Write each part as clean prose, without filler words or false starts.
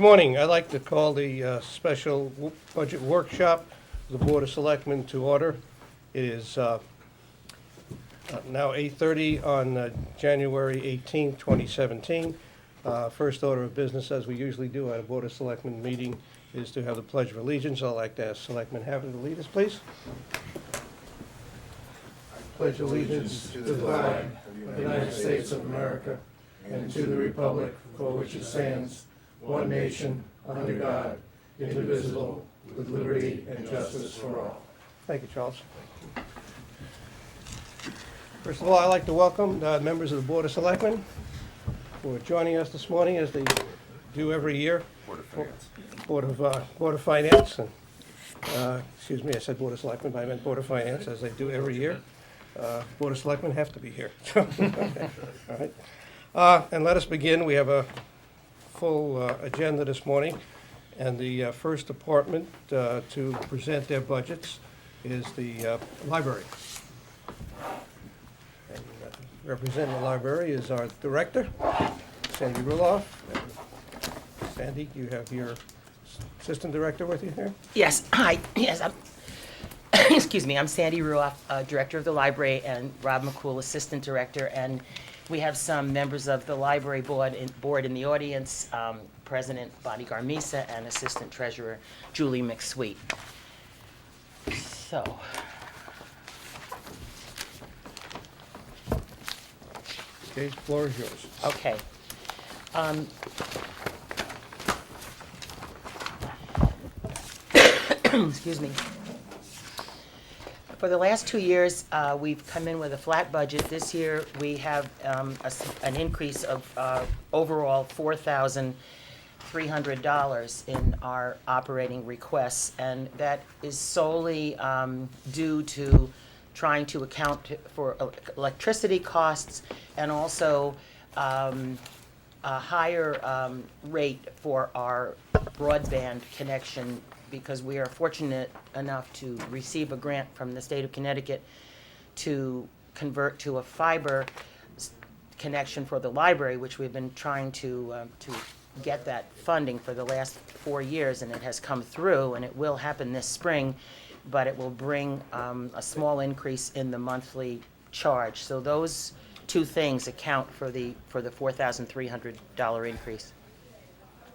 morning. I'd like to call the special budget workshop of the Board of Selectmen to order. It is now 8:30 on January 18, 2017. First order of business, as we usually do at a Board of Selectmen meeting, is to have the Pledge of Allegiance. I'd like to ask Selectman Havner to lead us, please. Pledge allegiance to the flag of the United States of America and to the republic for which it stands, one nation, under God, indivisible, with liberty and justice for all. Thank you, Charles. First of all, I'd like to welcome members of the Board of Selectmen who are joining us this morning, as they do every year. Board of Finance. And, excuse me, I said Board of Selectmen, but I meant Board of Finance, as they do every year. Board of Selectmen have to be here. Okay. All right. And let us begin. We have a full agenda this morning, and the first department to present their budgets is the library. And, representing the library is our director, Sandy Ruloff. And Sandy, you have your assistant director with you here? Yes, hi. Yes, excuse me, I'm Sandy Ruoff, Director of the Library, and Rob McCool, Assistant Director, and we have some members of the Library Board in the audience, President Bonnie Garmisa and Assistant Treasurer Julie McSweet. So, Okay, the floor is yours. okay. Excuse me. For the last 2 years, we've come in with a flat budget. This year, we have an increase of overall $4,300 in our operating requests, and that is solely due to trying to account for electricity costs and also a higher rate for our broadband connection, because we are fortunate enough to receive a grant from the state of Connecticut to convert to a fiber connection for the library, which we've been trying to get that funding for the last 4 years, and it has come through, and it will happen this spring, but it will bring a small increase in the monthly charge. So those two things account for the $4,300 increase.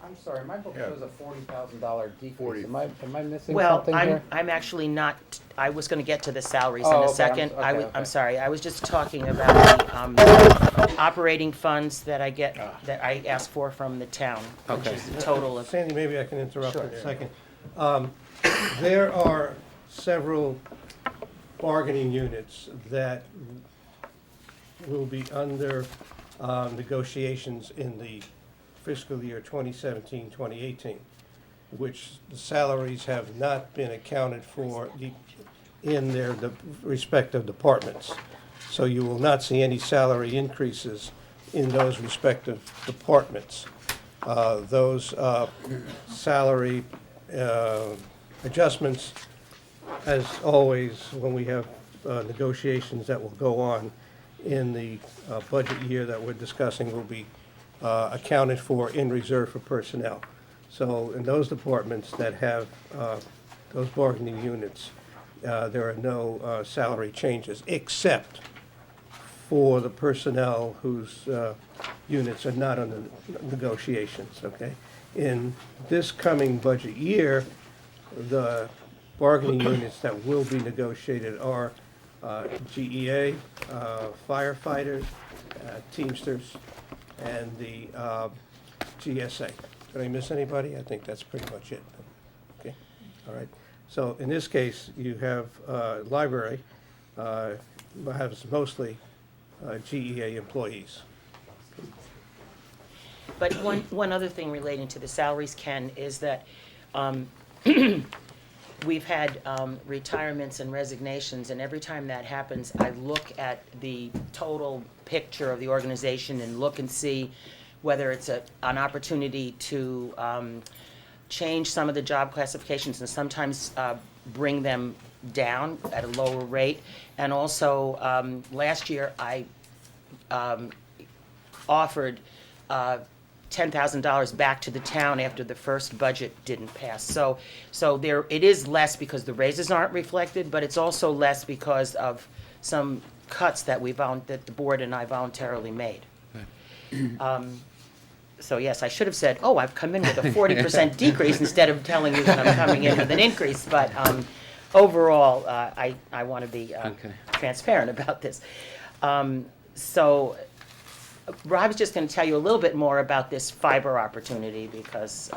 I'm sorry, my book shows a $40,000 decrease. Am I missing Well, something here? I'm actually not, I was gonna get to the salaries Oh, in a okay, second. okay. I'm sorry, I was just talking about the operating funds that I get, that I ask for from the town, which Okay. is a total of, Sandy, maybe I can interrupt for Sure. a second. There are several bargaining units that will be under negotiations in the fiscal year 2017-2018, which the salaries have not been accounted for in their respective departments. So you will not see any salary increases in those respective departments. Those salary adjustments, as always, when we have negotiations that will go on in the budget year that we're discussing, will be accounted for in reserve for personnel. So in those departments that have those bargaining units, there are no salary changes, except for the personnel whose units are not under negotiations, okay? In this coming budget year, the bargaining units that will be negotiated are GEA, firefighters, Teamsters, and the GSA. Did I miss anybody? I think that's pretty much it. Okay, all right. So in this case, you have library, has mostly GEA employees. but one other thing relating to the salaries, Ken, is that we've had retirements and resignations, and every time that happens, I look at the total picture of the organization and look and see whether it's an opportunity to change some of the job classifications and sometimes bring them down at a lower rate. And also, last year, I offered $10,000 back to the town after the first budget didn't pass. So it is less because the raises aren't reflected, but it's also less because of some cuts that that the board and I voluntarily made. So yes, I should have said, oh, I've come in with a 40% decrease instead of telling you that I'm coming in with an increase. But overall, I want to be transparent about this. So Rob's just going to tell you a little bit more about this fiber opportunity because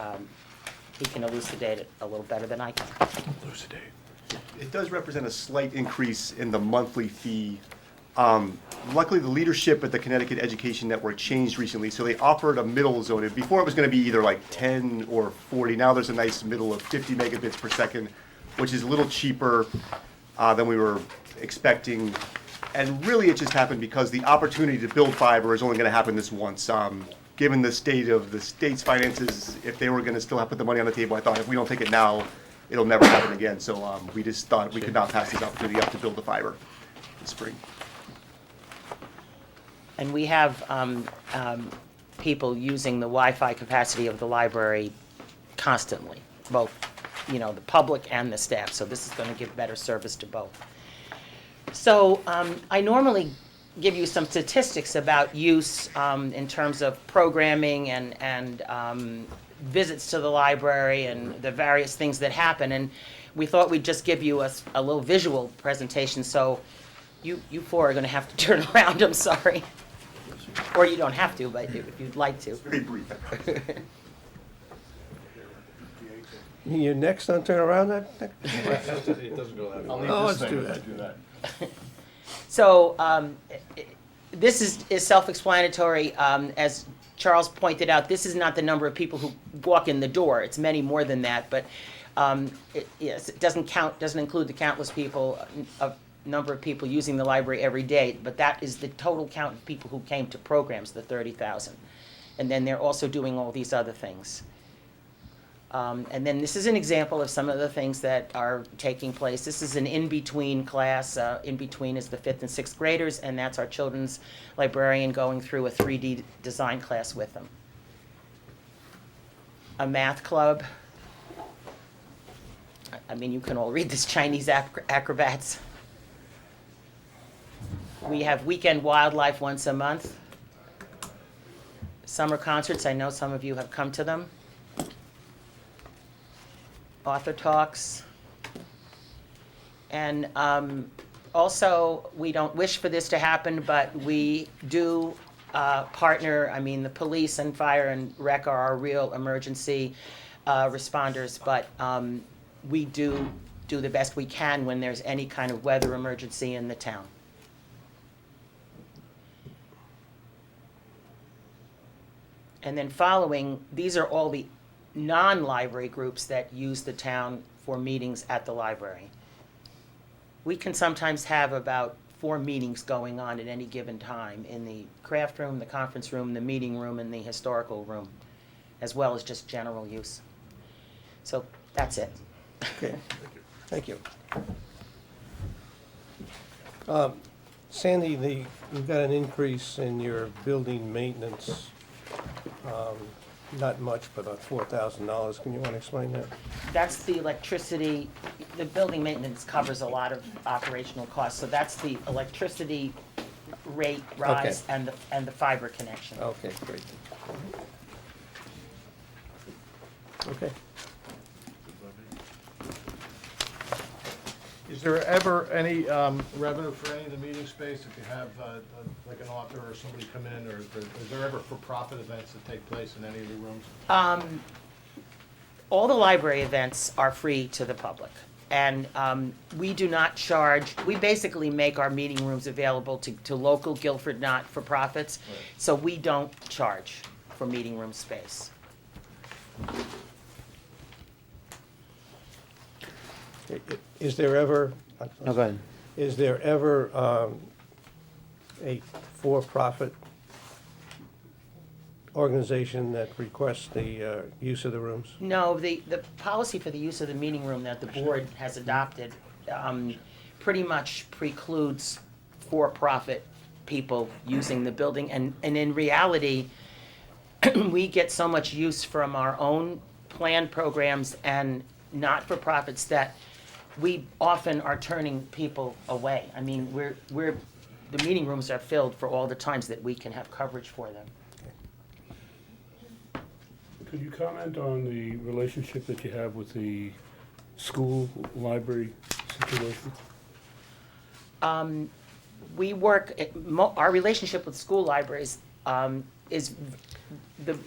he can elucidate it a little better than I can. It does represent a slight increase in the monthly fee. Luckily, the leadership at the Connecticut Education Network changed recently, so they offered a middle zone. Before it was going to be either like 10 or 40. Now there's a nice middle of 50 megabits per second, which is a little cheaper than we were expecting. And really, it just happened because the opportunity to build fiber is only going to happen this once. Given the state of the state's finances, if they were going to still have to put the money on the table, I thought if we don't take it now, it'll never happen again. So we just thought we could not pass this opportunity up to build the fiber this spring. And we have people using the Wi-Fi capacity of the library constantly, both, the public and the staff. So this is going to give better service to both. So I normally give you some statistics about use in terms of programming and visits to the library and the various things that happen. And we thought we'd just give you a little visual presentation. So you four are going to have to turn around. I'm sorry. Or you don't have to, but if you'd like to. Very brief. You're next on turn around that? It doesn't go that far. Oh, let's do that. So this is self-explanatory. As Charles pointed out, this is not the number of people who walk in the door. It's many more than that. But yes, it doesn't include the countless people, number of people using the library every day. But that is the total count of people who came to programs, the 30,000. And then they're also doing all these other things. And then this is an example of some of the things that are taking place. This is an in-between class. In-between is the 5th and 6th graders, and that's our children's librarian going through a 3D design class with them. A math club. I mean, you can all read this, Chinese acrobats. We have weekend wildlife once a month. Summer concerts, I know some of you have come to them. Author talks. And also, we don't wish for this to happen, but we do partner. I mean, the police and fire and rec are our real emergency responders, but we do the best we can when there's any kind of weather emergency in the town. And then following, these are all the non-library groups that use the town for meetings at the library. We can sometimes have about 4 meetings going on at any given time in the craft room, the conference room, the meeting room, and the historical room, as well as just general use. So that's it. Okay, thank you. Sandy, you've got an increase in your building maintenance. Not much, but about $4,000. Can you want to explain that? That's the electricity. The building maintenance covers a lot of operational costs, so that's the electricity rate rise and the fiber connection. Okay, great. Okay. Is there ever any revenue for any of the meeting space if you have like an author or somebody come in, or is there ever for-profit events that take place in any of the rooms? All the library events are free to the public. And we do not charge, we basically make our meeting rooms available to local Guilford not-for-profits. Right. So we don't charge for meeting room space. Is there ever? No, go ahead. Is there ever a for-profit organization that requests the use of the rooms? No, the policy for the use of the meeting room that the board has adopted pretty much precludes for-profit people using the building. And in reality, we get so much use from our own planned programs and not-for-profits that we often are turning people away. I mean, the meeting rooms are filled for all the times that we can have coverage for them. Could you comment on the relationship that you have with the school library situation? We work, our relationship with school libraries is, the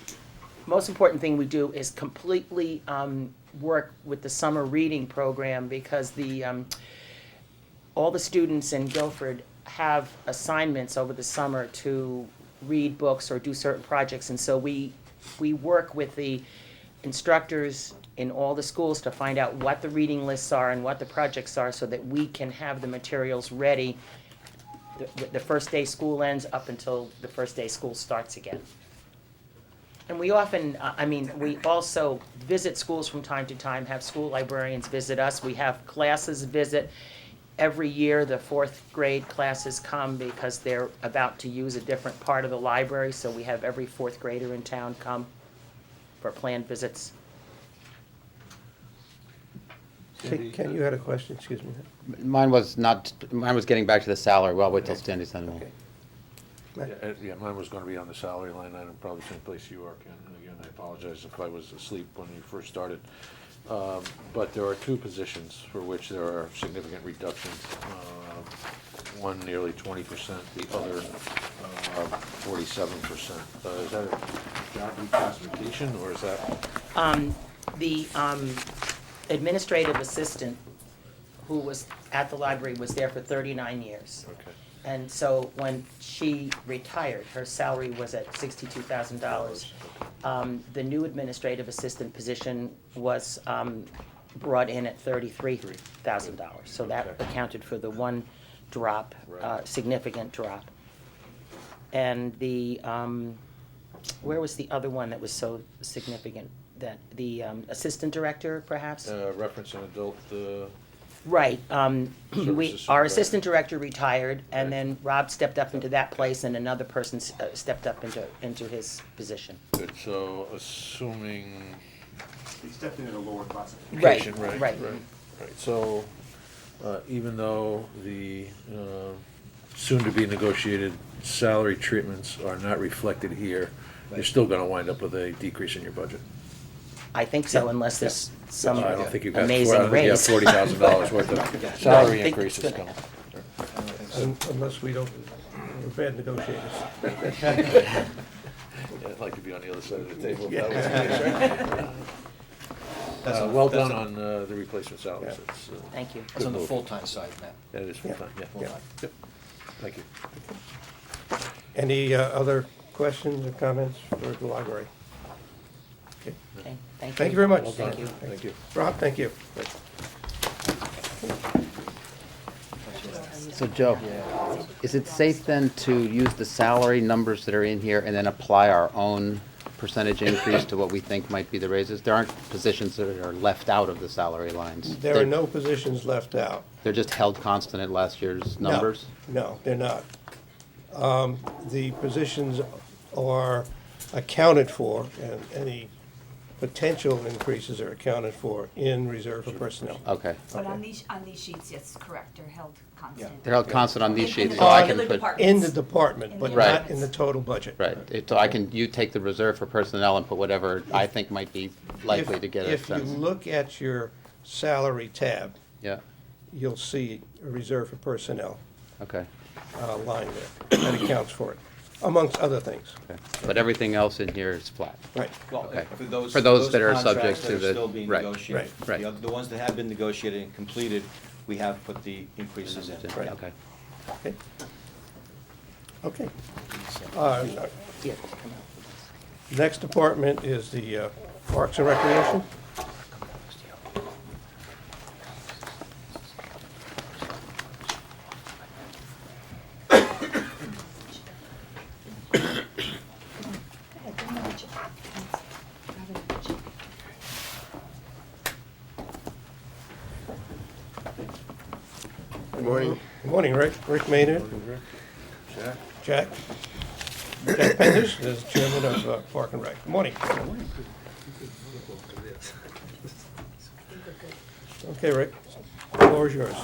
most important thing we do is completely work with the summer reading program, because all the students in Guilford have assignments over the summer to read books or do certain projects, and so we work with the instructors in all the schools to find out what the reading lists are and what the projects are, so that we can have the materials ready the first day school ends up until the first day school starts again. And we often, we also visit schools from time to time, have school librarians visit us. We have classes visit. Every year, the fourth grade classes come because they're about to use a different part of the library, so we have every fourth grader in town come for planned visits. Ken, you had a question, excuse me. Mine was getting back to the salary. Well, I'll wait till Sandy sends me. Yeah, mine was gonna be on the salary line item, probably the same place you are, Ken. And again, I apologize if I was asleep when you first started. But there are two positions for which there are significant reductions. One nearly 20%, the other 47%. Is that a job reclassification, or is that? The administrative assistant who was at the library was there for 39 years. Okay. And so when she retired, her salary was at $62,000. The new administrative assistant position was brought in at $33,000. So that Okay. accounted for the one drop, Right. significant drop. And the, where was the other one that was so significant? That the assistant director, perhaps? Reference an adult, Right. Services Our supervisor. assistant director retired, and Right. then Rob stepped up into that place, and another person stepped up into his position. good, so assuming. He stepped in at a lower class. Right, Right, right. right. So, even though the soon-to-be negotiated salary treatments are not reflected here, you're still gonna wind up with a decrease in your budget. I think so, unless there's some I don't think you've got, I amazing don't think you have raise. $40,000 worth of No, I salary think increases it's coming. Unless we're bad negotiators. Yeah, I'd like to be on the other side of the table if that was the case, right? Well done on the replacement salaries. Yeah. It's, Thank you. That's on the move. full-time side, Matt. that is full-time, yeah. Full-time. Yep. Thank you. Any other questions or comments for the library? Okay. Okay, thank you. Thank you very much. Well done. Thank you. Thank you. Rob, thank you. So Joe, is it safe then to use the salary numbers that are in here and then apply our own percentage increase to what we think might be the raises? There aren't positions that are left out of the salary lines. There are no positions left out. They're just held constant at last year's No, numbers? No, they're not. The positions are accounted for, and any potential increases are accounted for in reserve for personnel. Okay. But on these sheets, yes, correct, they're held constant. They're held constant on these In sheets, the so I can regular put, department. In the department, but Right. not in the total budget. right, so you take the reserve for personnel and put whatever I think might be likely to get a If you sense. look at your salary tab, Yeah, you'll see a reserve for personnel okay. line there. That accounts for it, amongst other things. Okay. But everything else in here is flat. Right. Well, Okay. for those that are contracts subject that to are the- still being right, negotiated. right. The ones that have been negotiated and completed, we have put the increases in. Right. Okay. Okay. Okay. Yeah. Next department is the Parks and Recreation. Good morning. Good morning, Rick. Rick Maynard. Jack. Jack Penders, as chairman of Park and Rec. Good morning. Okay, Rick, the floor is yours.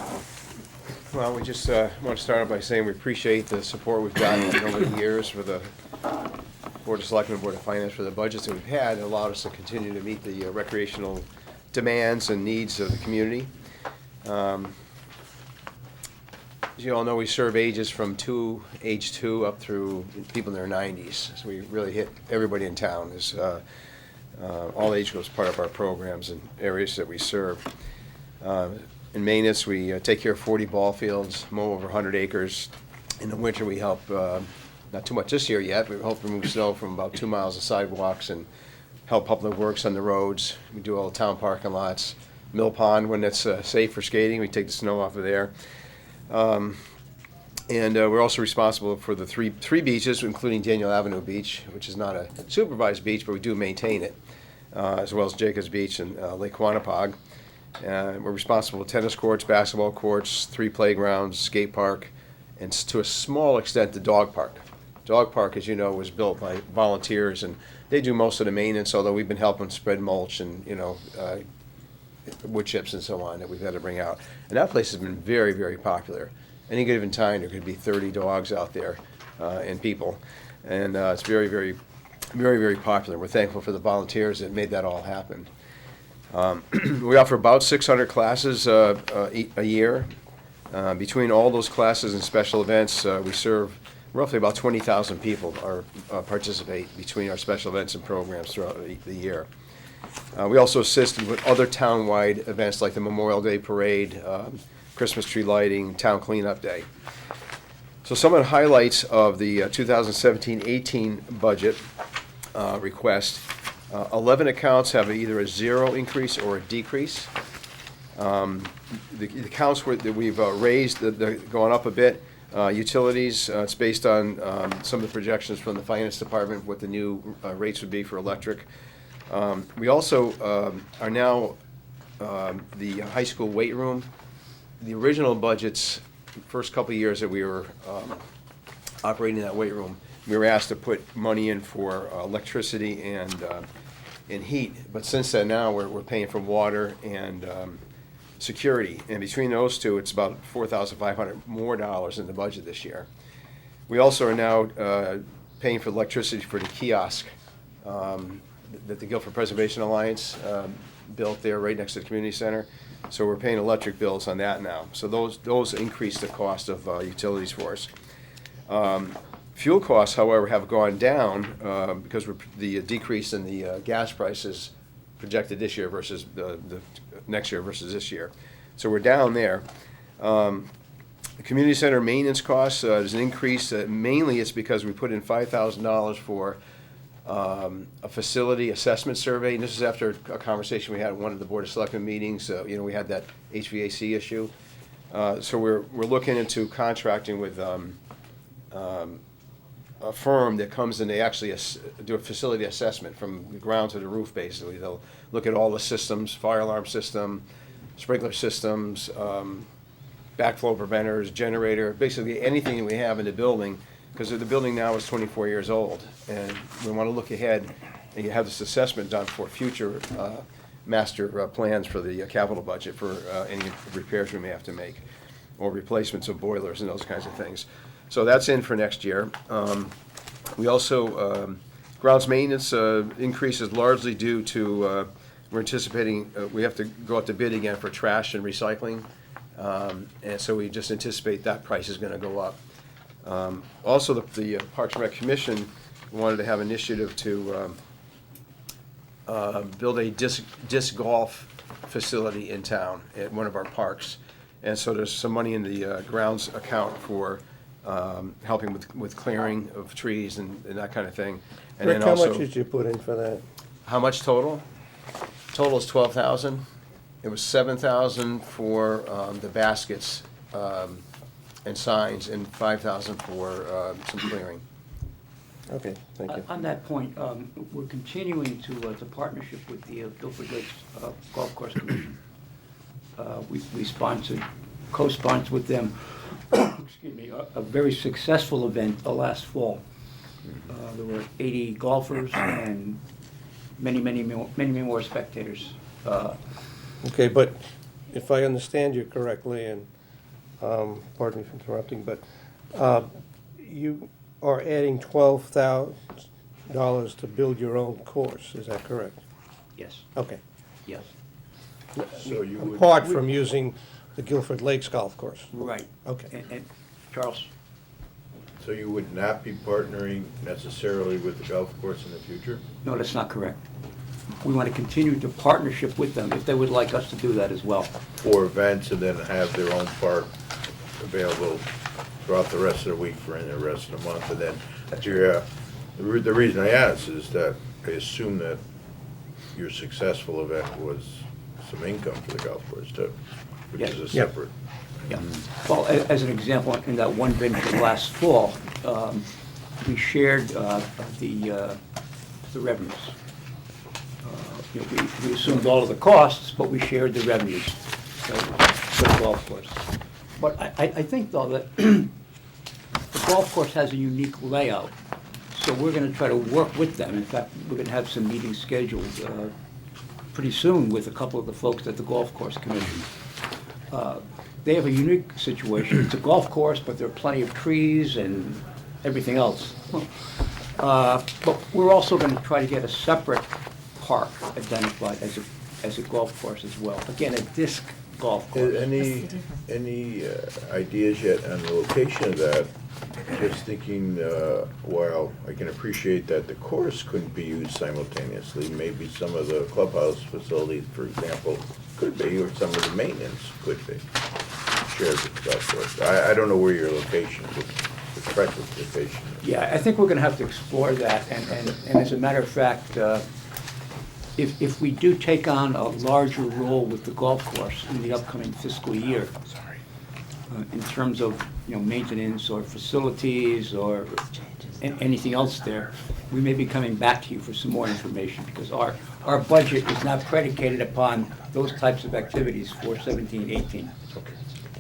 Well, we just want to start out by saying we appreciate the support we've gotten over the years for the Board of Selectmen, Board of Finance, for the budgets that we've had. It allowed us to continue to meet the recreational demands and needs of the community. As you all know, we serve ages from age 2 up through people in their 90s. So we really hit everybody in town. As all age groups part of our programs and areas that we serve. In maintenance, we take care of 40 ball fields, mow over 100 acres. In the winter, we help, not too much this year yet, we help remove snow from about 2 miles of sidewalks and help public works on the roads. We do all the town parking lots. Mill Pond, when it's safe for skating, we take the snow off of there. And we're also responsible for the three beaches, including Daniel Avenue Beach, which is not a supervised beach, but we do maintain it, as well as Jacobs Beach and Lake Quanapog. We're responsible for tennis courts, basketball courts, 3 playgrounds, skate park, and to a small extent, the dog park. Dog park, as you know, was built by volunteers, and they do most of the maintenance, although we've been helping spread mulch and, wood chips and so on that we've had to bring out. And that place has been very, very popular. Any given time, there could be 30 dogs out there and people. And it's very, very, very, very popular. We're thankful for the volunteers that made that all happen. We offer about 600 classes a year. Between all those classes and special events, we serve roughly about 20,000 people participate between our special events and programs throughout the year. We also assist with other town-wide events like the Memorial Day Parade, Christmas tree lighting, Town Cleanup Day. So some of the highlights of the 2017-18 budget request. 11 accounts have either a 0 increase or a decrease. The accounts that we've raised, they're going up a bit. Utilities, it's based on some of the projections from the Finance Department, what the new rates would be for electric. We also are now the high school weight room. The original budgets, first couple of years that we were operating that weight room, we were asked to put money in for electricity and heat. But since then, now we're paying for water and security. And between those two, it's about $4,500 more in the budget this year. We also are now paying for electricity for the kiosk that the Guilford Preservation Alliance built there right next to the community center. So we're paying electric bills on that now. So those increase the cost of utilities for us. Fuel costs, however, have gone down because the decrease in the gas prices projected this year versus the next year versus this year. So we're down there. The community center maintenance costs, there's an increase. Mainly it's because we put in $5,000 for a facility assessment survey. And this is after a conversation we had at one of the Board of Selectmen meetings. We had that HVAC issue. So we're looking into contracting with a firm that comes and they actually do a facility assessment from the ground to the roof, basically. They'll look at all the systems, fire alarm system, sprinkler systems, backflow preventers, generator, basically anything that we have in the building, because the building now is 24 years old. And we want to look ahead and have this assessment done for future master plans for the capital budget for any repairs we may have to make, or replacements of boilers and those kinds of things. So that's in for next year. We also, grounds maintenance increases largely due to, we're anticipating, we have to go out to bid again for trash and recycling. And so we just anticipate that price is going to go up. Also, the Parks and Rec Commission wanted to have an initiative to build a disc golf facility in town at one of our parks. And so there's some money in the grounds account for helping with clearing of trees and that kind of thing. And Rick, then how also, much did you put in for that? how much total? Total is $12,000. It was $7,000 for the baskets and signs, and $5,000 for some clearing. Okay, thank you. On that point, we're continuing to partnership with the Guilford Lakes Golf Course Commission. We co-sponsored with them, excuse me, a very successful event last fall. There were 80 golfers and many more spectators. Okay, but if I understand you correctly, and, pardon me for interrupting, but, you are adding $12,000 to build your own course, is that correct? Yes, Okay. yes. So you would, Apart from using the Guilford Lakes Golf Course? Right. Okay. And Charles? so you would not be partnering necessarily with the golf course in the future? No, that's not correct. We want to continue to partnership with them if they would like us to do that as well. For events and then have their own park available throughout the rest of the week for the rest of the month? And then, the reason I ask is that I assume that your successful event was some income for the golf course too, which Yes. is a Yeah. separate. Yeah. Well, as an example, in that one venture last fall, we shared the revenues. We assumed all of the costs, but we shared the revenues for the golf course. But I think, though, that the golf course has a unique layout, so we're going to try to work with them. In fact, we're going to have some meetings scheduled pretty soon with a couple of the folks at the Golf Course Commission. They have a unique situation. It's a golf course, but there are plenty of trees and everything else. But we're also going to try to get a separate park identified as a golf course as well. Again, a disc golf course. Any ideas yet on the location of that? Just thinking, while I can appreciate that the course couldn't be used simultaneously, maybe some of the clubhouse facilities, for example, could be, or some of the maintenance could be shared with the golf course. I don't know where your location, the practical location is. Yeah, I think we're going to have to explore that, and as a matter of fact, if we do take on a larger role with the golf course in the upcoming fiscal year, in terms of, maintenance or facilities or anything else there, we may be coming back to you for some more information, because our budget is not predicated upon those types of activities for 17-18.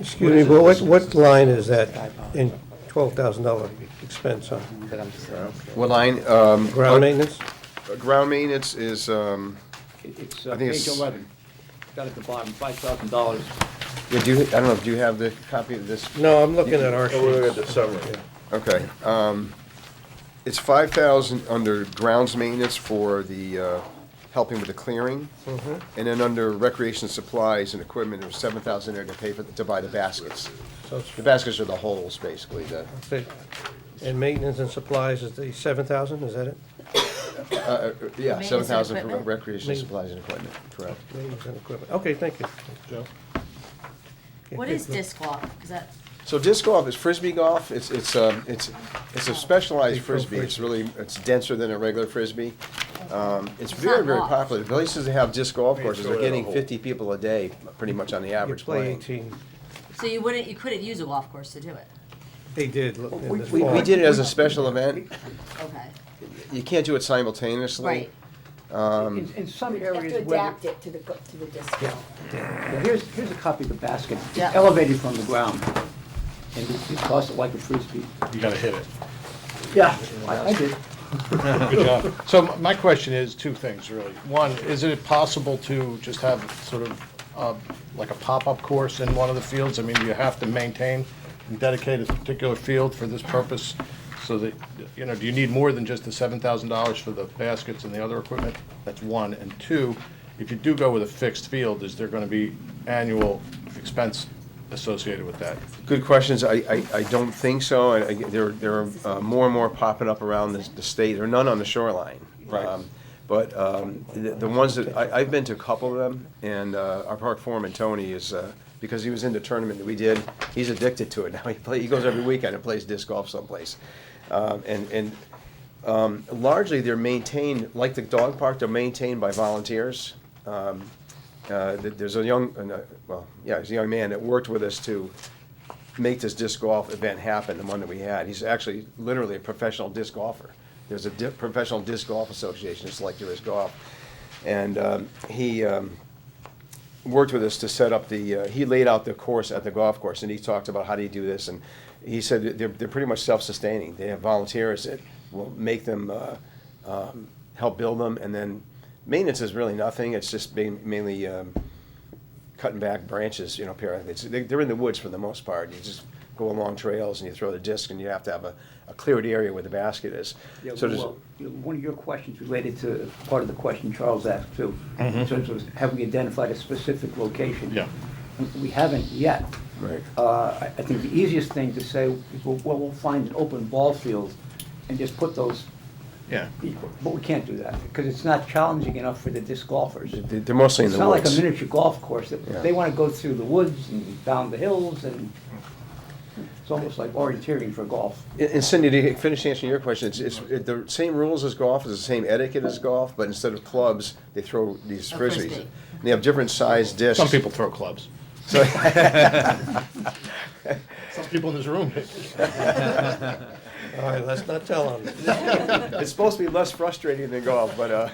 Excuse me, but what line is that in $12,000 expense on? What line? Ground maintenance? Ground maintenance is, It's I think page it's- 11, got at the bottom, $5,000. yeah, I don't know, do you have the copy of this? No, I'm looking at our Oh, we're sheet. at the summary. Okay, it's 5,000 under grounds maintenance for the, helping with the clearing. And then under recreation supplies and equipment, there was 7,000 there to pay to buy the baskets. So it's- The baskets are the holes, basically, And maintenance and supplies is the 7,000, is that it? yeah, Maintenance and 7,000 for equipment? recreation supplies and equipment, correct. Maintenance and equipment. Okay, thank you. Joe? What is disc golf? Is that, So disc golf is frisbee golf. It's a specialized Big pro frisbee. It's denser than a regular frisbee. It's It's very, not very golf. popular. The places that have disc golf courses throw are it in a getting hole. 50 people a day, pretty much on the You average play playing. 18. so you couldn't use a golf course to do it? They did look in this We fall. did it as a special event. Okay. You can't do it simultaneously. Right. In some You have areas to where, adapt it to the disc golf. here's a copy of the basket. Yeah. It's elevated from the ground, and you toss it like a frisbee. You gotta hit it. Yeah, I did. Good job. So my question is two things, really. One, is it possible to just have sort of like a pop-up course in one of the fields? I mean, do you have to maintain and dedicate a particular field for this purpose? So that, do you need more than just the $7,000 for the baskets and the other equipment? That's one. And two, if you do go with a fixed field, is there going to be annual expense associated with that? Good questions. I don't think so. There are more and more popping up around the state. There are none on the shoreline. Right. But the ones that, I've been to a couple of them, and our park foreman, Tony, is, because he was in the tournament that we did, he's addicted to it now. He goes every weekend and plays disc golf someplace. Largely, they're maintained, like the dog park, they're maintained by volunteers. There's a young man that worked with us to make this disc golf event happen, the one that we had. He's actually literally a professional disc golfer. There's a professional disc golf association, just like there is golf. And he worked with us to set up he laid out the course at the golf course, and he talked about how do you do this. And he said they're pretty much self-sustaining. They have volunteers that we'll make them, help build them, and then maintenance is really nothing, it's just mainly cutting back branches, periodically. They're in the woods for the most part, you just go along trails and you throw the disc, and you have to have a cleared area where the basket is. Yeah, So there's- well, one of your questions related to part of the question Charles asked too, in terms of have we identified a specific location? Yeah. We haven't yet. Right. I think the easiest thing to say is, well, we'll find an open ball field and just put those, Yeah. but we can't do that, because it's not challenging enough for the disc golfers. They're mostly in It's the not like a woods. miniature golf course, that Yeah. they want to go through the woods and down the hills, and it's almost like orienteering for golf. And Cindy, to finish answering your question, it's the same rules as golf, it's the same etiquette as golf, but instead of clubs, they throw these A frisbees. frisbee. And they have different sized discs. Some people throw clubs. So- Some people in this room. All right, let's not tell them. It's supposed to be less frustrating than golf, but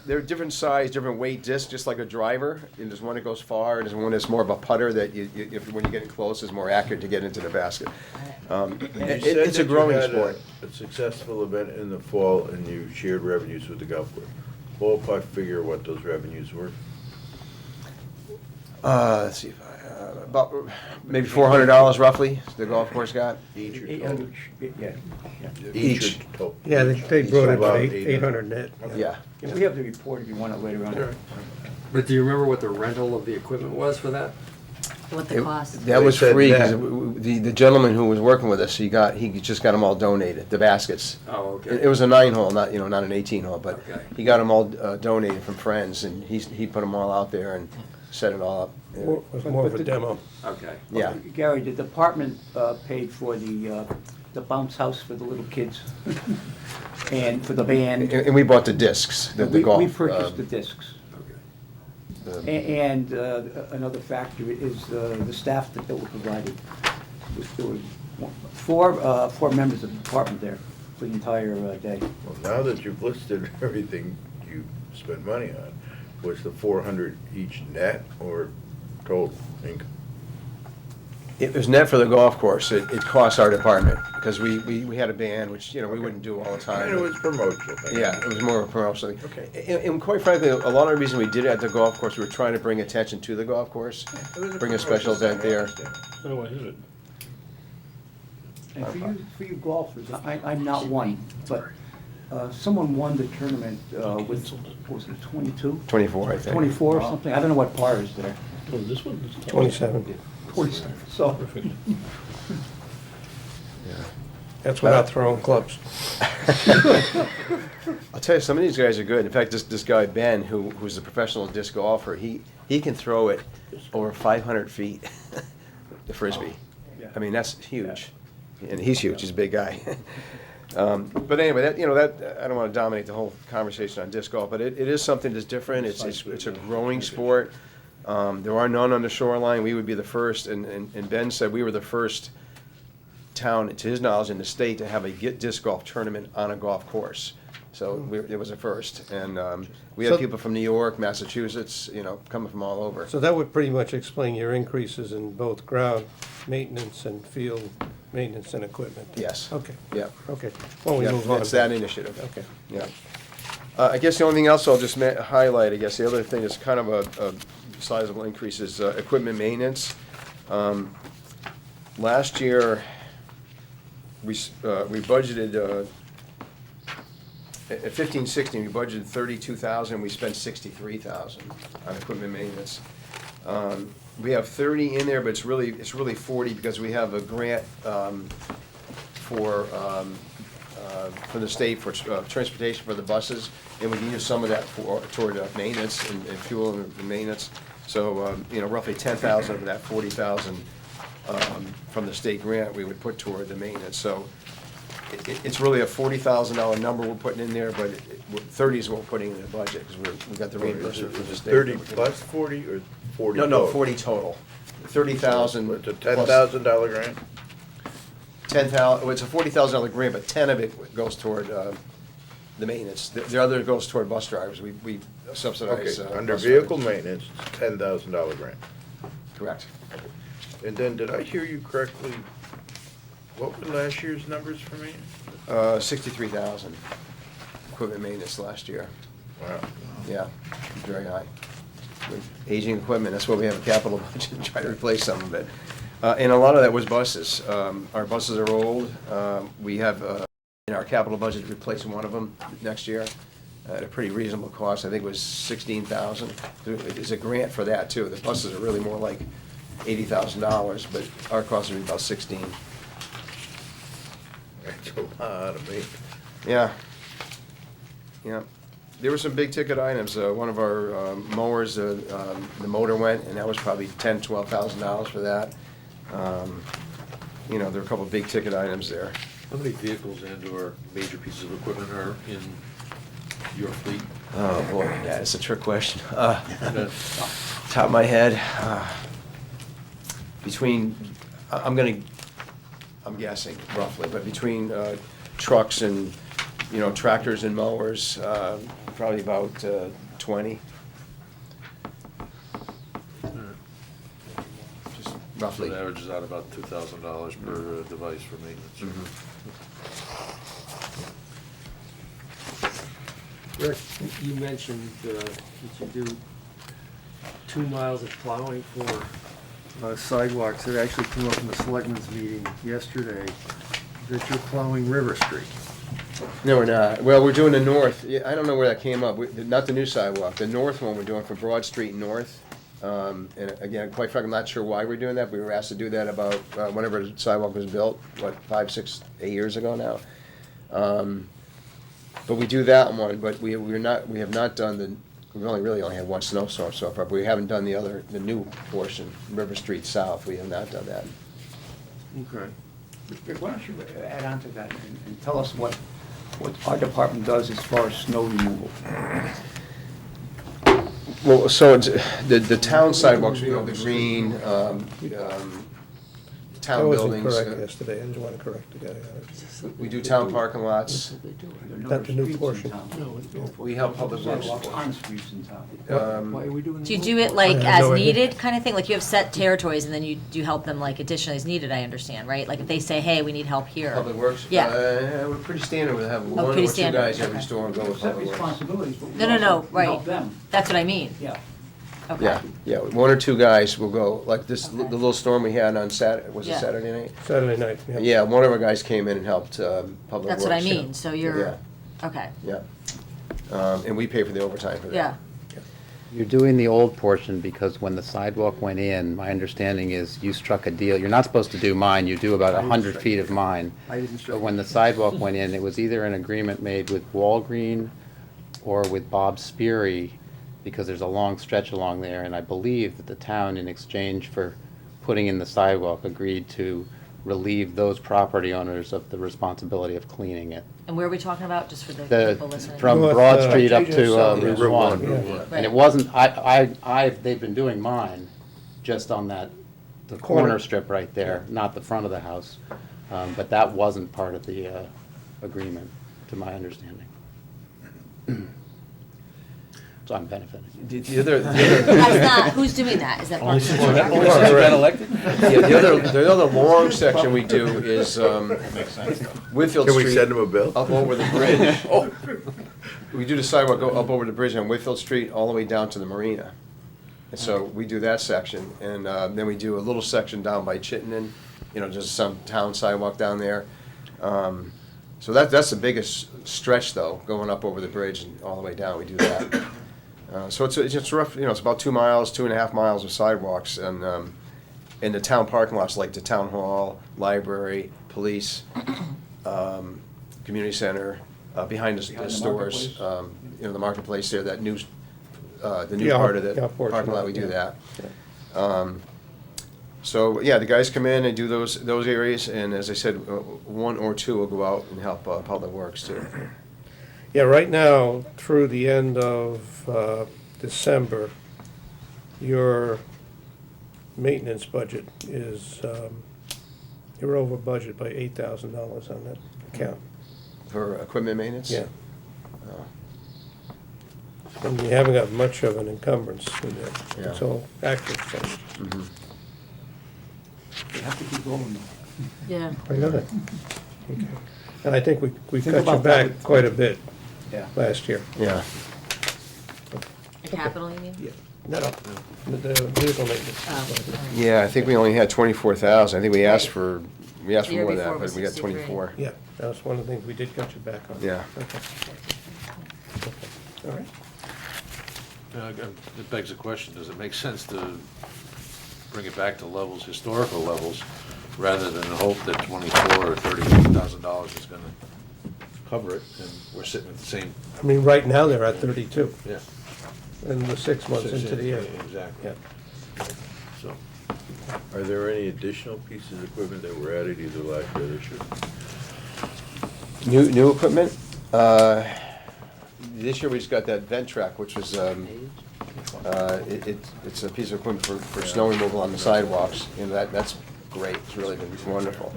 they're different size, different weight discs, just like a driver. And there's one that goes far, and there's one that's more of a putter that when you get close, is more accurate to get into the basket. It's a growing sport. A successful event in the fall, and you shared revenues with the golf course. Ballpark figure what those revenues were? Let's see, about maybe $400 roughly, the golf course got. Each or 800, total? yeah. Each. or total? Yeah, they brought it About about 800. 800 net. Yeah. Yeah, we have the report if you want it later on. But do you remember what the rental of the equipment was for that? What the cost? That was They said free, 'cause that. the gentleman who was working with us, he just got them all donated, the baskets. Oh, It okay. was a 9-hole, not an 18-hole, but Okay. he got them all donated from friends, and he put them all out there and set it all up. It was more of a demo. Okay. Yeah. Gary, the department paid for the bounce house for the little kids and for the band. And we bought the discs, the golf. We purchased the discs. the- And another factor is the staff that were provided. There were four members of the department there for the entire day. Well, now that you've listed everything you spent money on, was the 400 each net or total income? It was net for the golf course. It cost our department, because we had a band, which, we wouldn't do all the time. And it was promotional. Yeah, it was more of a promotional thing. Okay. And quite frankly, a lot of the reason we did it at the golf course, we were trying to bring attention to the golf course, bring a special event there. Oh, is it? And for you golfers, I'm not one, but someone won the tournament with, what was it, 22? 24, I think. 24 or something, I don't know what par is there. Oh, this one? 27. 47, so. That's without throwing clubs. I'll tell you, some of these guys are good. In fact, this guy, Ben, who's a professional disc golfer, he can throw it over 500 feet, the Frisbee. I mean, that's huge. And he's huge, he's a big guy. But anyway, that I don't want to dominate the whole conversation on disc golf, but it is something that's different. It's a growing sport. There are none on the shoreline. We would be the first, and Ben said we were the first town, to his knowledge, in the state to have a disc golf tournament on a golf course. So it was a first, and we had So- people from New York, Massachusetts, coming from all over. So that would pretty much explain your increases in both ground maintenance and field maintenance and equipment. Yes. Okay, Yeah. okay. Well, we Yeah, move on. that's that initiative. Okay. Yeah. I guess the only thing else I'll just highlight, I guess the other thing is kind of a sizable increase is equipment maintenance. Last year, we budgeted, at 15-16, we budgeted 32,000, we spent 63,000 on equipment maintenance. We have 30 in there, but it's really 40 because we have a grant for the state for transportation for the buses, and we can use some of that toward maintenance and fuel and maintenance. So, roughly 10,000 of that 40,000 from the state grant we would put toward the maintenance. So it's really a $40,000 number we're putting in there, but 30 is what we're putting in the budget, because we got the reimbursement from the state. 30 plus 40 or 40 No, total? 40 total. 30,000. It's a plus $10,000 grant? 10,000, well, it's a $40,000 grant, but 10 of it goes toward the maintenance. The other goes toward bus drivers. We subsidize. Okay, under bus vehicle drivers. maintenance, it's $10,000 grant. Correct. And then, did I hear you correctly? What were last year's numbers for me? $63,000 equipment maintenance last year. Wow. Yeah, very high. With aging equipment, that's why we have a capital budget, and try to replace some of it. And a lot of that was buses. Our buses are old. We have, in our capital budget, replacing one of them next year at a pretty reasonable cost. I think it was $16,000. There's a grant for that, too. The buses are really more like $80,000, but our cost would be about 16. That's a lot of me. Yeah. Yeah. There were some big ticket items. One of our mowers, the motor went, and that was probably $10,000, $12,000 for that. You know, there were a couple of big ticket items there. How many vehicles and/or major pieces of equipment are in your fleet? Oh, boy, that's a trick question. Top of my head, between, I'm guessing roughly, but between trucks and, you know, tractors and mowers, probably about 20. Just So roughly. it averages out about $2,000 per device for maintenance. Rick, you mentioned that you do 2 miles of plowing for sidewalks. It actually came up in the selectmen's meeting yesterday that you're plowing River Street. No, we're not. Well, we're doing the north. Yeah, I don't know where that came up. Not the new sidewalk. The north one we're doing from Broad Street North. And again, quite frankly, I'm not sure why we're doing that. We were asked to do that about whenever the sidewalk was built, what, 5, 6, 8 years ago now. But we do that one, but we have not done the, we've really only had one snowstorm so far, but we haven't done the new portion, River Street South. We have not done that. Okay. Rick, why don't you add on to that and tell us what our department does as far as snow removal? Well, so it's, the town sidewalks, you know, the green, town I wasn't buildings. correct yesterday, I just want to correct the guy on it. We do town parking lots. Not the new portion. We help public works. On streets in town. Why are we doing? Do you the do road it like I have as no idea. needed kind of thing? Like you have set territories and then you help them like additionally as needed, I understand, right? Like if they say, hey, we need help here. Public works? Yeah. We're pretty standard. We have one or pretty two standard, guys every okay. store and go with Set public works. responsibilities, but we No, also right. help them. That's what I mean. Yeah. Okay. Yeah, one or two guys will go, like this, the little storm we had on Saturday, was it Yeah. Saturday night? Saturday night, yeah. Yeah, one of our guys came in and helped public works. That's what I mean. So Yeah, you're, okay, yeah. And we pay for the overtime for that. yeah. You're doing the old portion because when the sidewalk went in, my understanding is you struck a deal. You're not supposed to do mine, you do about 100 feet of mine. I didn't strike But when the sidewalk went in, it was either an agreement made with Walgreen or with Bob Speary, because there's a long stretch along there, and I believe that the town, in exchange for putting in the sidewalk, agreed to relieve those property owners of the responsibility of cleaning it. And where are we talking about, just for the people listening? From North, Broad Street up JJ to South, Route Route 1. one, yeah. And it wasn't, they've been doing mine just on the corner Corner. strip right there, not the front of the house. But that wasn't part of the agreement, to my understanding. So I'm benefiting. The other, That's not, who's doing that? Is that Parks and Rec? yeah, the other long section we do is Whitfield Can we Street send him a bill? up over the bridge. We do the sidewalk go up over the bridge on Whitfield Street all the way down to the marina. And so we do that section, and then we do a little section down by Chittenden, you know, just some town sidewalk down there. So that's the biggest stretch, though, going up over the bridge and all the way down, we do that. So it's rough, you know, it's about 2 miles, 2.5 miles of sidewalks, and in the town parking lots, like the town hall, library, police, community center, behind the stores, marketplace. you know, the marketplace there, that new, the new Yeah, part of the yeah, portion parking lot, of we it, do yeah. that. So, yeah, the guys come in and do those areas, and as I said, one or two will go out and help Public Works too. Yeah, right now, through the end of December, your maintenance budget is, you're over budget by $8,000 on that account. For equipment maintenance? Yeah. Oh. And you haven't got much of an encumbrance in there. Yeah. It's all active stuff. Mhm. You have to keep going though. Yeah. I know that. Okay. And I think we Think cut you about back that. quite a bit Yeah. last year. Yeah. The capital, you mean? Yeah. No, the vehicle maintenance. Oh. Yeah, I think we only had 24,000. I think we asked for Year more than before that, was but we got 63. 24. Yeah, that was one of the things we did cut you back on. Yeah. Okay. All right. It begs the question, does it make sense to bring it back to levels, historical levels, rather than hope that $24,000 or $30,000 is gonna cover it, and we're sitting at the same, I mean, right now, they're at 32, yeah. and we're 6 months into the year. Exactly. Yeah. So, Are there any additional pieces of equipment that were added either last year or this year? New equipment? This year we just got that vent track, which was, it's a piece of equipment for snow removal on the sidewalks, and that's great, it's really been wonderful.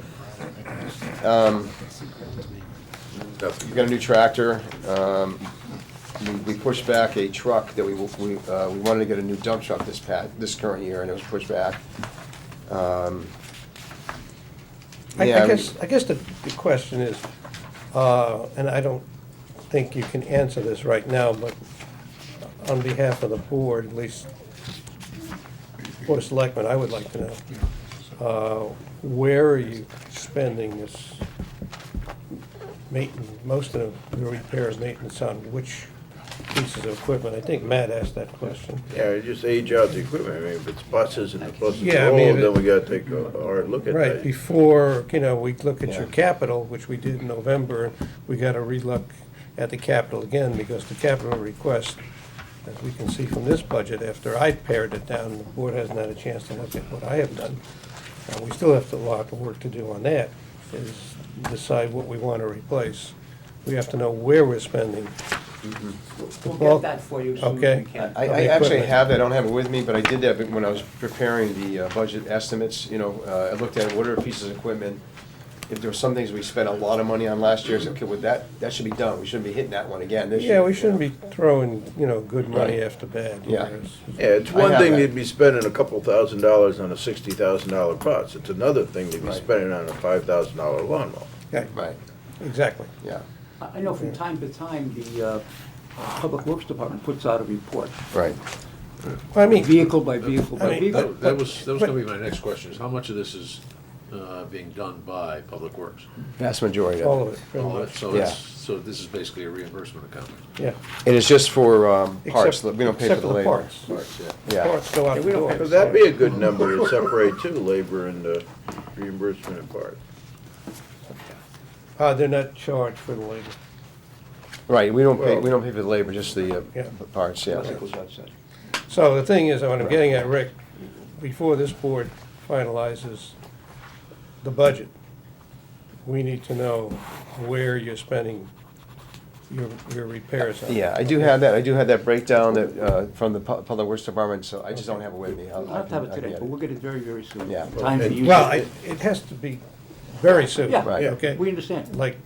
We got a new tractor. We pushed back a truck that we wanted to get a new dump truck this current year, and it was pushed back. I Yeah, guess the question is, and I don't think you can answer this right now, but on behalf of the board, at least Board of Selectmen, I would like to know, where are you spending this maintenance, most of the repair and maintenance on which pieces of equipment? I think Matt asked that question. Yeah, just age out the equipment. I mean, if it's buses and the buses Yeah, I roll, mean, if then we gotta take a hard look at Right, that. before, we look at your Yeah. capital, which we did in November, we gotta relook at the capital again, because the capital request, as we can see from this budget, after I pared it down, the board hasn't had a chance to look at what I have done. We still have a lot of work to do on that, is decide what we want to replace. We have to know where we're spending. We'll bulk- get that for you as soon as Okay. we can. I Of the actually equipment. have that, I don't have it with me, but I did that when I was preparing the budget estimates, I looked at what are pieces of equipment. If there were some things we spent a lot of money on last year, I said, okay, well, that should be done, we shouldn't be hitting that one again this year. Yeah, we shouldn't be throwing, good money Right. after bad. Yeah. Yeah, it's I one have thing that. to be spending a couple $1,000s on a $60,000 bus. It's another thing to be Right. spending on a $5,000 lawnmower. Okay, Right, exactly. yeah, I know from time to time, the Public Works Department puts out a report, right. I mean, vehicle by vehicle I by mean, vehicle. that was gonna be my next question, is how much of this is being done by Public Works? Vast majority all of of it, pretty All of it? much, So Yeah. so this is basically a reimbursement account. yeah. it. And it's just for parts, Except- we don't pay for except the labor. parts. Parts, yeah. Yeah, Parts go out Yeah, the we don't door. pay But that'd be a good number to separate too, labor and reimbursement of parts. They're not charged for the labor. right, we don't Well- pay for the labor, just the Yeah. parts, yeah. That goes outside. So the thing is, what I'm getting at, Rick, before this board finalizes the budget, we need to know where you're spending your repairs on. Yeah, I do have that breakdown that, from the Public Works Department, so I just don't have it with me. I'll have to have it I can today, get but we'll get it very, very soon. Yeah. Time for you. Well, to- it has to be very soon. Yeah, Right. Okay, we understand. like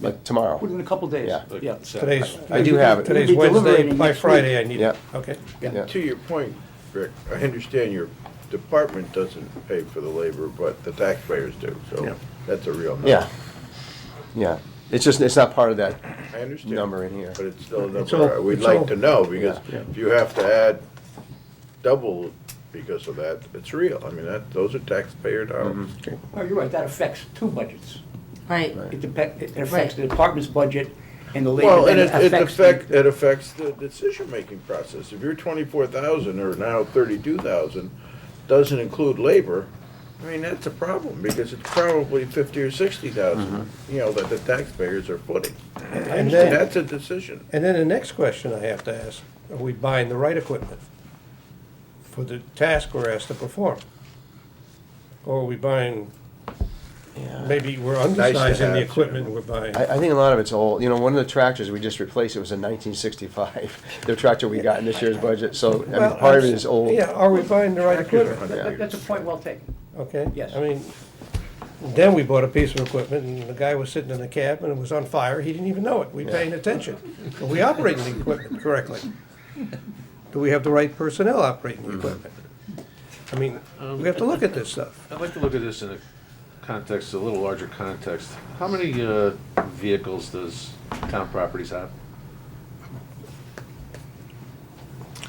Like tomorrow. Within a couple days. Yeah. Like Yeah. today's. I do have it. Today's We'll be Wednesday, deliberating by next Friday I week. need Yeah. it, okay? Yeah. And to your point, Rick, I understand your department doesn't pay for the labor, but the taxpayers do, Yeah. so that's a real number. Yeah, yeah. It's just, it's not part of that I understand. number in here. But it's still a It's number all- we'd it's all- like to know, because Yeah. if you have to add double because of that, it's real. I mean, those are taxpayer dollars. Oh, you're right, that affects two budgets. Right. It affects the department's budget and the labor. Well, then and the- it affects the decision-making process. If your 24,000 or now 32,000 doesn't include labor, I mean, that's a problem, because it's probably 50 or 60,000, that the taxpayers are footing. And And then, that's a decision. and then the next question I have to ask, are we buying the right equipment for the task we're asked to perform? Or are we buying, maybe we're undersizing the have. equipment we're buying? I think a lot of it's old. One of the tractors we just replaced, it was a 1965, the tractor we got in this year's budget, so, I mean, Well, part of it is old. Yeah, are we buying the right equipment? That's a point well taken. Okay? Yes. I mean, then we bought a piece of equipment, and the guy was sitting in the cab, and it was on fire, he didn't even know it, we paying attention. Are we operating the equipment correctly? Do we have the right personnel operating the equipment? I mean, we have to look at this stuff. I'd like to look at this in a context, a little larger context, how many vehicles does town properties have?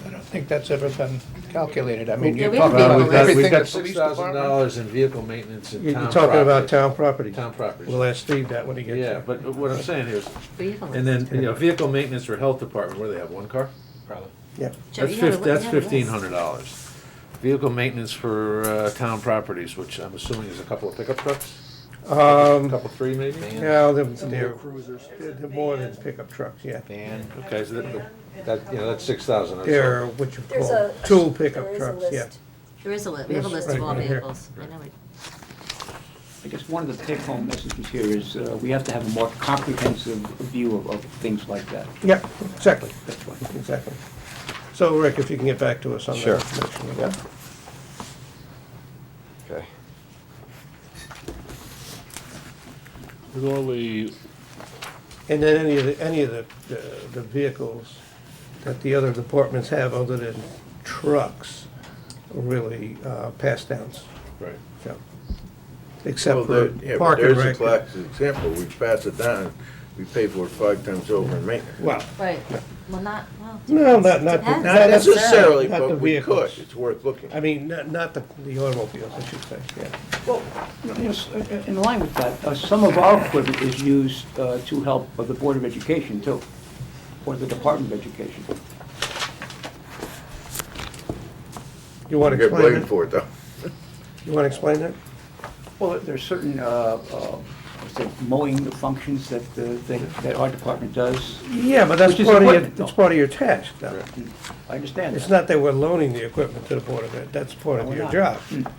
I don't think that's ever been calculated. I mean, Yeah, you're we have talking about vehicle lists. everything. We've got the police department? $6,000 in vehicle maintenance in You're town talking about property. town properties. Town properties. We'll ask Steve that when he gets Yeah, there. but what I'm saying here is, Vehicle and then, list. vehicle maintenance for health department, where they have one car? Probably. Yeah. Joe, That's you have a li- that's you have a list. $1,500. Vehicle maintenance for town properties, which I'm assuming is a couple of pickup trucks? Um, Couple, three maybe? yeah, they're more than pickup trucks, yeah. Van, Okay, so that's 6,000. They're what you There's call a. tool pickup there is a trucks, yeah. list. There is a list, we have a Yes, list of right, all right here. vehicles. I know it. I guess one of the take-home messages here is we have to have a more comprehensive view of things like that. Yeah, exactly, That's why. exactly. So Rick, if you can get back to us on that Sure. information. Yeah. Okay. With all the, And then any of the vehicles that the other departments have other than trucks are really pass downs, right. so. Except Well, for but park and there's a rec. classic example, we pass it down, we pay for it 5 times over in maintenance. Well, Right, well, not, well. no, not, Depends. Not necessarily, Not the but we vehicles. could, it's worth looking. I mean, not the automobiles, I should say, yeah. Well, in line with that, some of our equipment is used to help the Board of Education too, or the Department of Education. You want We to get explain blamed that? for it, though. You want to explain that? Well, there's certain, let's say, mowing functions that our department does. Yeah, but that's Which is part of your, equipment, that's though. part of your task, though. I understand It's that. not that we're loaning the equipment to the Board of Ed, that's part of No, we're your not. job. Mm.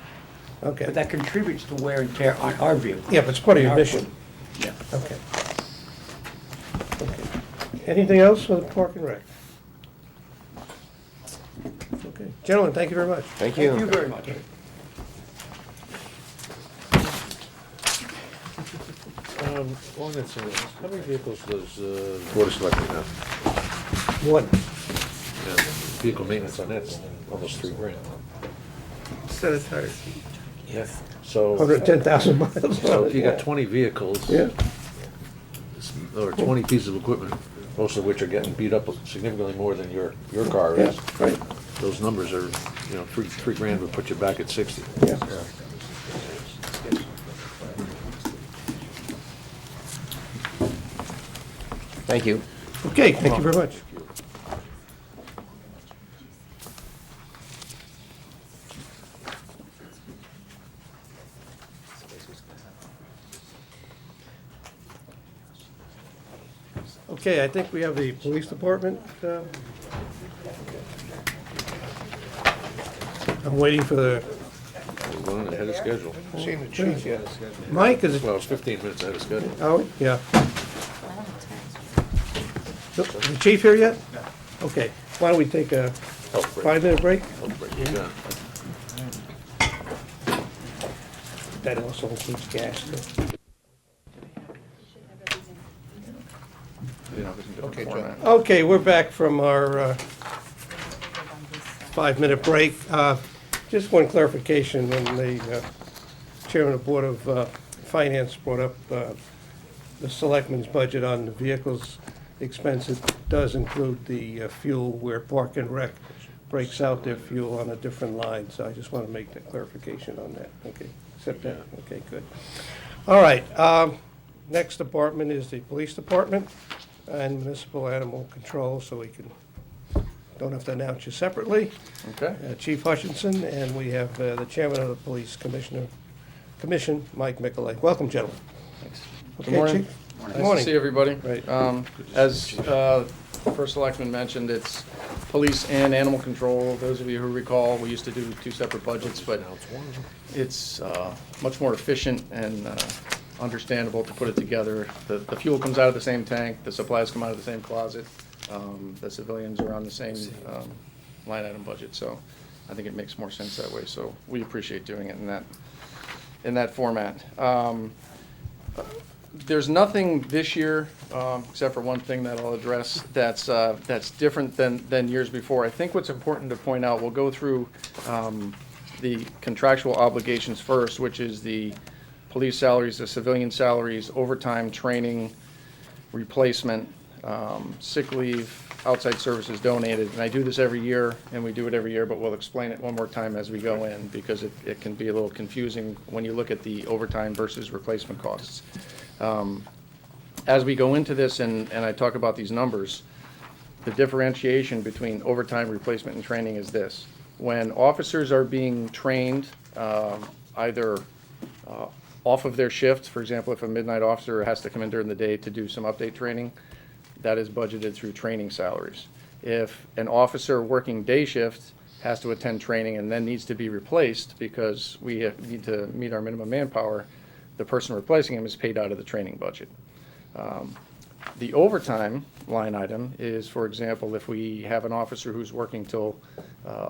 Okay. But that contributes to wear and tear on our vehicle. Yeah, but it's part of your Our mission. equipment. Yeah. Okay. Okay. Anything else for the Park and Rec? Okay. Gentlemen, thank you very much. Thank you. Thank you very much. On that same, how many vehicles does Board of Selectmen have? One. And vehicle maintenance on that's almost $3,000. Set of tires. Yes. So, 110,000 miles. so if you got 20 vehicles. Yeah. Or 20 pieces of equipment, most of which are getting beat up significantly more than your car is. Yeah, right. Those numbers are, $3,000 would put you back at 60. Yeah. Thank you. Okay, thank you very much. Okay, I think we have the police department. I'm waiting for the, We're running ahead of schedule. Seen the chief yet. Mike, is it? Well, it's 15 minutes ahead of schedule. Oh, yeah. The chief here yet? Okay, why don't we take a Health break. 5-minute break? Health break, you got it. That also includes gas, too. Okay, John. Okay, we're back from our 5-minute break. Just one clarification, when the chairman of the Board of Finance brought up the selectmen's budget on the vehicles expense, it does include the fuel where Park and Rec breaks out their fuel on a different line, so I just want to make that clarification on that. Okay, accept that? Okay, good. All right, next department is the police department and municipal animal control, so we don't have to announce you separately. Okay. Chief Hutchinson, and we have the chairman of the police commission, Mike Mickelay. Welcome, gentlemen. Thanks. Okay, Good morning. Chief? Nice Morning. to see everybody. Right. As First Selectman mentioned, it's police and animal control. Those of you who recall, we used to do 2 separate budgets, but it's much more efficient and understandable to put it together. The fuel comes out of the same tank, the supplies come out of the same closet, the civilians are on the same line item budget, so I think it makes more sense that way. So we appreciate doing it in that format. There's nothing this year, except for one thing that I'll address, that's different than years before. I think what's important to point out, we'll go through the contractual obligations first, which is the police salaries, the civilian salaries, overtime, training, replacement, sick leave, outside services donated. And I do this every year, and we do it every year, but we'll explain it one more time as we go in, because it can be a little confusing when you look at the overtime versus replacement costs. As we go into this and I talk about these numbers, the differentiation between overtime, replacement, and training is this. When officers are being trained, either off of their shifts, for example, if a midnight officer has to come in during the day to do some update training, that is budgeted through training salaries. If an officer working day shift has to attend training and then needs to be replaced because we need to meet our minimum manpower, the person replacing him is paid out of the training budget. The overtime line item is, for example, if we have an officer who's working till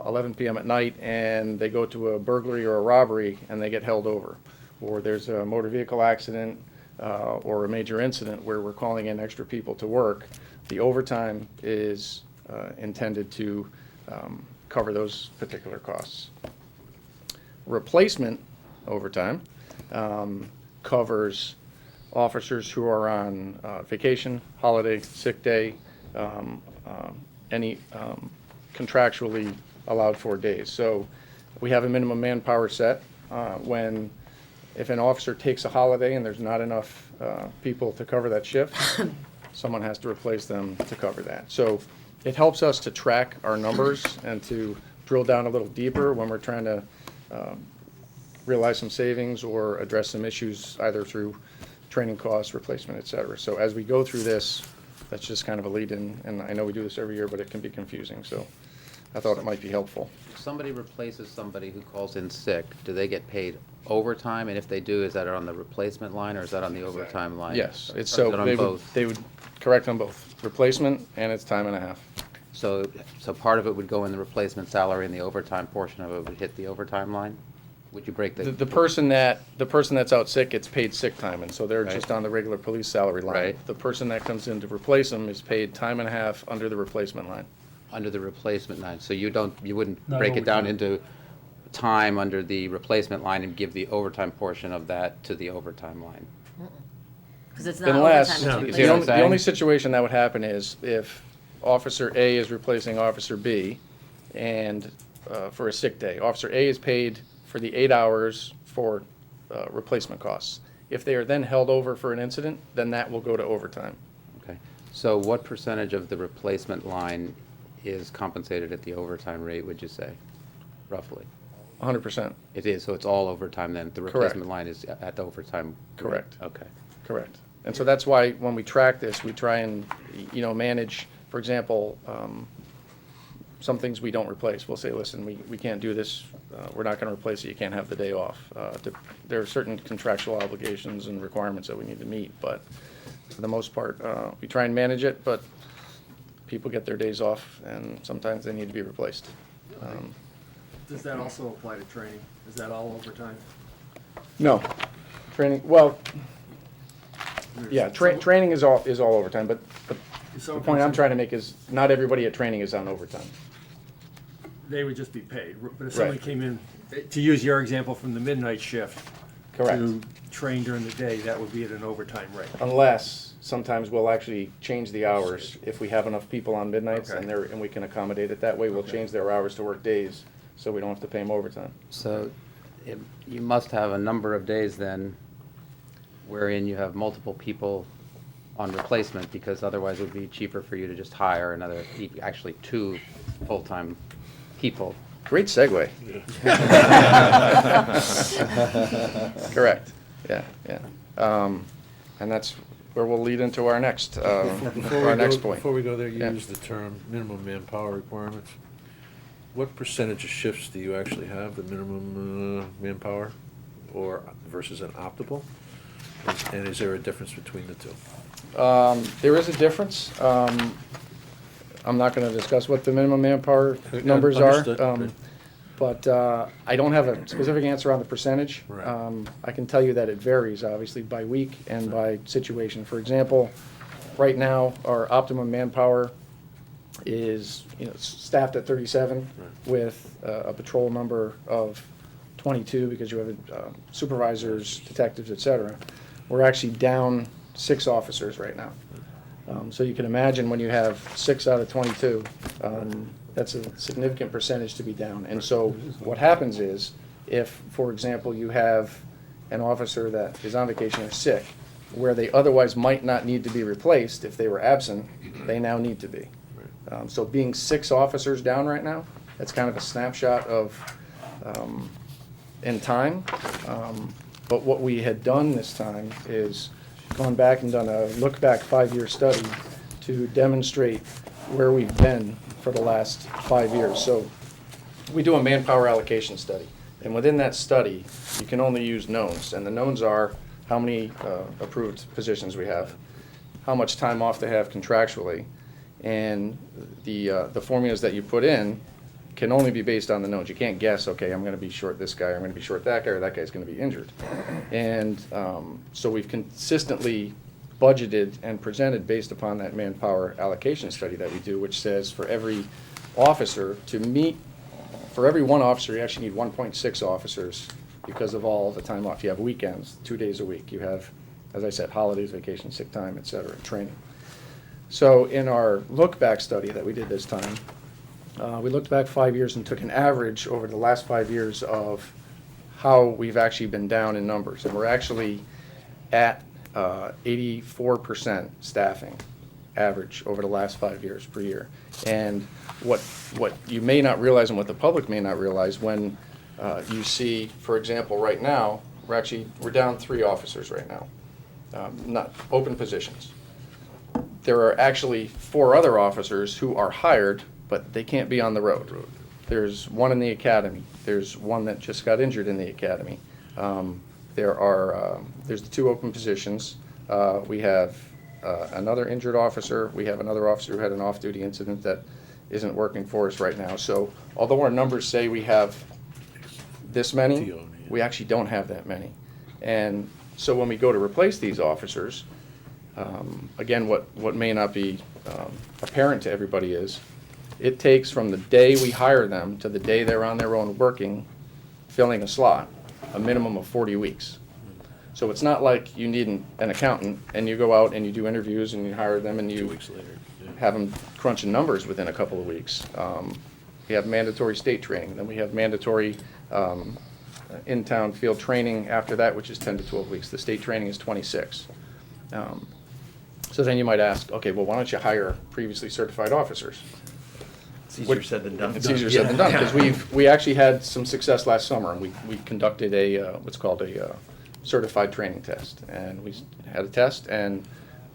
11 p.m. at night and they go to a burglary or a robbery and they get held over, or there's a motor vehicle accident or a major incident where we're calling in extra people to work, the overtime is intended to cover those particular costs. Replacement overtime covers officers who are on vacation, holiday, sick day, any contractually allowed for days. So we have a minimum manpower set. If an officer takes a holiday and there's not enough people to cover that shift, someone has to replace them to cover that. So it helps us to track our numbers and to drill down a little deeper when we're trying to realize some savings or address some issues either through training costs, replacement, et cetera. So as we go through this, that's just kind of a lead-in, and I know we do this every year, but it can be confusing, so I thought it might be helpful. If somebody replaces somebody who calls in sick, do they get paid overtime? And if they do, is that on the replacement line or is that on the overtime line? Yes, Or it's is so it on they would, both? they would correct on both, replacement and it's time and a half. So part of it would go in the replacement salary and the overtime portion of it would hit the overtime line? Would you break The person that's out sick gets paid sick time, and so they're Right. just on the regular police salary line. Right. The person that comes in to replace them is paid time and a half under the replacement line. under the replacement line? So you wouldn't Not break it down overtime. into time under the replacement line and give the overtime portion of that to the overtime line? Because it's not Unless, overtime, it's See what I'm the replacement. only saying? situation that would happen is if Officer A is replacing Officer B, and for a sick day, Officer A is paid for the 8 hours for replacement costs. If they are then held over for an incident, then that will go to overtime. Okay. So what percentage of the replacement line is compensated at the overtime rate, would you say, roughly? 100%. It is, so it's all overtime then? The Correct. replacement line is at the overtime rate? Correct. Okay. Correct. And so that's why when we track this, we try and, manage, for example, some things we don't replace. We'll say, listen, we can't do this, we're not gonna replace it, you can't have the day off. There are certain contractual obligations and requirements that we need to meet, but for the most part, we try and manage it, but people get their days off, and sometimes they need to be replaced. Does that also apply to training? Is that all overtime? No, training, well, yeah, training is all overtime, but the point I'm trying to make is not everybody at training is on overtime. They would just be paid, but if somebody Right. came in, to use your example from the midnight shift, Correct. to train during the day, that would be at an overtime rate. Unless, sometimes we'll actually change the hours if we have enough people on midnights Okay. and we can accommodate it that way, we'll change their hours to work days, so we don't have to pay them overtime. So you must have a number of days then wherein you have multiple people on replacement, because otherwise it would be cheaper for you to just hire actually 2 full-time people. Great segue. Correct, yeah. And that's where we'll lead into our next point. Before we go there, you Yeah. use the term minimum manpower requirements. What percentage of shifts do you actually have, the minimum manpower, or versus an optimal? And is there a difference between the two? There is a difference. I'm not gonna discuss what the minimum manpower numbers are. Understood. But I don't have a specific answer on the percentage. Right. I can tell you that it varies, obviously, by week and by situation. For example, right now, our optimum manpower is, staffed at 37 with a patrol number of 22 because you have supervisors, detectives, et cetera. We're actually down 6 officers right now. So you can imagine when you have 6 out of 22, that's a significant percentage to be down. And so what happens is, if, for example, you have an officer that is on vacation or sick, where they otherwise might not need to be replaced if they were absent, they now need to be. So being 6 officers down right now, that's kind of a snapshot of in time. But what we had done this time is gone back and done a look-back 5-year study to demonstrate where we've been for the last 5 years. So we do a manpower allocation study. And within that study, you can only use knowns. And the knowns are how many approved positions we have, how much time off they have contractually, and the formulas that you put in can only be based on the knowns. You can't guess, okay, I'm going to be short this guy, I'm going to be short that guy, or that guy's going to be injured. And so we've consistently budgeted and presented based upon that manpower allocation study that we do, which says for every officer to meet, for every 1 officer, you actually need 1.6 officers because of all the time off. You have weekends, 2 days a week. You have, as I said, holidays, vacation, sick time, et cetera, training. So in our look-back study that we did this time, we looked back 5 years and took an average over the last 5 years of how we've actually been down in numbers. And we're actually at 84% staffing average over the last 5 years per year. And what you may not realize and what the public may not realize when you see, for example, right now, we're down 3 officers right now, not open positions. There are actually 4 other officers who are hired, but they can't be on the road. There's 1 in the academy. There's 1 that just got injured in the academy. There's the 2 open positions. We have another injured officer. We have another officer who had an off-duty incident that isn't working for us right now. So although our numbers say we have this many, we actually don't have that many. And so when we go to replace these officers, again, what may not be apparent to everybody is, it takes from the day we hire them to the day they're on their own working, filling a slot, a minimum of 40 weeks. So it's not like you need an accountant and you go out and you do interviews and you hire them and you 2 weeks later. have them crunching numbers within a couple of weeks. We have mandatory state training, then we have mandatory in-town field training after that, which is 10 to 12 weeks. The state training is 26. So then you might ask, okay, well, why don't you hire previously certified officers? It's easier said than done. It's easier said than done, because we actually had some success last summer, and we conducted what's called a certified training test. And we had a test, and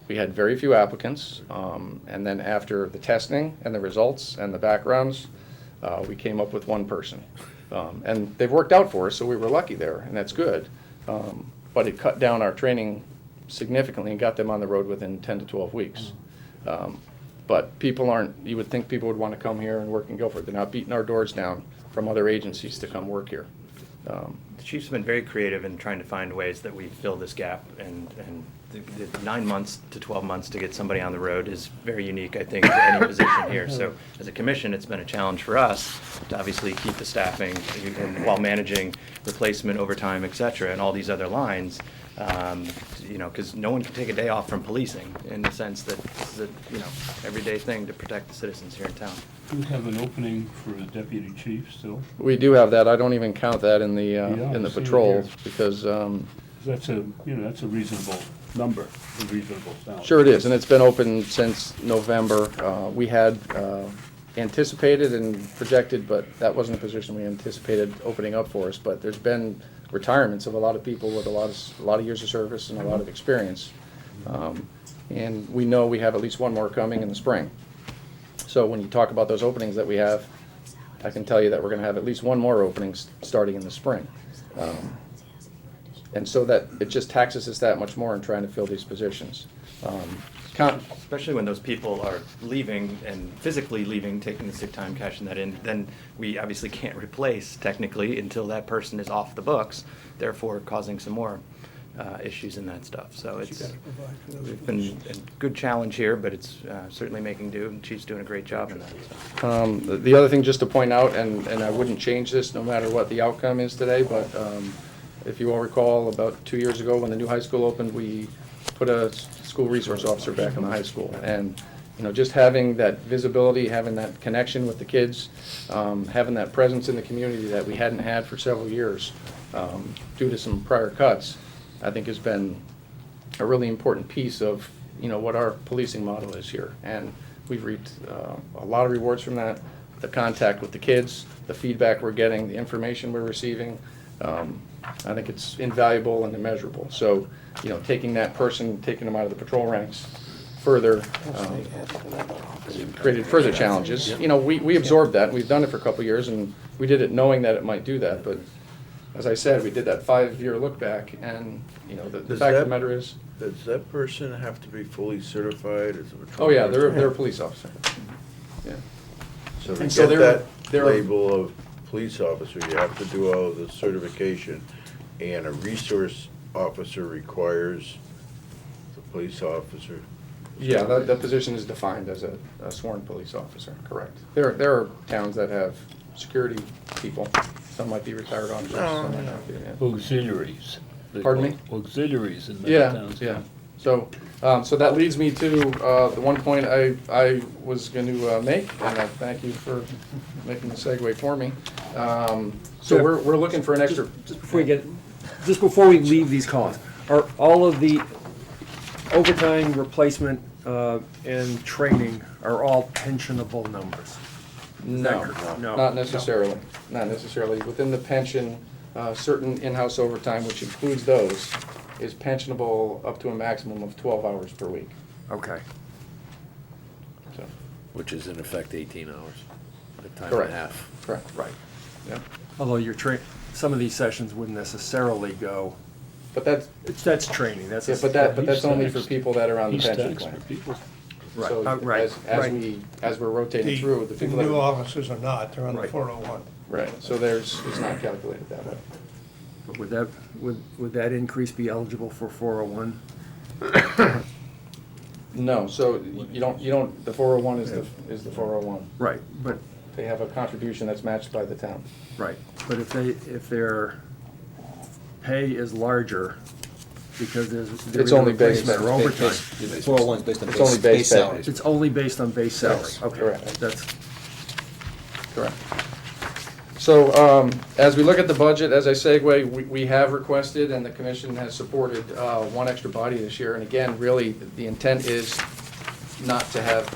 we had very few applicants. And then after the testing and the results and the backgrounds, we came up with 1 person. And they've worked out for us, so we were lucky there, and that's good. But it cut down our training significantly and got them on the road within 10 to 12 weeks. But people aren't, you would think people would want to come here and work in Guilford. They're not beating our doors down from other agencies to come work here. The chief's been very creative in trying to find ways that we fill this gap, and the 9 months to 12 months to get somebody on the road is very unique, I think, to any position here. So as a commission, it's been a challenge for us to obviously keep the staffing and while managing replacement, overtime, et cetera, and all these other lines. Because no one can take a day off from policing in the sense that this is a everyday thing to protect the citizens here in town. Do you have an opening for a deputy chief still? We do have that. I don't even count that in the patrol because that's a reasonable number, a reasonable salary. Sure it is, and it's been open since November. We had anticipated and projected, but that wasn't a position we anticipated opening up for us. But there's been retirements of a lot of people with a lot of years of service and a lot of experience. And we know we have at least 1 more coming in the spring. So when you talk about those openings that we have, I can tell you that we're going to have at least 1 more openings starting in the spring. And so that it just taxes us that much more in trying to fill these positions. Especially when those people are leaving and physically leaving, taking the sick time, cashing that in, then we obviously can't replace technically until that person is off the books, therefore causing some more issues and that stuff. So it's been a good challenge here, but it's certainly making do, and Chief's doing a great job in that. So. The other thing just to point out, and I wouldn't change this no matter what the outcome is today, but if you all recall, about 2 years ago when the new high school opened, we put a school resource officer back in the high school. And just having that visibility, having that connection with the kids, having that presence in the community that we hadn't had for several years due to some prior cuts, I think has been a really important piece of, what our policing model is here. And we've reaped a lot of rewards from that, the contact with the kids, the feedback we're getting, the information we're receiving. I think it's invaluable and immeasurable. So, taking that person, taking them out of the patrol ranks further, created further challenges. We absorbed that. We've done it for a couple of years, and we did it knowing that it might do that. But as I said, we did that 5-year look back, and, the fact of the matter is. Does that person have to be fully certified as a patrol? Oh, yeah, they're a police officer. Yeah. So to And so get they're- that label of police officer, you have to do all of the certification, and a resource officer requires the police officer. Yeah, that position is defined as a sworn police officer, correct. There are towns that have security people. Some might be retired officers, some might not be, yeah. Auxiliaries. Pardon me? Auxiliaries in many Yeah, towns. yeah. So that leads me to the one point I was going to make, and I thank you for making the segue for me. So we're looking for an extra. Just before we leave these costs, are all of the overtime replacement and training are all pensionable numbers? No, No. not necessarily. Not necessarily. Within the pension, certain in-house overtime, which includes those, is pensionable up to a maximum of 12 hours per week. Okay. So, Which is in effect 18 hours, a time and Correct. a half. correct. Right. Yeah. Although some of these sessions wouldn't necessarily go, But that's that's training, that's. yeah, but that's only for people that are on the pension plan. Right, So right, as we're rotating through, the The people new that, officers are not, they're on the Right. 401. right, so it's not calculated that way. But would that increase be eligible for 401? No, so you don't, the 401 is the 401. Right, but, They have a contribution that's matched by the town. right, but if their pay is larger, because there It's is only based replacement or on- overtime. 401 is based on It's only base salary. pay. It's only based on base salary, Yes, okay, correct. that's, Correct. So, as we look at the budget, as I segue, we have requested, and the commission has supported, one extra body this year. And again, really, the intent is not to have,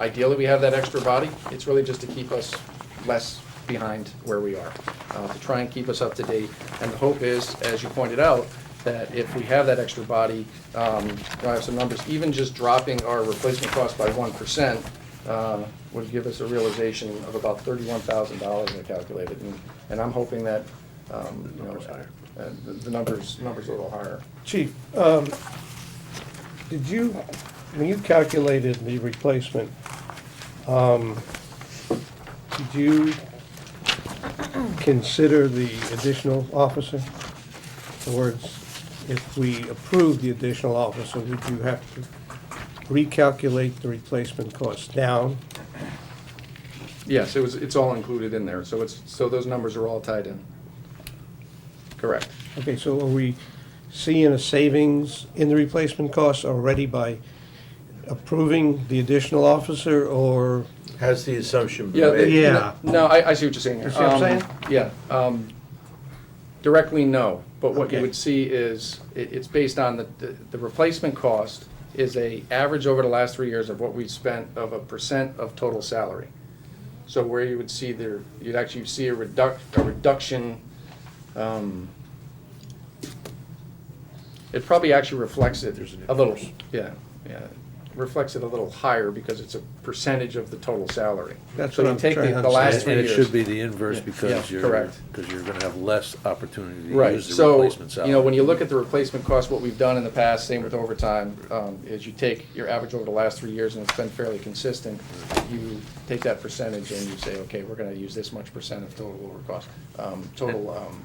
ideally, we have that extra body. It's really just to keep us less behind where we are, to try and keep us up to date. And the hope is, as you pointed out, that if we have that extra body, I have some numbers, even just dropping our replacement cost by 1%, would give us a realization of about $31,000, I calculated. And I'm hoping that, the numbers a little higher. Chief, did you, when you calculated the replacement, did you consider the additional officer? In other words, if we approve the additional officer, would you have to recalculate the replacement cost down? Yes, it's all included in there, so those numbers are all tied in. Correct. Okay, so are we seeing a savings in the replacement costs already by approving the additional officer, or? Has the assumption Yeah, been made? Yeah. No, I see what you're saying here. You see what I'm saying? Yeah. Directly, no, but what you Okay. would see is, it's based on the replacement cost is a average over the last 3 years of what we've spent of a % of total salary. So where you would see you'd actually see a reduction, it probably actually reflects it a little, yeah. reflects it a little higher because it's a percentage of the total salary. That's So what you I'm take trying to the last understand. 3 And years. it should be the inverse Yeah, because you're, correct. because you're gonna have less opportunity to Right, use the so, replacement salary. you know, when you look at the replacement cost, what we've done in the past, same with overtime, is you take your average over the last 3 years, and it's been fairly consistent. You take that percentage and you say, okay, we're gonna use this much percent of total over cost,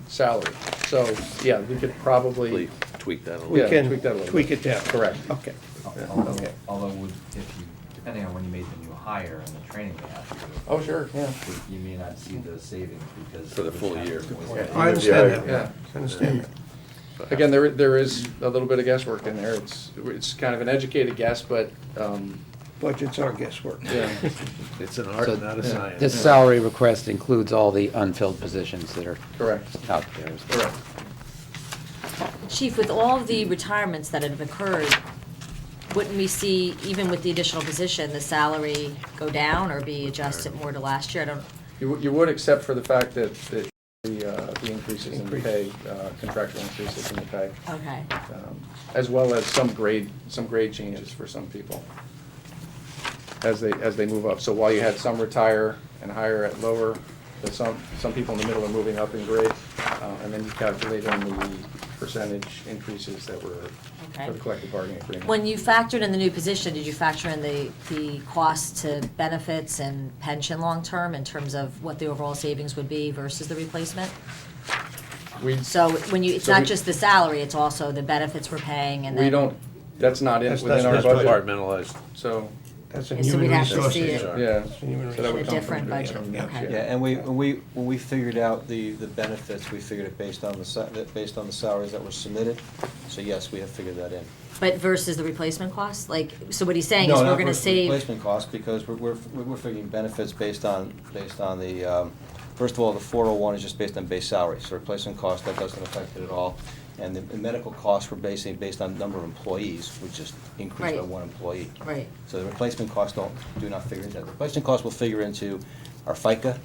salary. So, yeah, we could probably, Tweak that a little. We Yeah, can tweak that a little tweak bit. it down. Correct. Okay. Although, Okay. although if you, depending on when you made the new hire and the training they have to do. Oh, sure, yeah. You may not see the savings because. For the full year. I understand that. Yeah. I understand that. Again, there is a little bit of guesswork in there. It's kind of an educated guess, but, Budgets are guesswork. yeah. It's an art, So not a science. This salary request includes all the unfilled positions that are Correct. out there. Correct. Chief, with all of the retirements that have occurred, wouldn't we see, even with the additional position, the salary go down or be adjusted more to last year? I don't, You would, except for the fact that the increases in the pay, contractual increases in the pay, okay. as well as some grade changes for some people as they move up. So while you had some retire and hire at lower, but some people in the middle are moving up in grade, and then you calculate in the percentage increases that were Okay. for the collective bargaining agreement. When you factored in the new position, did you factor in the cost to benefits and pension long-term in terms of what the overall savings would be versus the replacement? So when you, it's So not we- just the salary, it's also the benefits we're paying and then. We don't, that's not That's- within our that's budget, Compartmentalized. so, That's a Yeah, so human we'd have to resources. see it. yeah. Human So that would A come different from- budget, Yeah. okay. Yeah, and when we figured out the benefits, we figured it based on the salaries that were submitted. So yes, we have figured that in. But versus the replacement cost? Like, so what he's saying No, is not we're gonna versus save. replacement cost, because we're figuring benefits based on the, first of all, the 401 is just based on base salary. So replacement cost, that doesn't affect it at all. And the medical costs were based on number of employees, which just increased by Right. 1 employee. Right. So the replacement costs do not figure into that. The replacement cost will figure into our FICA.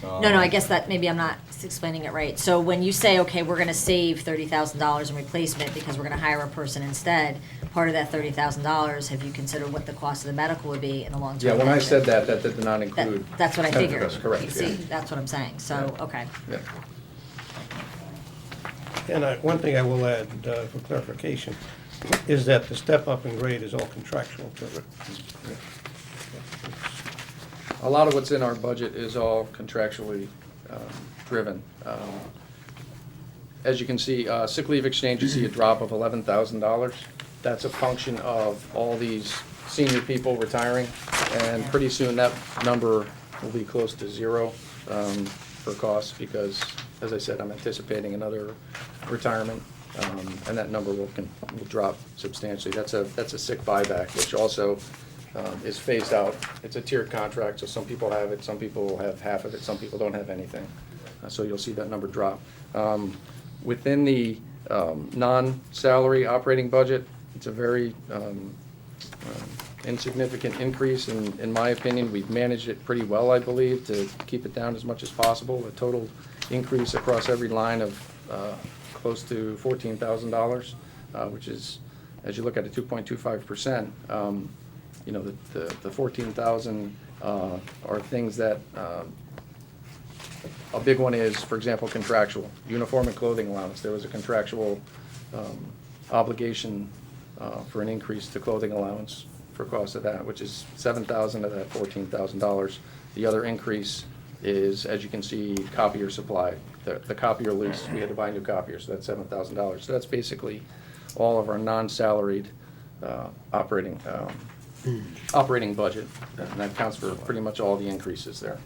No, I guess that, maybe I'm not explaining it right. So when you say, okay, we're gonna save $30,000 in replacement because we're gonna hire a person instead, part of that $30,000, have you considered what the cost of the medical would be in the long-term? Yeah, when I pension? said that did not include. That's what I figured. That's correct, See, yeah. that's what I'm saying, so, okay. Yeah. And one thing I will add for clarification is that the step up in grade is all contractual. A lot of what's in our budget is all contractually driven. As you can see, sick leave exchange, you see a drop of $11,000. That's a function of all these senior people retiring, and pretty soon that number will be close to zero for costs, because, as I said, I'm anticipating another retirement, and that number will drop substantially. That's a sick buyback, which also is phased out. It's a tiered contract, so some people have it, some people have half of it, some people don't have anything. So you'll see that number drop. Within the non-salary operating budget, it's a very insignificant increase, in my opinion. We've managed it pretty well, I believe, to keep it down as much as possible. A total increase across every line of close to $14,000, which is, as you look at it, 2.25%. You know, the 14,000 are things that, a big one is, for example, contractual, uniform and clothing allowance. There was a contractual obligation for an increase to clothing allowance for cost of that, which is $7,000 of that $14,000. The other increase is, as you can see, copier supply. The copier lease, we had to buy new copiers, so that's $7,000. So that's basically all of our non-salaried operating budget, and that accounts for pretty much all the increases there.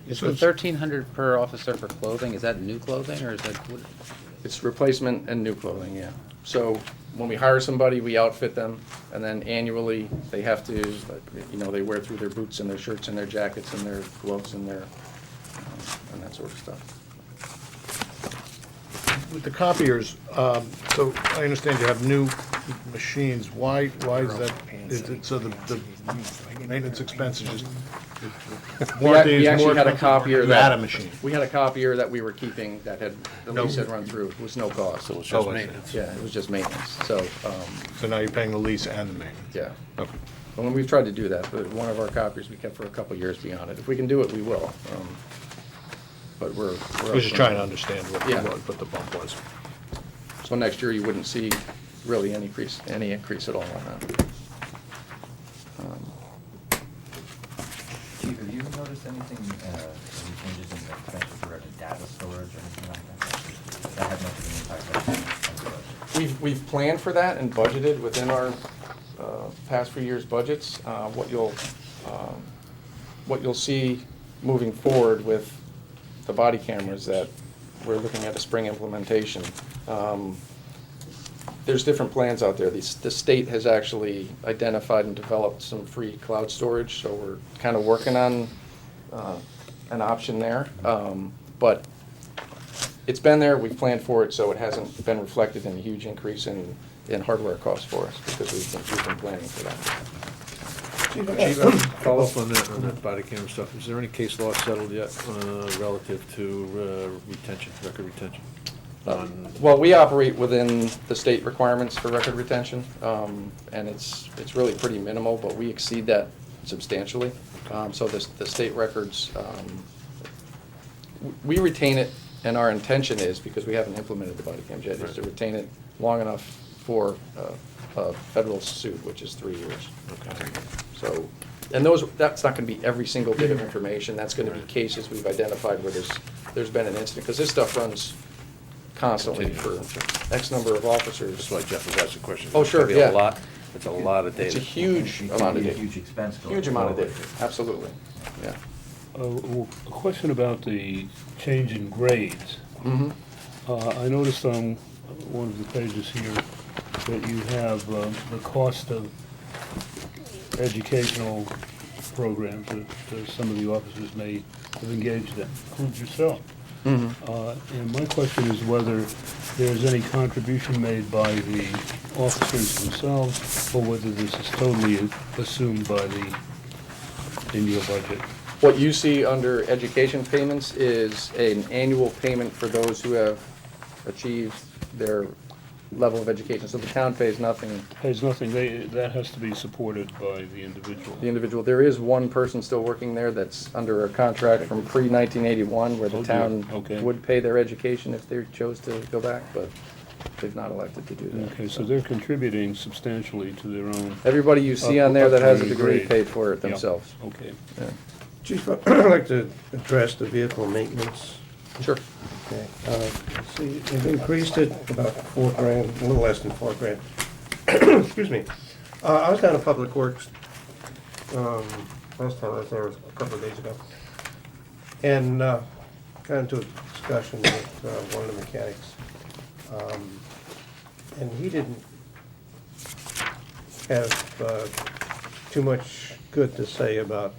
Is the 1,300 per officer for clothing, is that new clothing, or is that? It's replacement and new clothing, yeah. So when we hire somebody, we outfit them, and then annually, they have to, you know, they wear through their boots and their shirts and their jackets and their gloves and their, and that sort of stuff. With the copiers, so I understand you have new machines. Why is that? Is it so the maintenance expense is just We actually had a copier You had that. a machine. We had a copier that we were keeping that had, the lease had run through, it was no cost. So it's So just maintenance. Yeah, it was just maintenance, so, So now you're paying the lease and the maintenance? yeah. Okay. And when we've tried to do that, but one of our copiers we kept for a couple of years beyond it. If we can do it, we will. But we're. I was just trying to understand Yeah. what the bump was. So next year, you wouldn't see really any increase at all on that. Chief, have you noticed anything, any changes in the potential for data storage or anything like that? That had much of an impact on the budget? We've planned for that and budgeted within our past few years' budgets. What you'll see moving forward with the body cameras that we're looking at a spring implementation. There's different plans out there. The state has actually identified and developed some free cloud storage, so we're kind of working on an option there. But it's been there, we've planned for it, so it hasn't been reflected in a huge increase in hardware costs for us, because we've been planning for that. Chief, follow up on that body camera stuff. Is there any case law settled yet relative to retention, record retention? Well, we operate within the state requirements for record retention, and it's really pretty minimal, but we exceed that substantially. So the state records, we retain it, and our intention is, because we haven't implemented the body cam yet, is to retain it long enough for a federal suit, which is 3 years. Okay. So, and that's not gonna be every single bit of information, that's gonna be cases we've identified where there's been an incident, because this stuff runs constantly for X number of officers. That's why Jeff was asking questions. Oh, sure, It's gonna yeah. be a lot. It's a lot of data. It's a huge It could amount of be a data. huge expense going Huge amount of forward. data, absolutely, yeah. A question about the change in grades. Mhm. I noticed on one of the pages here that you have the cost of educational programs that some of the officers may have engaged in, includes yourself. And my question is whether there's any contribution made by the officers themselves, or whether this is totally assumed in your budget. What you see under education payments is an annual payment for those who have achieved their level of education. So the town pays nothing. Pays nothing, that has to be supported by the individual. The individual, there is one person still working there that's under a contract from pre-1981 where the Oh, dear. town Okay. would pay their education if they chose to go back, but they've not elected to do that. Okay, so they're contributing substantially to their own. Everybody you see on there that has a upgrade degree grade. paid for it Yeah, themselves. Okay. Yeah. Chief, I'd like to address the vehicle maintenance. Sure. Okay, see, they've increased it about $4,000, a little less than $4,000. Excuse me. I was down at Public Works, last time I was there was a couple of days ago. And, got into a discussion with, one of the mechanics. And he didn't have, too much good to say about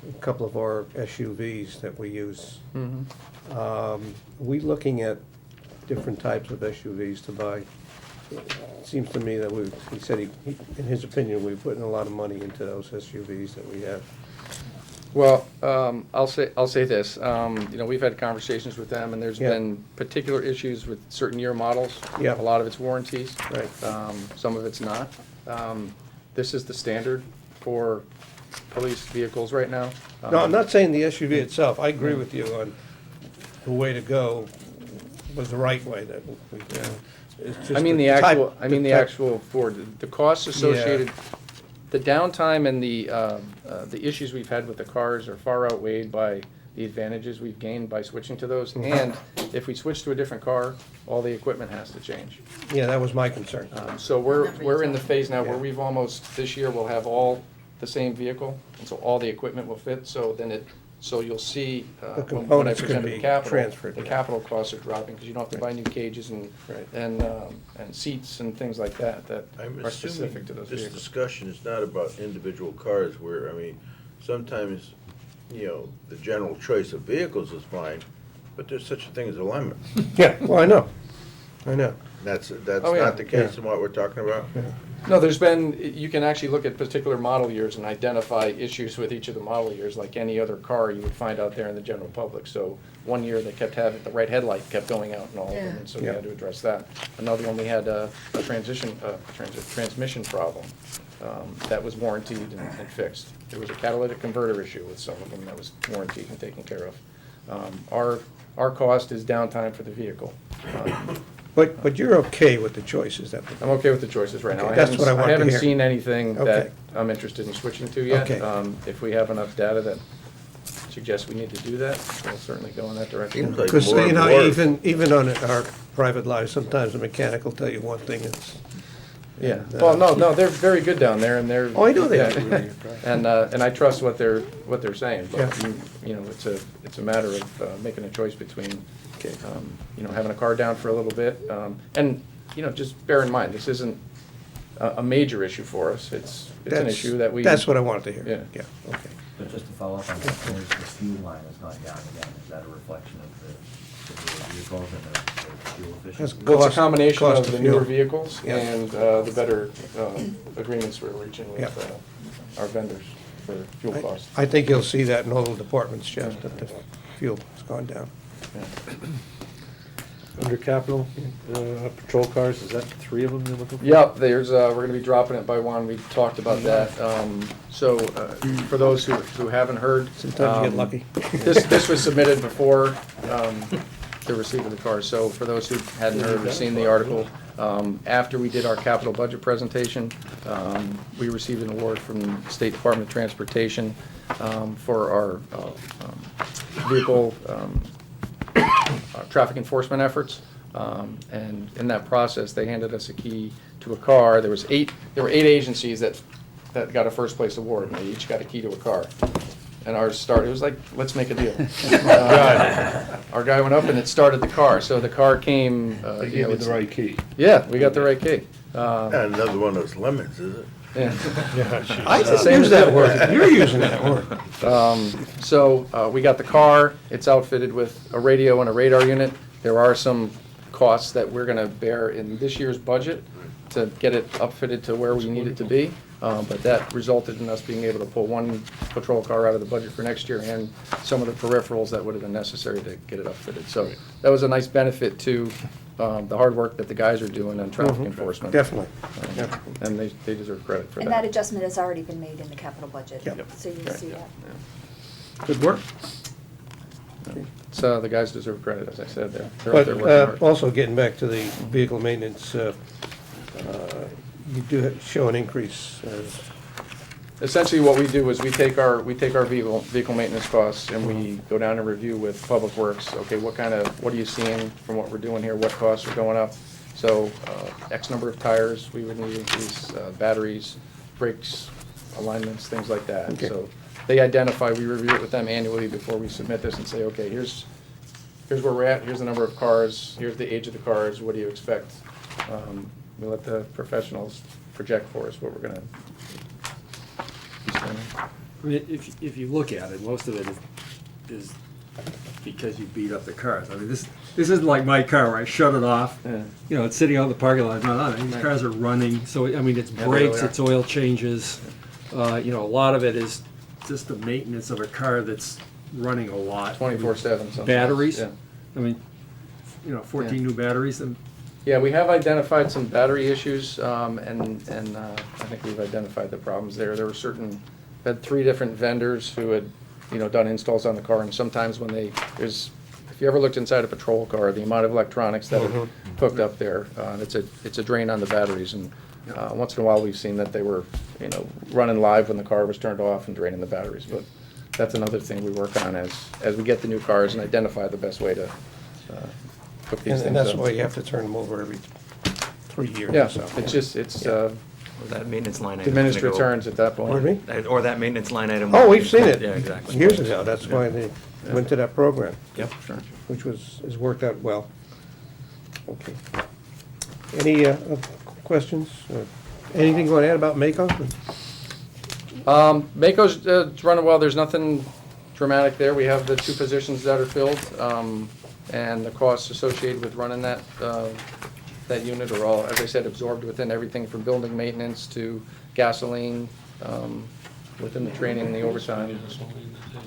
a couple of our SUVs that we use. We looking at different types of SUVs to buy. It seems to me that he said in his opinion, we're putting a lot of money into those SUVs that we have. Well, I'll say this, we've had conversations with them, and there's Yeah. been particular issues with certain year models. Yeah. A lot of it's warranties. Right. Some of it's not. This is the standard for police vehicles right now. No, I'm not saying the SUV itself. I agree with you on the way to go was the right way that we, it's just I mean the type- actual, type- actual Ford, the costs associated, the downtime and the issues we've had with the cars are far outweighed by the advantages we've gained by switching to those. And if we switch to a different car, all the equipment has to change. Yeah, that was my concern. So we're in the phase now where we've almost, this year, we'll have all the same vehicle, and so all the equipment will fit, so you'll see, The when I components can present be the capital, transferred, the yeah. capital costs are dropping, because you don't have to buy new cages and seats and things like that I'm are assuming specific to those this vehicles. discussion is not about individual cars where, sometimes, the general choice of vehicles is fine, but there's such a thing as a limit. Yeah, well, I know. That's Oh, yeah. not the case in what we're talking about? No, there's been, you can actually look at particular model years and identify issues with each of the model years, like any other car you would find out there in the general public. So one year they kept having, the right headlight kept going out and all of them, and so we had to address that. Another one, we had a transmission problem that was warranted and fixed. There was a catalytic converter issue with some of them that was warranted and taken care of. Our cost is downtime for the vehicle. But you're okay with the choices that we I'm okay with the choices right now. Okay, that's what I wanted to haven't hear. seen anything that Okay. I'm interested in switching to yet. Okay. If we have enough data that suggests we need to do that, we'll certainly go in that direction. Seems like Because, more you and know, more. even on our private lives, sometimes the mechanic will tell you one thing, Yeah, and, well, no, they're very good down there, and they're. Oh, I know they yeah. are. And I trust what they're saying, but, Yeah. you know, it's a matter of making a choice between, you know, having a car down for a little bit, and, you know, just bear in mind, this isn't a major issue for us, it's an That's- issue that we. That's what I wanted to hear. Yeah. Okay. But just to follow up on that, there's the fuel line has gone down again. Is that a reflection of the vehicles and the fuel efficiency? Well, it's a combination Cost of of the fuel. newer vehicles Yeah. and the better agreements we're reaching with Yeah. our vendors for fuel costs. I think you'll see that in all the departments, Jeff, that the fuel has gone down. Under capital, patrol cars, is that 3 of them you're looking for? Yep, we're gonna be dropping it by one, we talked about that. So, for those who haven't heard. Sometimes you get lucky. This was submitted before, the receipt of the car, so for those who hadn't heard or seen the article, after we did our capital budget presentation, we received an award from the State Department of Transportation, for our, vehicle, traffic enforcement efforts, and in that process, they handed us a key to a car. There were 8 agencies that got a first place award, and they each got a key to a car. And ours started, it was like, let's make a deal. Our guy went up and it started the car, so the car came. They gave you the right key. Yeah, we got the right key. Not another one of those lemons, is it? Yeah. I didn't use that word. You're using that word. So we got the car, it's outfitted with a radio and a radar unit. There are some costs that we're gonna bear in this year's budget to get it upfitted to where we need it to be. But that resulted in us being able to pull one patrol car out of the budget for next year and some of the peripherals that would have been necessary to get it upfitted. So that was a nice benefit to the hard work that the guys are doing on traffic enforcement. Definitely. And they deserve credit for And that that. adjustment has already been made in the capital budget, Yep. so you'll see that. Good work. So the guys deserve credit, as I said, they're out there But working hard. also getting back to the vehicle maintenance, you do show an increase. Essentially, what we do is we take our vehicle maintenance costs and we go down and review with Public Works, okay, what are you seeing from what we're doing here, what costs are going up? So, X number of tires, we would need increase, batteries, brakes, alignments, things like that. Okay. So they identify, we review it with them annually before we submit this and say, okay, here's where we're at, here's the number of cars, here's the age of the cars, what do you expect? We let the professionals project for us what we're gonna be spending. I mean, if you look at it, most of it is because you beat up the cars. I mean, this isn't like my car where I shut it off. Yeah. You know, it's sitting out in the parking lot, not on it. These cars are running, so, I mean, it's Yeah, they brakes, really are. it's oil changes. You know, a lot of it is just the maintenance of a car that's running a lot. 24/7 sometimes. Batteries, Yeah. I mean, you know, 14 new batteries, and Yeah, we have identified some battery issues, and I think we've identified the problems there. There were had 3 different vendors who had, you know, done installs on the car, and sometimes when if you ever looked inside a patrol car, the amount of electronics that are hooked up there, it's a drain on the batteries, and once in a while we've seen that they were, you know, running live when the car was turned off and draining the batteries, but that's another thing we work on as we get the new cars and identify the best way to hook these things up. And that's why you have to turn them over every 3 years Yeah, or so. it's just, it's Or that maintenance line item. diminished returns at that point. Pardon me? Or that maintenance line item. Oh, we've seen it. Yeah, exactly. Years ago, that's why they went to that program. Yep, sure. Which has worked out well. Okay. Any questions? Anything you want to add about Mako? Mako's it's running well, there's nothing dramatic there. We have the 2 positions that are filled, and the costs associated with running that that unit are all, as I said, absorbed within everything from building maintenance to gasoline, within the training and the overtime.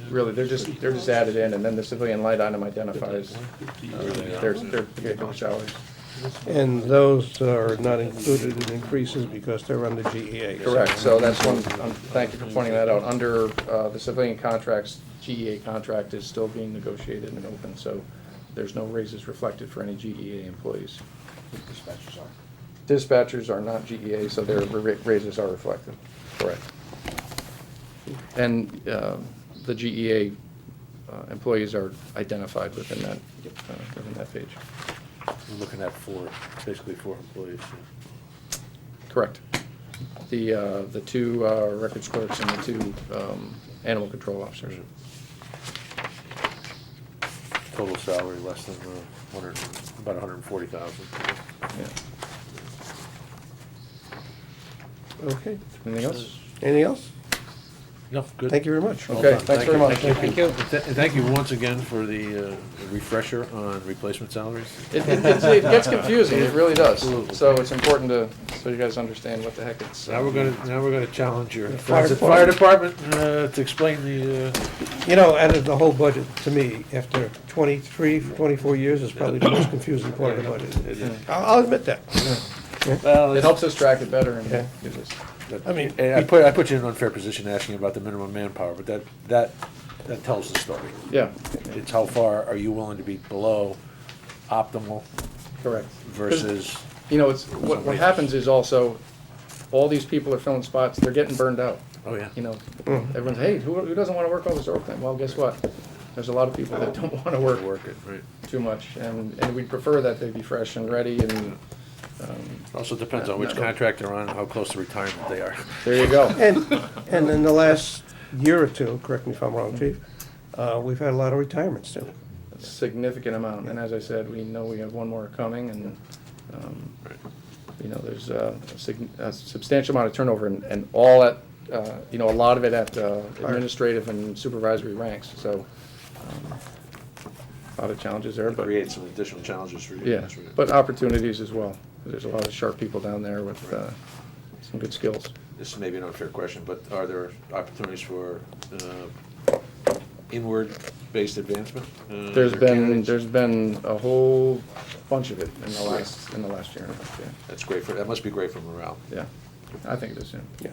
Really, they're just added in, and then the civilian light item identifies their particular salaries. And those are not included in increases because they're under GEA. Correct, so that's one, thank you for pointing that out. Under the civilian contracts, GEA contract is still being negotiated and open, so there's no raises reflected for any GEA employees. Dispatchers are. Dispatchers are not GEA, so their raises are reflected, correct. And the GEA employees are identified within that page. We're looking at basically four employees. Correct. The two records clerks and the two animal control officers. Total salary less than about 140,000. Yeah. Okay. Anything else? Anything else? No, good. Thank you very much. Okay, thanks very much. Thank you. And thank you once again for the refresher on replacement salaries. It gets confusing, it really does. Absolutely. So it's important so you guys understand what the heck it's. Now we're gonna challenge your fire fire department to explain the. You know, out of the whole budget, to me, after 23, 24 years, is probably the most confusing part of the budget. I'll admit that. Well, It helps us track it better and Yeah. gives us. I mean, I put you in an unfair position asking about the minimum manpower, but that tells the story. Yeah, It's how far are you willing to be below optimal correct. versus. You know, what happens is also, all these people are filling spots, they're getting burned out. Oh, yeah. You know, everyone's, hey, who doesn't want to work all this overtime? Well, guess what? There's a lot of people that don't want to work It, right. too much, and we'd prefer that they be fresh and ready, and Also depends on which contract they're on, and how close to retirement they are. there you go. and in the last year or two, correct me if I'm wrong, Chief, we've had a lot of retirements too. A significant amount, and as I said, we know we have one more coming, and, you know, there's a substantial amount of turnover, and all at, you know, a lot of it at administrative and supervisory ranks, so, a lot of challenges there, but, Create some additional challenges for you. yeah, That's right. but opportunities as well. There's a lot of sharp people down there with some good skills. This may be an unfair question, but are there opportunities for inward-based advancement? There's for been candidates? a whole bunch of it in the last year and a half, yeah. That's great that must be great for morale. Yeah, I think it is, yeah.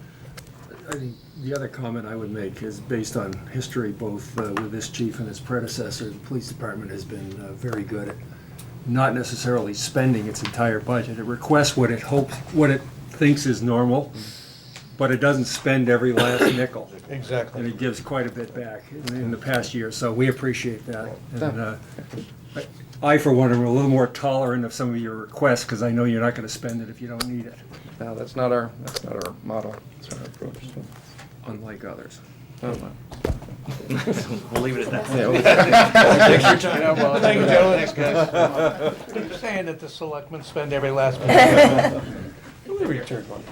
I think the other comment I would make is based on history, both with this chief and his predecessor. The police department has been very good at not necessarily spending its entire budget. It requests what it thinks is normal, but it doesn't spend every last nickel. Exactly. And it gives quite a bit back in the past year, so we appreciate that. And I, for one, am a little more tolerant of some of your requests, because I know you're not gonna spend it if you don't need it, No, that's not our model, that's not our approach. So. unlike others. Oh, well. We'll leave it at that. Yeah, well, Thank you, gentlemen. Thanks, guys. Keep saying that the selectmen spend every last minute. We return one.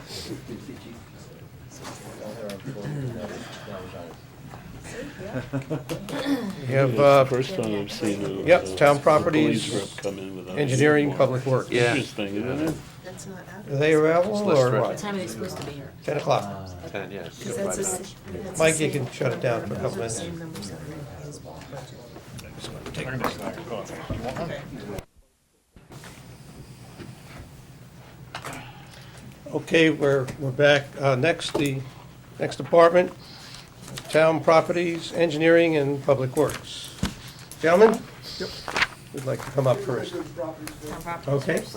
You have, First time I've seen a. Yep, town a properties, police rep come in without. engineering, public works. Yeah. Interesting, isn't it? That's not out. Are they available It's less or threatening. what? What time are they supposed to be here? 10 o'clock. 10, yes. Because that's a s- that's the Mike, you same- can shut it down for a couple those are the minutes. same numbers that are in his budget. Okay, we're back. Next department, town properties, engineering, and public works. Gentlemen? Yep. Who'd like to come up first? Town properties Okay. first.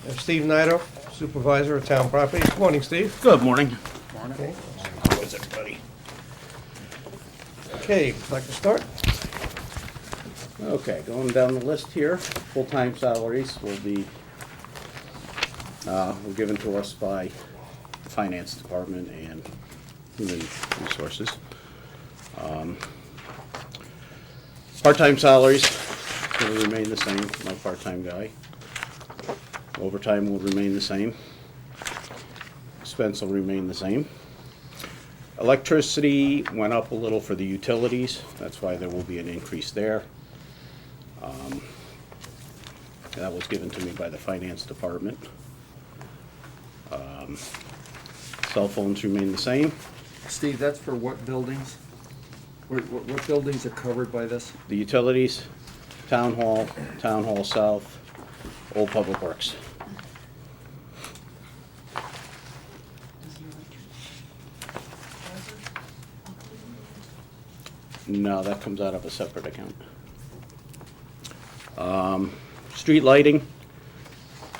We have Steve Nido, supervisor of town properties. Good morning, Steve. Good morning. Okay. How is everybody? Okay, would like to start? Okay, going down the list here, full-time salaries will be, were given to us by the Finance Department and Human Resources. Part-time salaries will remain the same, my part-time guy. Overtime will remain the same. Expense will remain the same. Electricity went up a little for the utilities, that's why there will be an increase there. That was given to me by the finance department. Cell phones remain the same. Steve, that's for what buildings? What buildings are covered by this? The utilities, Town Hall South, Old Public Works. No, that comes out of a separate account. Street lighting,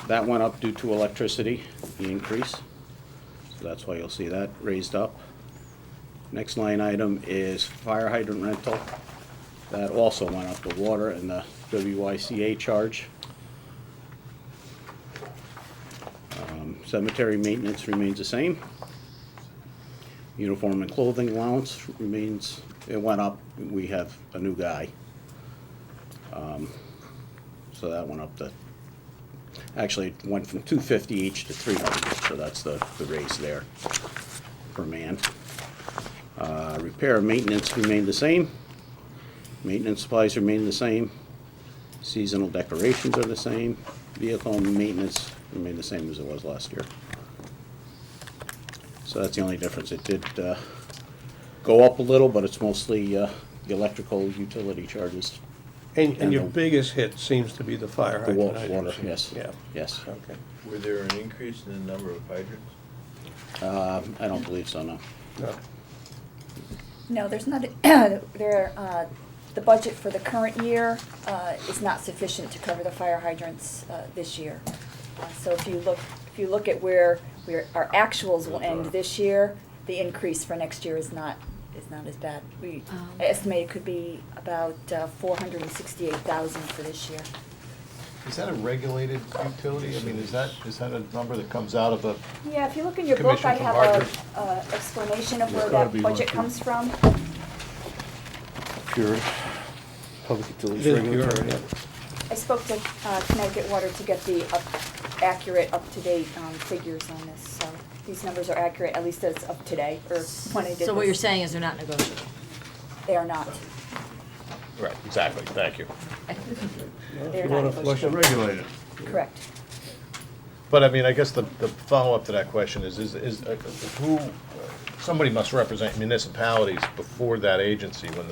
that went up due to electricity, the increase. So that's why you'll see that raised up. Next line item is fire hydrant rental. That also went up, the water and the WYCA charge. Cemetery maintenance remains the same. Uniform and clothing allowance remains, it went up, we have a new guy. So that went up to, actually it went from $250 each to $300, so that's the raise there per man. Repair and maintenance remained the same. Maintenance supplies remain the same. Seasonal decorations are the same. Vehicle maintenance remained the same as it was last year. So that's the only difference. It did go up a little, but it's mostly the electrical utility charges. And your biggest hit seems to be the fire The hydrant. water, yes. Yeah. Yes. Okay. Were there an increase in the number of hydrants? I don't believe so, no. No. No, there's not, the budget for the current year is not sufficient to cover the fire hydrants this year. So if you look at where our actuals will end this year, the increase for next year is not as bad. We estimate it could be about $468,000 for this year. Is that a regulated utility? I mean, is that a number that comes out of a? Yeah, if you look in your book, I have a explanation of where that budget comes from. Pure public It utilities is regulatory. pure, yeah. I spoke to Connecticut Water to get the accurate, up-to-date figures on this, so these numbers are accurate, at least as of today, or when I did this. So what you're saying is they're not negotiable? They are not. Right, exactly, thank you. They're not negotiable. Regulated. Correct. But I mean, I guess the follow-up to that question is who, somebody must represent municipalities before that agency when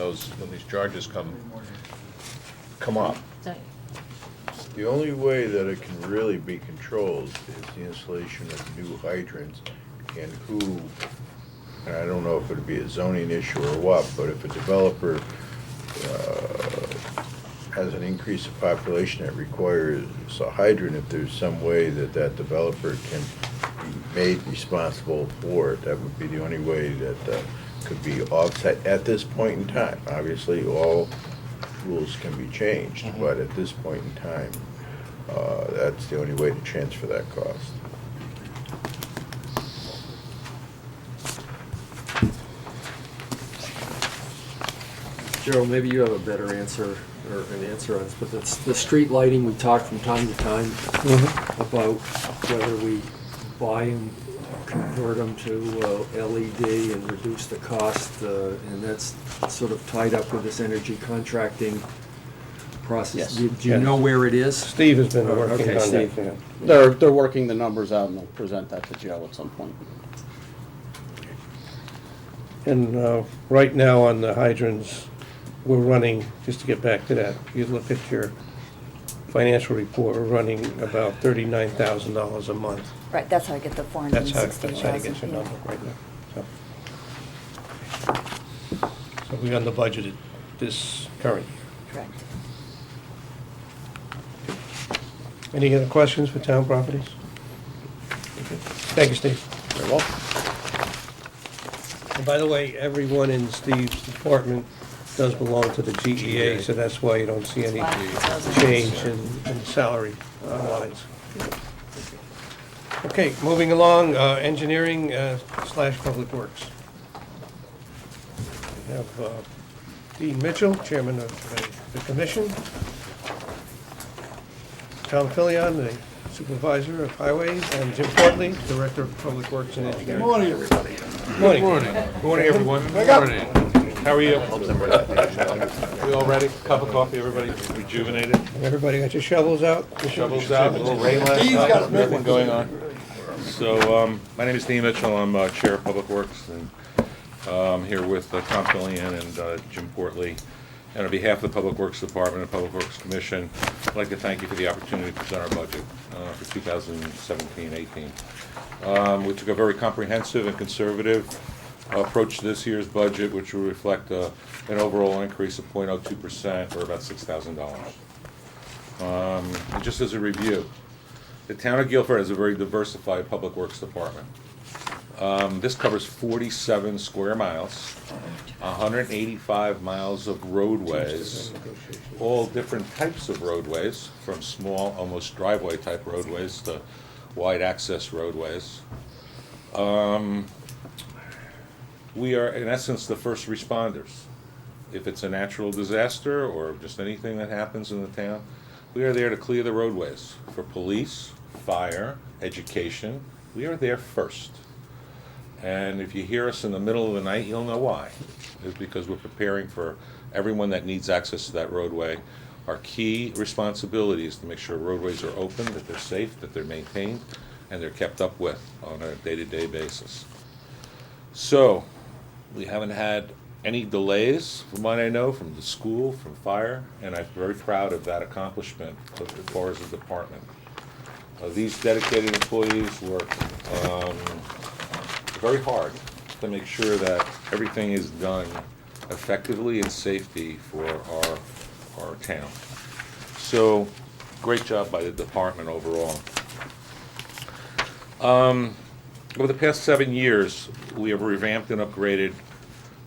these charges come up. The only way that it can really be controlled is the installation of new hydrants, and who, and I don't know if it'd be a zoning issue or what, but if a developer has an increase of population that requires a hydrant, if there's some way that that developer can be made responsible for it, that would be the only way that could be offset at this point in time. Obviously, all rules can be changed, but at this point in time, that's the only way to transfer that cost. Gerald, maybe you have a better answer, or an answer on this, but the street lighting, we talk from time to time about whether we buy them, convert them to LED and reduce the cost, and that's sort of tied up with this energy contracting process. Yes. Do you know where it is? Steve has been working Okay, on Steve. that. Yeah. They're working the numbers out and they'll present that to Joe at some point. And right now on the hydrants, we're running, just to get back to that, if you look at your financial report, we're running about $39,000 a month. Right, that's how I get the That's how 468,000. you get your number right now. So we're under budgeted this current year. Correct. Any other questions for town properties? Thank you, Steve. Very well. And by the way, everyone in Steve's department does belong to the GEA, so that's why you don't see any change in salary lines. Okay, moving along, engineering slash public works. We have Dean Mitchell, chairman of the commission. Tom Fillion, the supervisor of highways, and Jim Portley, director of public works and engineering. Good morning, everybody. Morning. Good morning. Good morning, everyone. Good morning. How are you? We all ready? Cup of coffee, everybody rejuvenated? Everybody got your shovels out? Shovels out, a little rain last night, nothing going on. So, my name is Dean Mitchell, I'm Chair of Public Works, and I'm here with Tom Fillion and Jim Portley. And on behalf of the Public Works Department and Public Works Commission, I'd like to thank you for the opportunity to present our budget for 2017-18. We took a very comprehensive and conservative approach to this year's budget, which will reflect an overall increase of 0.02%, or about $6,000. And just as a review, the town of Guilford has a very diversified Public Works Department. This covers 47 square miles, 185 miles of roadways, all different types of roadways, from small, almost driveway type roadways to wide access roadways. We are, in essence, the first responders. If it's a natural disaster or just anything that happens in the town, we are there to clear the roadways for police, fire, education. We are there first. And if you hear us in the middle of the night, you'll know why. It's because we're preparing for everyone that needs access to that roadway. Our key responsibility is to make sure roadways are open, that they're safe, that they're maintained, and they're kept up with on a day-to-day basis. So, we haven't had any delays, from what I know, from the school, from fire, and I'm very proud of that accomplishment as far as the department. These dedicated employees work very hard to make sure that everything is done effectively and safety for our town. So, great job by the department overall. Over the past 7 years, we have revamped and upgraded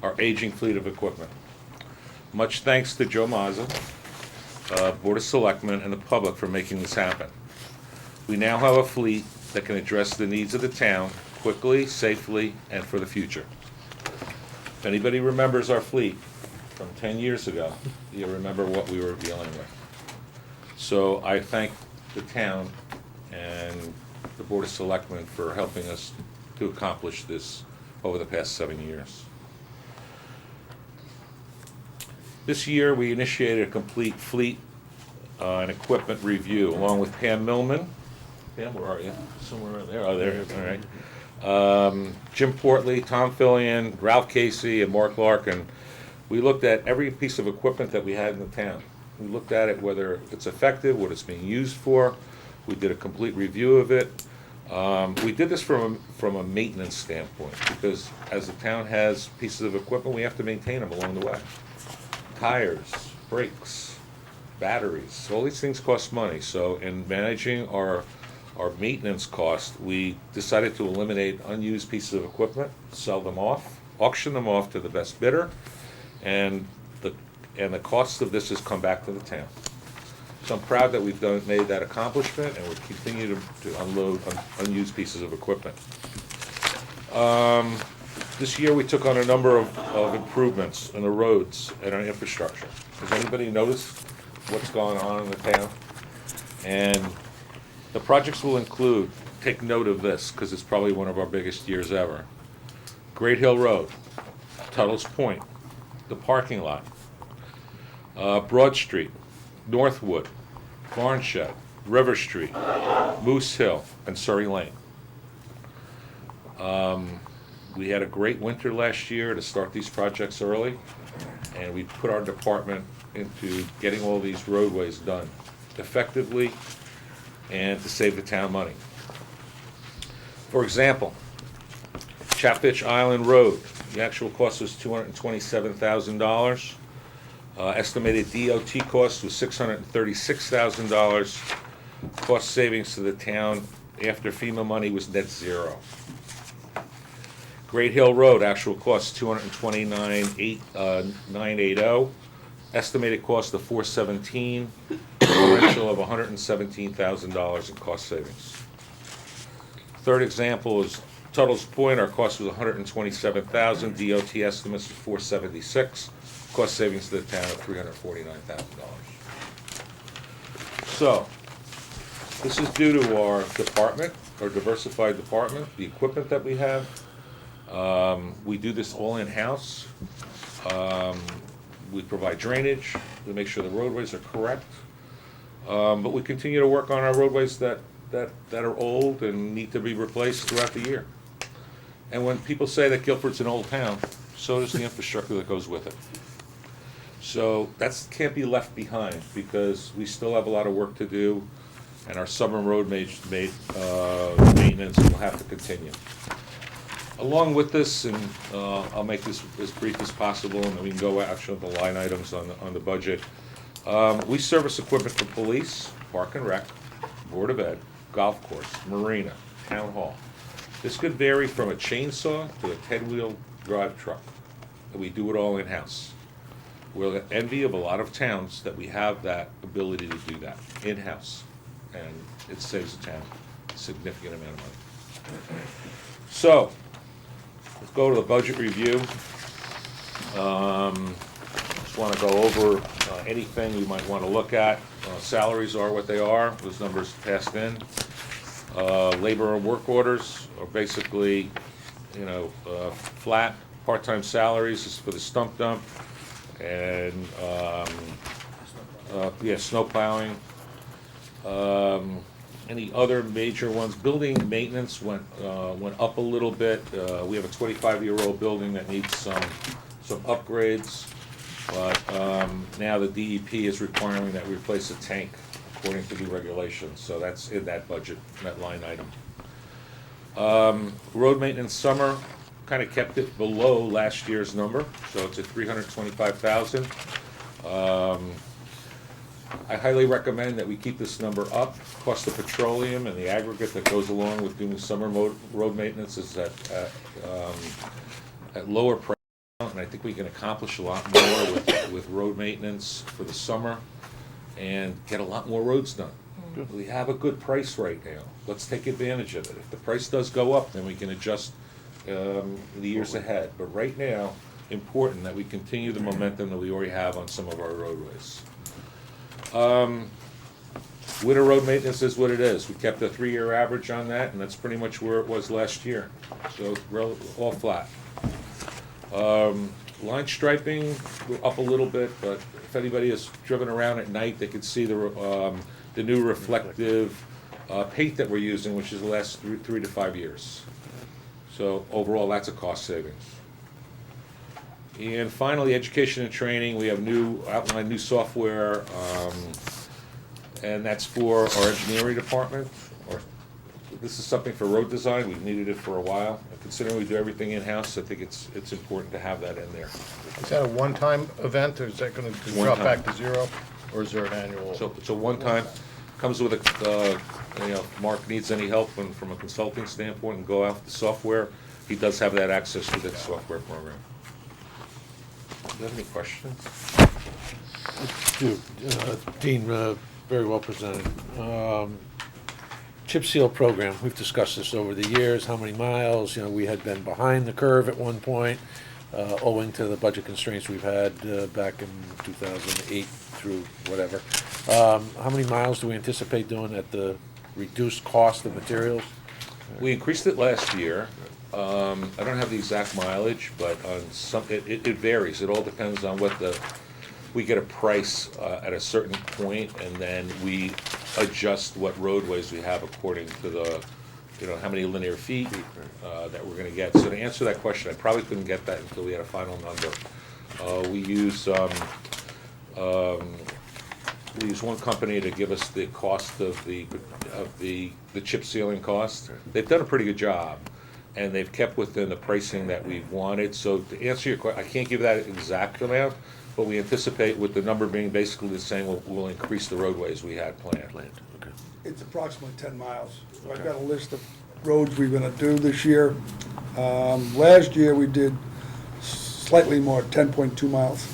our aging fleet of equipment. Much thanks to Joe Mazza, Board of Selectmen, and the public for making this happen. We now have a fleet that can address the needs of the town quickly, safely, and for the future. If anybody remembers our fleet from 10 years ago, you'll remember what we were dealing with. So I thank the town and the Board of Selectmen for helping us to accomplish this over the past 7 years. This year, we initiated a complete fleet and equipment review, along with Pam Millman. Pam, where are you? Somewhere around there. Oh, there, all right. Jim Portley, Tom Fillion, Ralph Casey, and Mark Larkin. We looked at every piece of equipment that we had in the town. We looked at it, whether it's effective, what it's being used for. We did a complete review of it. We did this from a maintenance standpoint, because as the town has pieces of equipment, we have to maintain them along the way. Tires, brakes, batteries, all these things cost money. So in managing our maintenance cost, we decided to eliminate unused pieces of equipment, sell them off, auction them off to the best bidder, and the cost of this has come back to the town. So I'm proud that we've made that accomplishment, and we're continuing to unload unused pieces of equipment. This year we took on a number of improvements in the roads and our infrastructure. Has anybody noticed what's going on in the town? And the projects will include, take note of this, because it's probably one of our biggest years ever. Great Hill Road, Tuttle's Point, the parking lot, Broad Street, Northwood, Barnshed, River Street, Moose Hill, and Surrey Lane. We had a great winter last year to start these projects early, and we put our department into getting all these roadways done effectively and to save the town money. For example, Chapfitch Island Road, the actual cost was $227,000. Estimated DOT cost was $636,000. Cost savings to the town after FEMA money was net zero. Great Hill Road, actual cost $229,980. Estimated cost of $417,000, differential of $117,000 in cost savings. Third example is Tuttle's Point. Our cost was $127,000. DOT estimates was $476,000. Cost savings to the town of $349,000. So, this is due to our department, our diversified department, the equipment that we have. We do this all in-house. We provide drainage, we make sure the roadways are correct. But we continue to work on our roadways that are old and need to be replaced throughout the year. And when people say that Guilford's an old town, so does the infrastructure that goes with it. So that can't be left behind, because we still have a lot of work to do, and our summer road maintenance will have to continue. Along with this, and I'll make this as brief as possible, and then we can go actually the line items on the budget. We service equipment for police, park and rec, Board of Ed, golf course, marina, town hall. This could vary from a chainsaw to a 10-wheel drive truck, and we do it all in-house. We're the envy of a lot of towns that we have that ability to do that in-house, and it saves the town a significant amount of money. So, let's go to the budget review. Just want to go over anything you might want to look at. Salaries are what they are, those numbers passed in. Labor and work orders are basically, flat. Part-time salaries is for the stump dump, and snow plowing. Any other major ones? Building maintenance went up a little bit. We have a 25-year-old building that needs some upgrades, but now the DEP is requiring that we replace a tank according to new regulations, so that's in that budget, that line item. Road maintenance summer kind of kept it below last year's number, so it's at $325,000. I highly recommend that we keep this number up. Cost of petroleum and the aggregate that goes along with doing summer road maintenance is at lower price, and I think we can accomplish a lot more with road maintenance for the summer and get a lot more roads done. We have a good price right now. Let's take advantage of it. If the price does go up, then we can adjust the years ahead. But right now, important that we continue the momentum that we already have on some of our roadways. Winter road maintenance is what it is. We kept a 3-year average on that, and that's pretty much where it was last year. So all flat. Line striping, we're up a little bit, but if anybody has driven around at night, they could see the new reflective paint that we're using, which is the last 3 to 5 years. So overall, that's a cost savings. And finally, education and training. We have outlined new software, and that's for our engineering department. This is something for road design. We've needed it for a while. Considering we do everything in-house, I think it's important to have that in there. Is that a one-time event, or is that going to drop back to zero, or is there an annual? So it's a one-time. Comes with a, Mark needs any help from a consulting standpoint and go out the software. He does have that access to the software program. Do you have any questions? Dean, very well presented. Chip seal program, we've discussed this over the years, how many miles, we had been behind the curve at one point, owing to the budget constraints we've had back in 2008 through whatever. How many miles do we anticipate doing at the reduced cost of materials? We increased it last year. I don't have the exact mileage, but on some, it varies. It all depends on what we get a price at a certain point, and then we adjust what roadways we have according to the, how many linear feet that we're gonna get. So to answer that question, I probably couldn't get that until we had a final number. We use one company to give us the cost of the chip sealing cost. They've done a pretty good job, and they've kept within the pricing that we've wanted. So to answer your question, I can't give that exact amount, but we anticipate with the number being basically the same, we'll increase the roadways we had planned. Okay. It's approximately 10 miles. So I've got a list of roads we're gonna do this year. Last year, we did slightly more, 10.2 miles.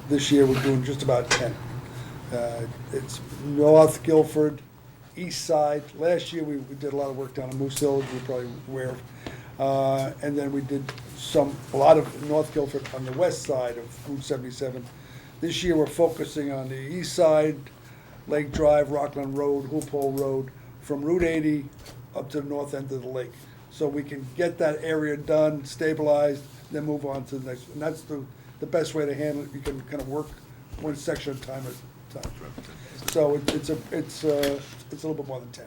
This year, we're doing just about 10. It's North Guilford, east side. Last year, we did a lot of work down on Moose Hill, as you're probably aware of. And then we did a lot of North Guilford on the west side of Route 77. This year, we're focusing on the east side, Lake Drive, Rockland Road, Hoop Hole Road, from Route 80 up to the north end of the lake. So we can get that area done, stabilized, then move on to the next. And that's the best way to handle it. You can kind of work one section at a time at a time. So it's a little bit more than 10.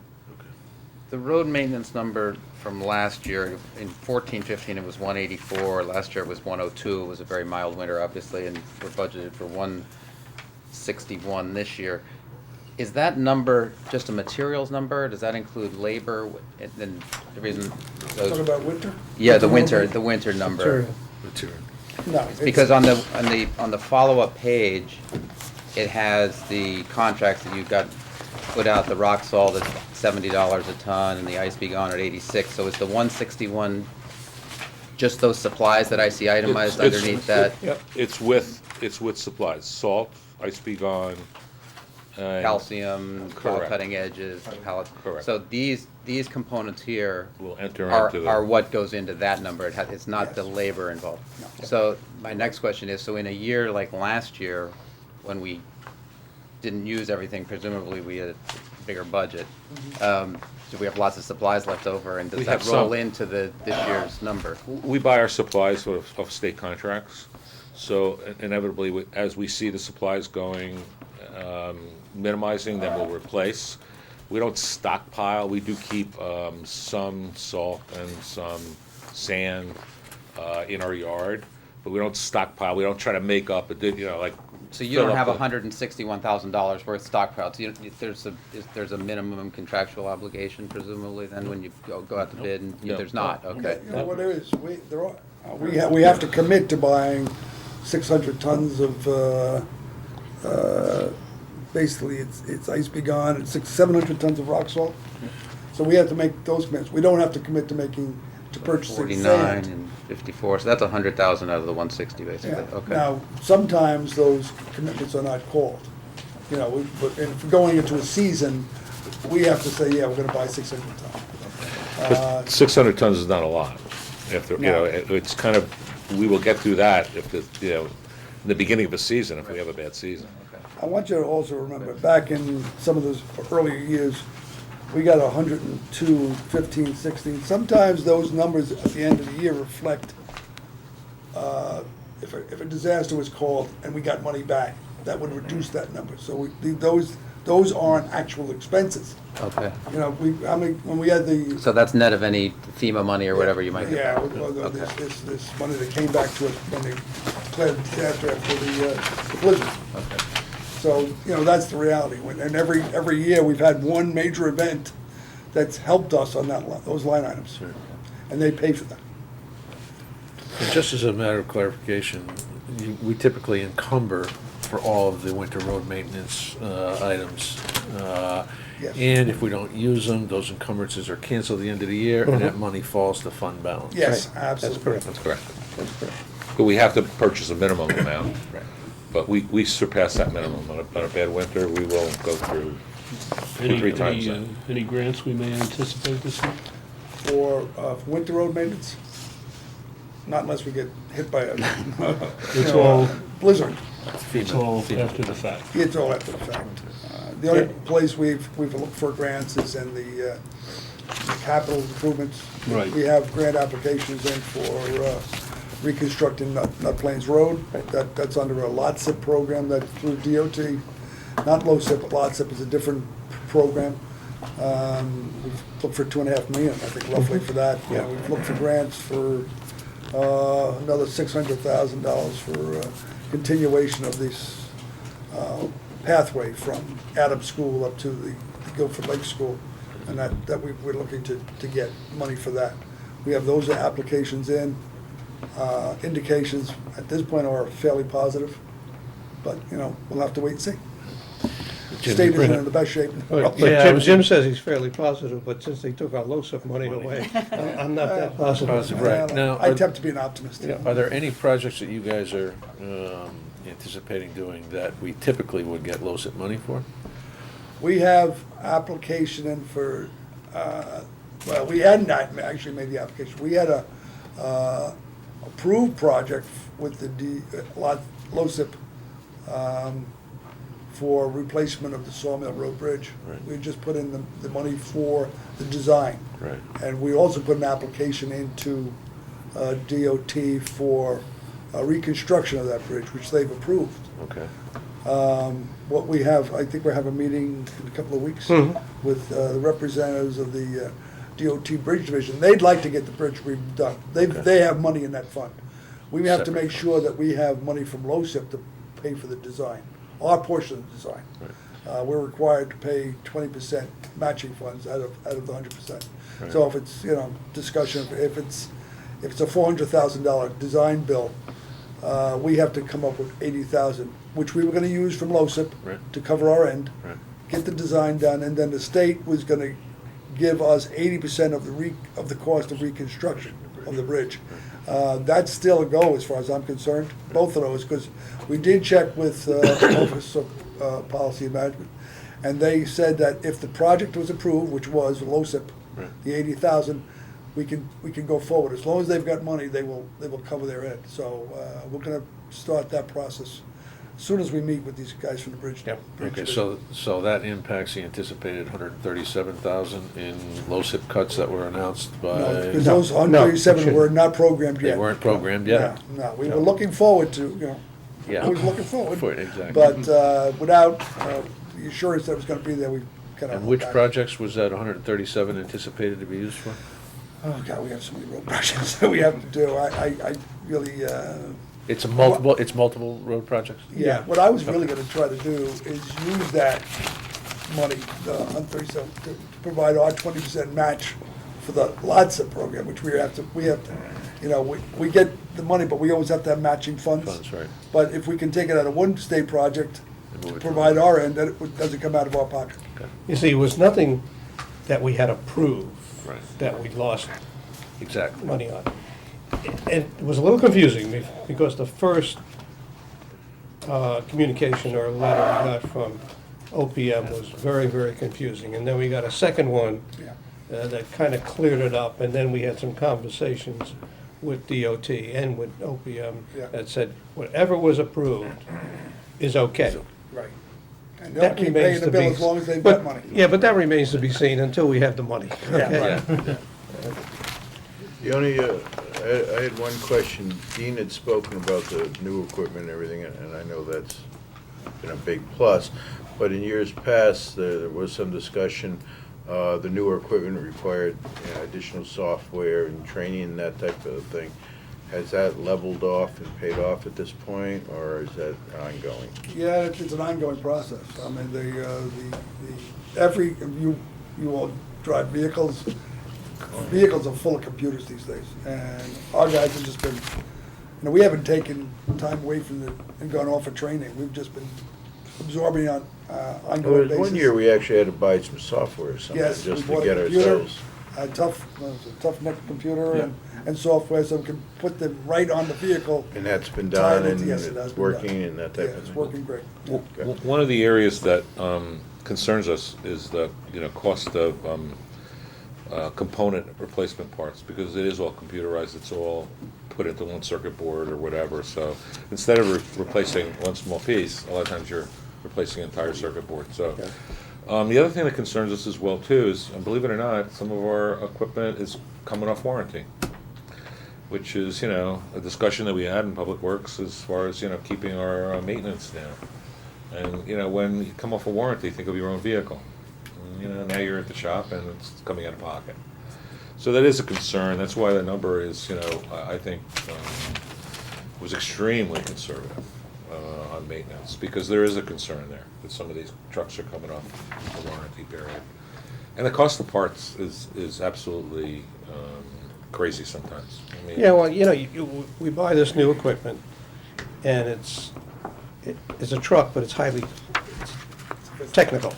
The road maintenance number from last year, in 14-15, it was 184. Last year it was 102. It was a very mild winter, obviously, and we're budgeted for 161 this year. Is that number just a materials number? Does that include labor? And then the reason those, Talking about winter? yeah, the winter number. Material. No. Because on the follow-up page, it has the contracts that you got put out, the rock salt at $70 a ton and the ice be gone at 86. So is the 161 just those supplies that I see itemized underneath that? It's with supplies, salt, ice be gone. Calcium, pallet Correct. cutting edges, pallet. Correct. So these components here Will enter are, into the. are what goes into that number. It's not the labor involved. So my next question is, so in a year like last year, when we didn't use everything, presumably we had a bigger budget, so we have lots of supplies left over, and does We that have roll some. into this year's number? We buy our supplies of state contracts, so inevitably, as we see the supplies going, minimizing, then we'll replace. We don't stockpile, we do keep some salt and some sand in our yard, but we don't stockpile, we don't try to make up, like. So you don't have $161,000 worth stockpiled, so there's a minimum contractual obligation presumably then when you go out to bid, and No. there's not, okay. You know what it is, we have to commit to buying 600 tons of, basically it's ice be gone, and 700 tons of rock salt. So we have to make those commitments. We don't have to commit to purchasing 49 sand. and 54, so that's 100,000 out of the 160 basically, Yeah. okay. Now, sometimes those commitments are not called. You know, but if we're going into a season, we have to say, yeah, we're gonna buy 600 tons. 600 tons is not a lot. No. It's kind of, we will get through that if in the beginning of a season, if we have a bad season. I want you to also remember, back in some of those earlier years, we got 102, 15, 16. Sometimes those numbers at the end of the year reflect, if a disaster was called and we got money back, that would reduce that number. So those aren't actual expenses. Okay. You know, when we had the. So that's net of any FEMA money or whatever you might get. Yeah, Okay. this money that came back to us when they declared the disaster after the blizzard. Okay. So, you know, that's the reality. And every year, we've had one major event that's helped us on those line items. And they pay for that. And just as a matter of clarification, we typically encumber for all of the winter road maintenance items. Yes. And if we don't use them, those encumbrances are canceled at the end of the year, and that money falls to fund balance. Yes, absolutely. That's correct. But we have to purchase a minimum amount. Right. But we surpass that minimum. On a bad winter, we will go through 2-3 times that. Any grants we may anticipate this year? For winter road maintenance, not unless we get hit by a It's all- blizzard. It's all after the fact. It's all after the fact. The only place we've looked for grants is in the capital improvements. Right. We have grant applications in for reconstructing Nut Plains Road. That's under a lot SIP program that's through DOT. Not low SIP, but lot SIP is a different program. We've looked for $2.5 million, I think, roughly for that. Yeah. We've looked for grants for another $600,000 for continuation of this pathway from Adams School up to the Guilford Lake School, and that we're looking to get money for that. We have those applications in. Indications at this point are fairly positive, but, you know, we'll have to wait and see. Jim, State you bring isn't it- in the best shape. But Jim says he's fairly positive, but since they took our LoSiP money away, I'm not that positive. Right. Now, I attempt to be an optimist. Are there any projects that you guys are anticipating doing that we typically would get LoSiP money for? We have application in for, well, we hadn't actually made the application. We had a approved project with the LoSiP for replacement of the Sawmill Road Bridge. Right. We just put in the money for the design. Right. And we also put an application into DOT for reconstruction of that bridge, which they've approved. Okay. What we have, I think we're having a meeting in a couple of weeks with the representatives of the DOT Bridge Division. They'd like to get the bridge redone. They have money in that fund. We have to make sure that we have money from LoCIP to pay for the design, our portion of the design. We're required to pay 20% matching funds out of the 100%. Right. So if it's, discussion, if it's a $400,000 design bill, we have to come up with 80,000, which we were gonna use from LoCIP to cover our end, get the design done, and then the state was gonna give us 80% of the cost of reconstruction of the bridge. That's still a go as far as I'm concerned, both of those, because we did check with Office of Policy and Management, and they said that if the project was approved, which was LoCIP, the 80,000, we can go forward. As long as they've got money, they will cover their end. So we're gonna start that process as soon as we meet with these guys from the bridge. Bridge Okay, Division. so that impacts the anticipated 137,000 in LoCIP cuts that were announced by. No, because those 137 were not programmed yet. They weren't programmed yet? No, we were looking forward to, Yeah. always looking forward. Exactly. But without the assurance that it was gonna be there, we kind of. And which projects was that 137 anticipated to be used for? Oh, God, we have so many road projects that we have to do. I really, It's multiple road projects? yeah, what I was really gonna try to do is use that money, the 137, to provide our 20% match for the LOTSA program, which we have to, we get the money, but we always have to have matching funds. Funds, right. But if we can take it out of one state project, And move to it provide our end, then it doesn't come out of our pocket. You see, it was nothing that we had approved that we lost Exactly. money on. It was a little confusing because the first communication or letter we got from OPM was very, very confusing. And then we got a second one that kind of cleared it up. And then we had some conversations with DOT and with OPM that said whatever was approved is okay. Right. And they'll That keep remains paying the to bill be- as long as they've but- got money. Yeah, but that remains to be seen until we have the money. okay? The only, I had one question. Dean had spoken about the new equipment and everything, and I know that's been a big plus. But in years past, there was some discussion, the newer equipment required additional software and training and that type of thing. Has that leveled off and paid off at this point, or is that ongoing? Yeah, it's an ongoing process. I mean, you all drive vehicles. Vehicles are full of computers these days, and our guys have just been, we haven't taken time away from it and gone off for training. We've just been absorbing on ongoing basis. One year, we actually had to buy some software or something Yes, just we to bought get a computer, ourselves. a tough neck computer and software, so we can put them right on the vehicle. And that's been Tie it done, into- and yes, it has it's been done. working, and that type of thing? It's working great. One of the areas that concerns us is the cost of component replacement parts, because it is all computerized, it's all put into one circuit board or whatever, so instead of replacing one small piece, a lot of times you're replacing an entire circuit board, so. The other thing that concerns us as well too is, and believe it or not, some of our equipment is coming off warranty, which is, a discussion that we had in Public Works as far as, keeping our maintenance down. And, when you come off a warranty, think of your own vehicle. Now you're at the shop and it's coming out of pocket. So that is a concern. That's why the number is, I think, was extremely conservative on maintenance, because there is a concern there that some of these trucks are coming off the warranty period. And the cost of parts is absolutely crazy sometimes. I mean, Yeah, well, we buy this new equipment, and it's a truck, but it's highly technical.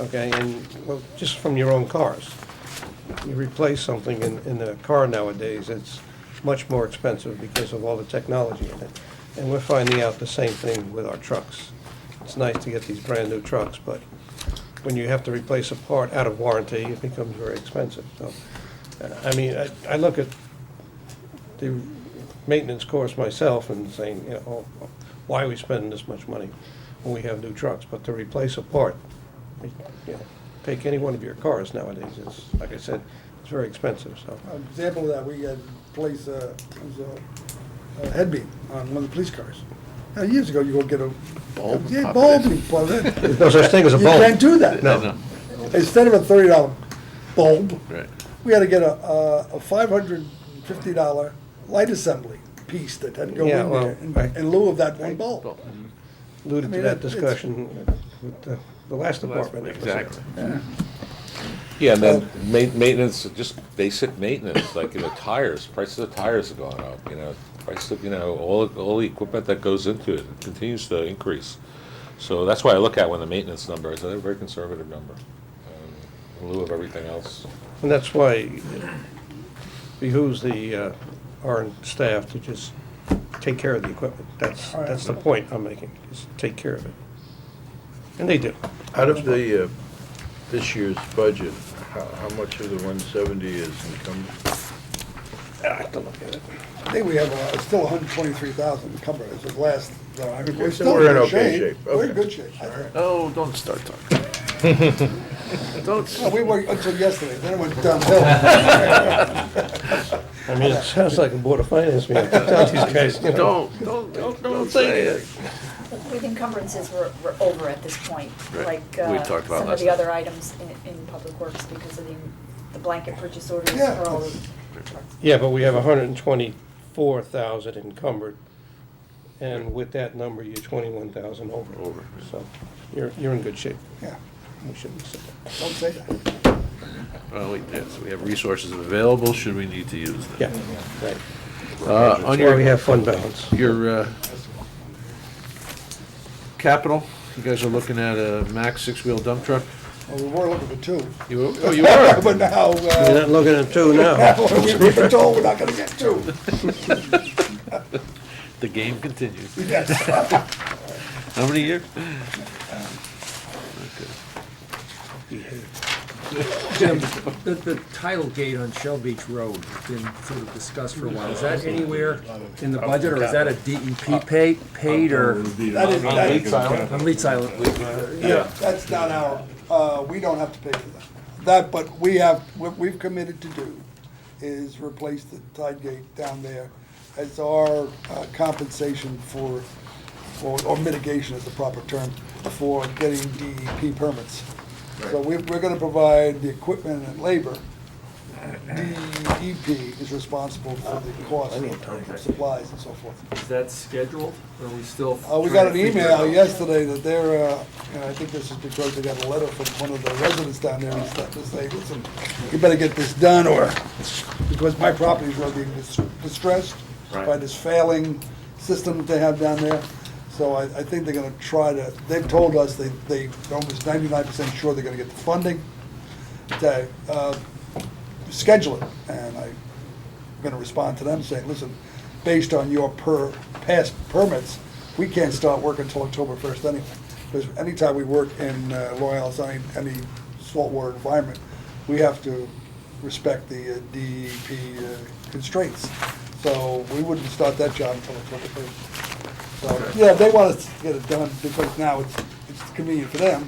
Okay, and well, just from your own cars. You replace something in the car nowadays, it's much more expensive because of all the technology in it. And we're finding out the same thing with our trucks. It's nice to get these brand-new trucks, but when you have to replace a part out of warranty, it becomes very expensive. So, I mean, I look at the maintenance course myself and saying, why are we spending this much money when we have new trucks? But to replace a part, take any one of your cars nowadays, it's, like I said, it's very expensive, so. An example of that, we had placed a headbeam on one of the police cars. Now, years ago, you go get a bulb. Yeah, bulb, you plug it in. There's no such thing as a bulb. You can't do that. No. Instead of a $30 bulb, Right. we had to get a $550 light assembly piece that had to go Yeah, in well, there right. in lieu of that one bulb. Alluded I to mean, that it's- discussion with the last department. Exactly. Yeah. Yeah, and then maintenance, just basic maintenance, like, tires, prices of tires have gone up, price of, all the equipment that goes into it continues to increase. So that's why I look at when the maintenance number is a very conservative number, in lieu of everything else. And that's why it behooves our staff to just take care of the equipment. That's the point I'm making, is take care of it. And they do. Out of the, this year's budget, how much of the 170 is encumbered? I have to look at it. I think we have still 123,000 encumbered as of last. I mean, Okay, so still we're in okay shape. We're in Okay. good shape. I think. Oh, don't start talking. Don't. No, we worked until yesterday, then it went downhill. I mean, it sounds like a Board of Finance meeting. Tell these guys, Don't say it. With encumbrances, we're over at this point. Right. Like We talked about some of last the time. other items in Public Works because of the blanket purchase orders Yeah, for all that's- of. Yeah, but we have 124,000 encumbered, and with that number, you're 21,000 over. Over. So you're in good shape. Yeah, We shouldn't say that. don't say that. Well, so we have resources available should we need to use them. Yeah, right. On That's your, why we have fund balance. your capital, you guys are looking at a max six-wheel dump truck? Well, we were looking for two. You are? But now, You're not looking at two now. we've been told we're not gonna get two. The game continues. Yes. How many years? Jim, the title gate on Shell Beach Road has been sort of discussed for a while. Is that anywhere in the budget, or is that a DEP paid, or? That is, On lead silent. yeah, that's not our, we don't have to pay for that. That, but we have, what we've committed to do is replace the tide gate down there as our compensation for, or mitigation is the proper term, for getting DEP permits. So we're gonna provide the equipment and labor. DEP is responsible for the cost of supplies and so forth. Is that scheduled, or are we still? We got an email yesterday that they're, and I think this is because they got a letter from one of the residents down there and stuff to say, listen, you better get this done, or, because my properties are being distressed by this failing system that they have down there. So I think they're gonna try to, they've told us they're almost 99% sure they're gonna get the funding to schedule it. And I'm gonna respond to them saying, listen, based on your past permits, we can't start work until October 1st anyway. Because anytime we work in Royal Island, any saltwater environment, we have to respect the DEP constraints. So we wouldn't start that job until October 1st. So, yeah, they want us to get it done because now it's convenient for them.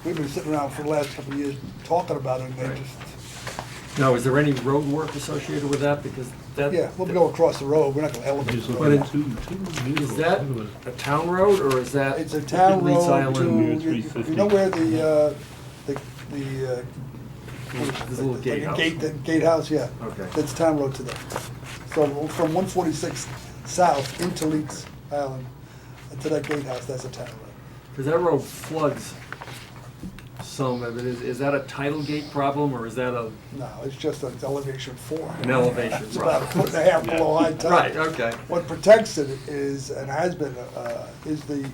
We've been sitting around for the last couple of years talking about it, and they just, Now, is there any road work associated with that? Because that. yeah, we'll go across the road, we're not gonna elevate the But road. is that a town road, or is that? It's a town Leeds road Island? to, you know where the There's a little gatehouse. Gatehouse, yeah. Okay. That's town road to there. So from 146 south into Leeds Island to that gatehouse, that's a town road. Because that road floods some of it. Is that a tidal gate problem, or is that a? No, it's just an elevation 4. An elevation, It's about a foot and a half below high tide. Right, okay. What protects it is, and has been, is the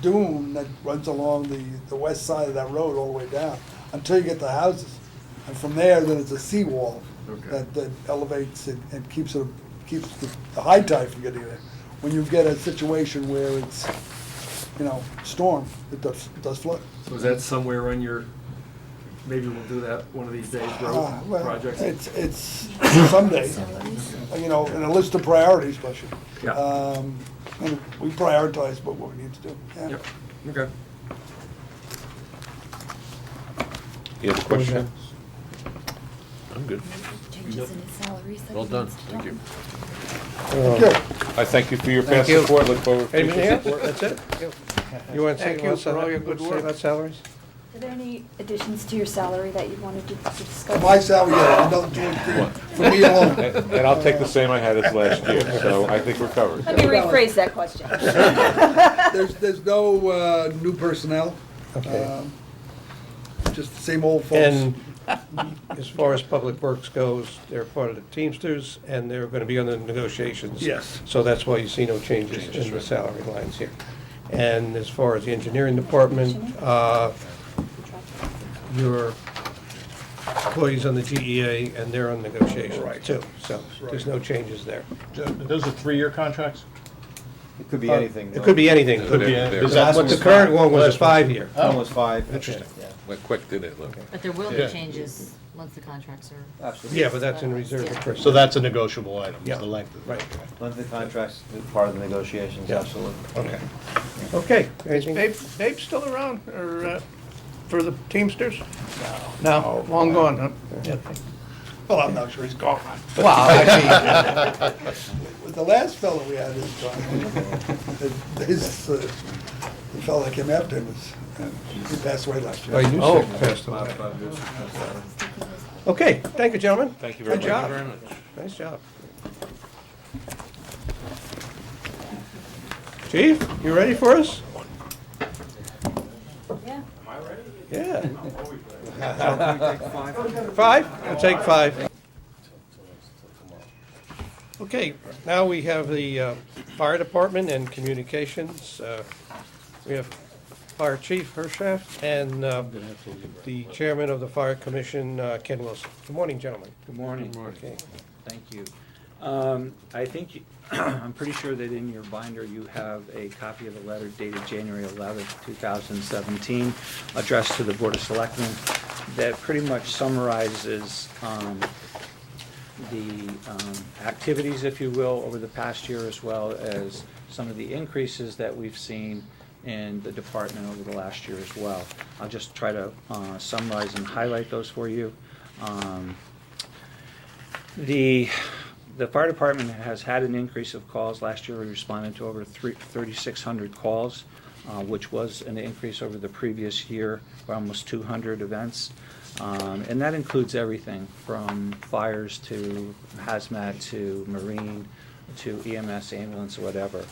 dune that runs along the west side of that road all the way down, until you get the houses. And from there, then it's a seawall that elevates it and keeps the high tide from getting there. When you get a situation where it's, storm, it does flood. So is that somewhere on your, maybe we'll do that one of these days, road Well, projects? It's someday, in a list of priorities, especially. Yeah. And we prioritize what we need to do, yeah. Yep, okay. You have a question? I'm good. Changes in his salaries that Well he done, wants to thank talk you. about. I thank you for your Thank past you. support, look forward to Anything future else? support. That's it? You want to say Thank you for all your good work. about salaries? Are there any additions to your salary that you wanted to discuss? My salary, yeah, another 2 for me alone. And I'll take the same I had as last year, so I think we're covered. Let me rephrase that question. There's no new personnel. Okay. Just the same old folks. And as far as Public Works goes, they're part of the Teamsters, and they're going to be under negotiations. Yes. So that's why you see no changes in the salary lines here. And as far as the engineering department, your employees on the GEA, and they're on negotiations too. So there's no changes there. Those are 3-year contracts? It could be anything. It could be anything. Could be But anything. the current one was a 5-year. One was 5. Interesting. Yeah. Went quick, didn't it, look? But there will be Yeah. changes once the contracts are. Absolutely. Yeah, but that's in reserve for Yeah. personnel. So that's a negotiable item, is Yeah. the length of it. Right. Length of the contracts is part of the negotiations, Yeah. absolutely. Okay. Okay. Is Anything? Babe still around, or, for the Teamsters? No, long gone, huh? Yeah. Well, I'm not sure he's gone. Wow, I With the last fellow we had is gone. The fellow that came after him he passed away last year. Oh, you Oh. said passed away. Okay, thank you, gentlemen. Thank you very Good much. job. Thank you very much. Nice job. Chief, you ready for us? Yeah. Yeah. 5? We'll take 5. Okay, now we have the fire department and communications. We have Fire Chief Hershaft and the chairman of the Fire Commission, Ken Wilson. Good morning, gentlemen. Good morning. Okay. Thank you. I think, I'm pretty sure that in your binder you have a copy of a letter dated January 11th, 2017, addressed to the Board of Selectmen, that pretty much summarizes the activities, if you will, over the past year, as well as some of the increases that we've seen in the department over the last year as well. I'll just try to summarize and highlight those for you. The fire department has had an increase of calls. Last year we responded to over 3,600 calls, which was an increase over the previous year for almost 200 events. And that includes everything from fires to hazmat to marine to EMS, ambulance, whatever.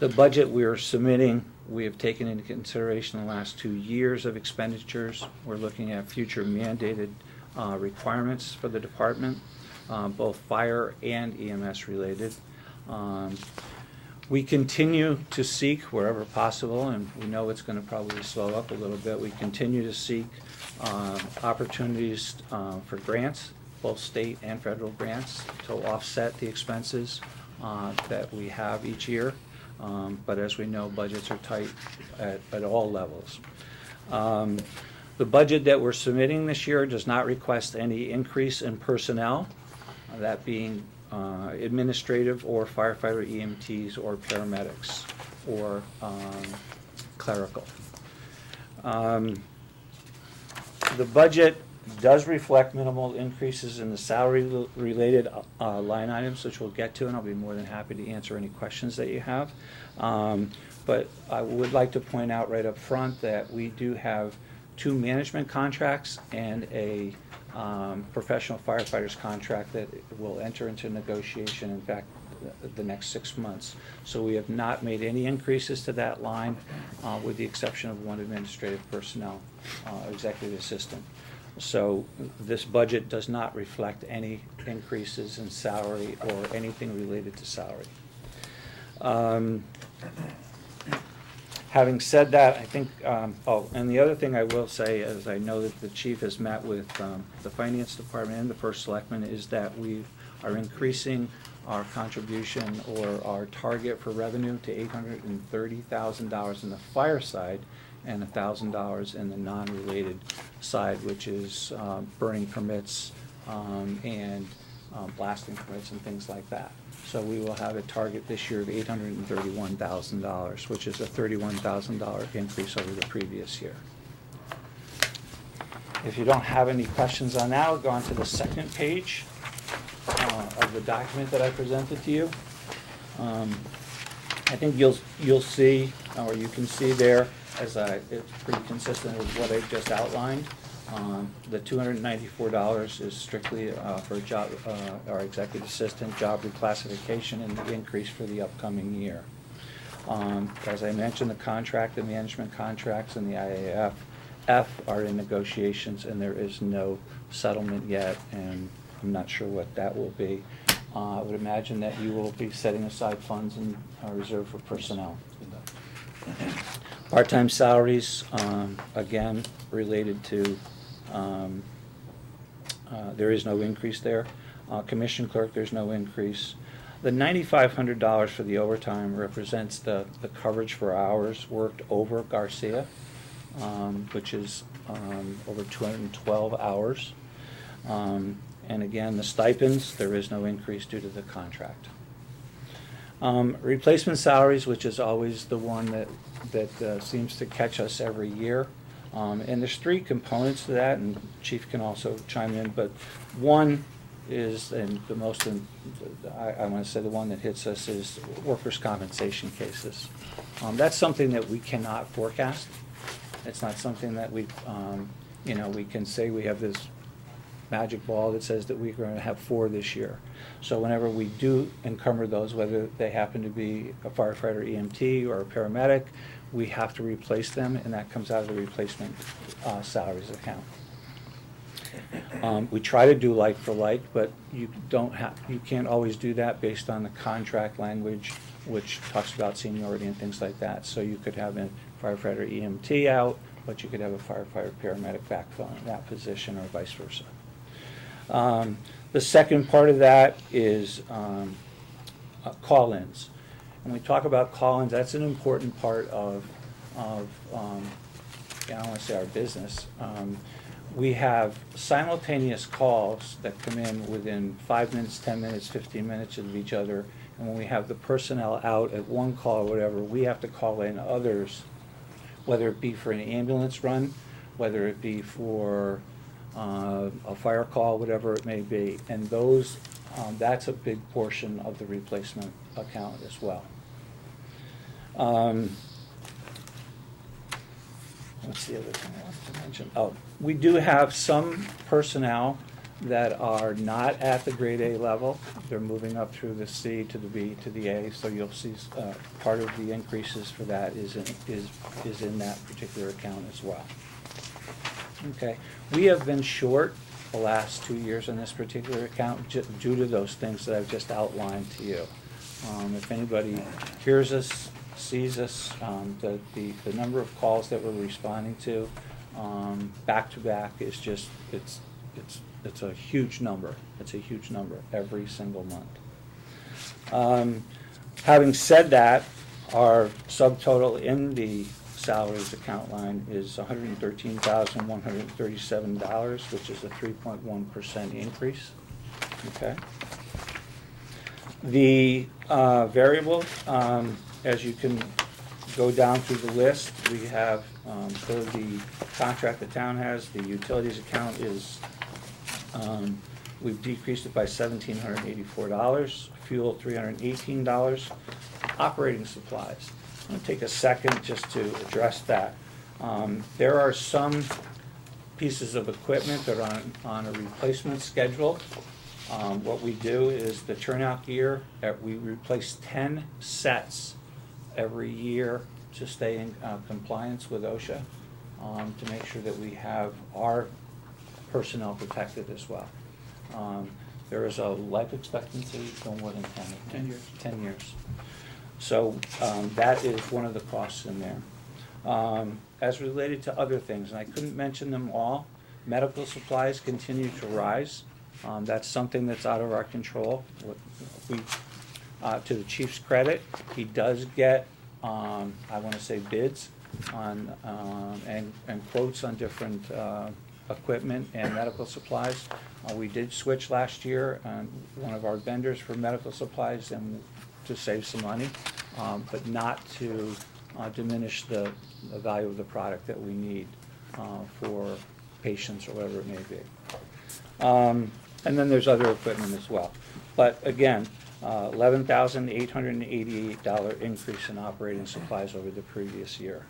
The budget we are submitting, we have taken into consideration the last 2 years of expenditures. We're looking at future mandated requirements for the department, both fire and EMS related. We continue to seek wherever possible, and we know it's going to probably slow up a little bit. We continue to seek opportunities for grants, both state and federal grants, to offset the expenses that we have each year. But as we know, budgets are tight at all levels. The budget that we're submitting this year does not request any increase in personnel, that being administrative or firefighter EMTs or paramedics or clerical. The budget does reflect minimal increases in the salary-related line items, which we'll get to, and I'll be more than happy to answer any questions that you have. But I would like to point out right up front that we do have 2 management contracts and a professional firefighters contract that will enter into negotiation, in fact, the next 6 months. So we have not made any increases to that line, with the exception of 1 administrative personnel, executive assistant. So this budget does not reflect any increases in salary or anything related to salary. Having said that, I think, and the other thing I will say, as I know that the chief has met with the finance department and the first selectman, is that we are increasing our contribution or our target for revenue to $830,000 in the fire side and $1,000 in the non-related side, which is burning permits and blasting permits and things like that. So we will have a target this year of $831,000, which is a $31,000 increase over the previous year. If you don't have any questions on that, I'll go on to the second page of the document that I presented to you. I think you'll see, or you can see there, it's pretty consistent with what I just outlined. The $294 is strictly for job, our executive assistant job reclassification and the increase for the upcoming year. As I mentioned, the contract, the management contracts, and the IAF are in negotiations, and there is no settlement yet, and I'm not sure what that will be. I would imagine that you will be setting aside funds in reserve for personnel. Part-time salaries, again, related to, there is no increase there. Commission clerk, there's no increase. The $9,500 for the overtime represents the coverage for hours worked over Garcia, which is over 212 hours. And again, the stipends, there is no increase due to the contract. Replacement salaries, which is always the one that seems to catch us every year. And there's three components to that, and Chief can also chime in, but one is, and the most, I want to say the one that hits us is workers' compensation cases. That's something that we cannot forecast. It's not something that we can say we have this magic ball that says that we're going to have 4 this year. So whenever we do encumber those, whether they happen to be a firefighter, EMT, or a paramedic, we have to replace them, and that comes out of the replacement salaries account. We try to do like for like, but you can't always do that based on the contract language, which talks about seniority and things like that. So you could have a firefighter EMT out, but you could have a firefighter paramedic backfilling that position, or vice versa. The second part of that is call-ins. When we talk about call-ins, that's an important part of I don't want to say our business. We have simultaneous calls that come in within 5 minutes, 10 minutes, 15 minutes of each other. And when we have the personnel out at one call or whatever, we have to call in others, whether it be for an ambulance run, whether it be for a fire call, whatever it may be. And those, that's a big portion of the replacement account as well. What's the other thing I wanted to mention? Oh, we do have some personnel that are not at the grade A level. They're moving up through the C to the B to the A, so you'll see part of the increases for that is in that particular account as well. Okay, we have been short the last 2 years in this particular account due to those things that I've just outlined to you. If anybody hears us, sees us, the number of calls that we're responding to back to back is just it's a huge number. It's a huge number every single month. Having said that, our subtotal in the salaries account line is $113,137, which is a 3.1% increase. Okay. The variable, as you can go down through the list, we have for the contract the town has, the utilities account is, we've decreased it by $1,784, fuel $318, operating supplies. I'm going to take a second just to address that. There are some pieces of equipment that are on a replacement schedule. What we do is the turnout gear, we replace 10 sets every year to stay in compliance with OSHA, to make sure that we have our personnel protected as well. There is a life expectancy no more than 10 years. 10 years. So that is one of the costs in there. As related to other things, and I couldn't mention them all, medical supplies continue to rise. That's something that's out of our control. To the chief's credit, he does get, I want to say, bids on and quotes on different equipment and medical supplies. We did switch last year on one of our vendors for medical supplies and to save some money, but not to diminish the value of the product that we need for patients or whatever it may be. And then there's other equipment as well. But again, $11,888 increase in operating supplies over the previous year.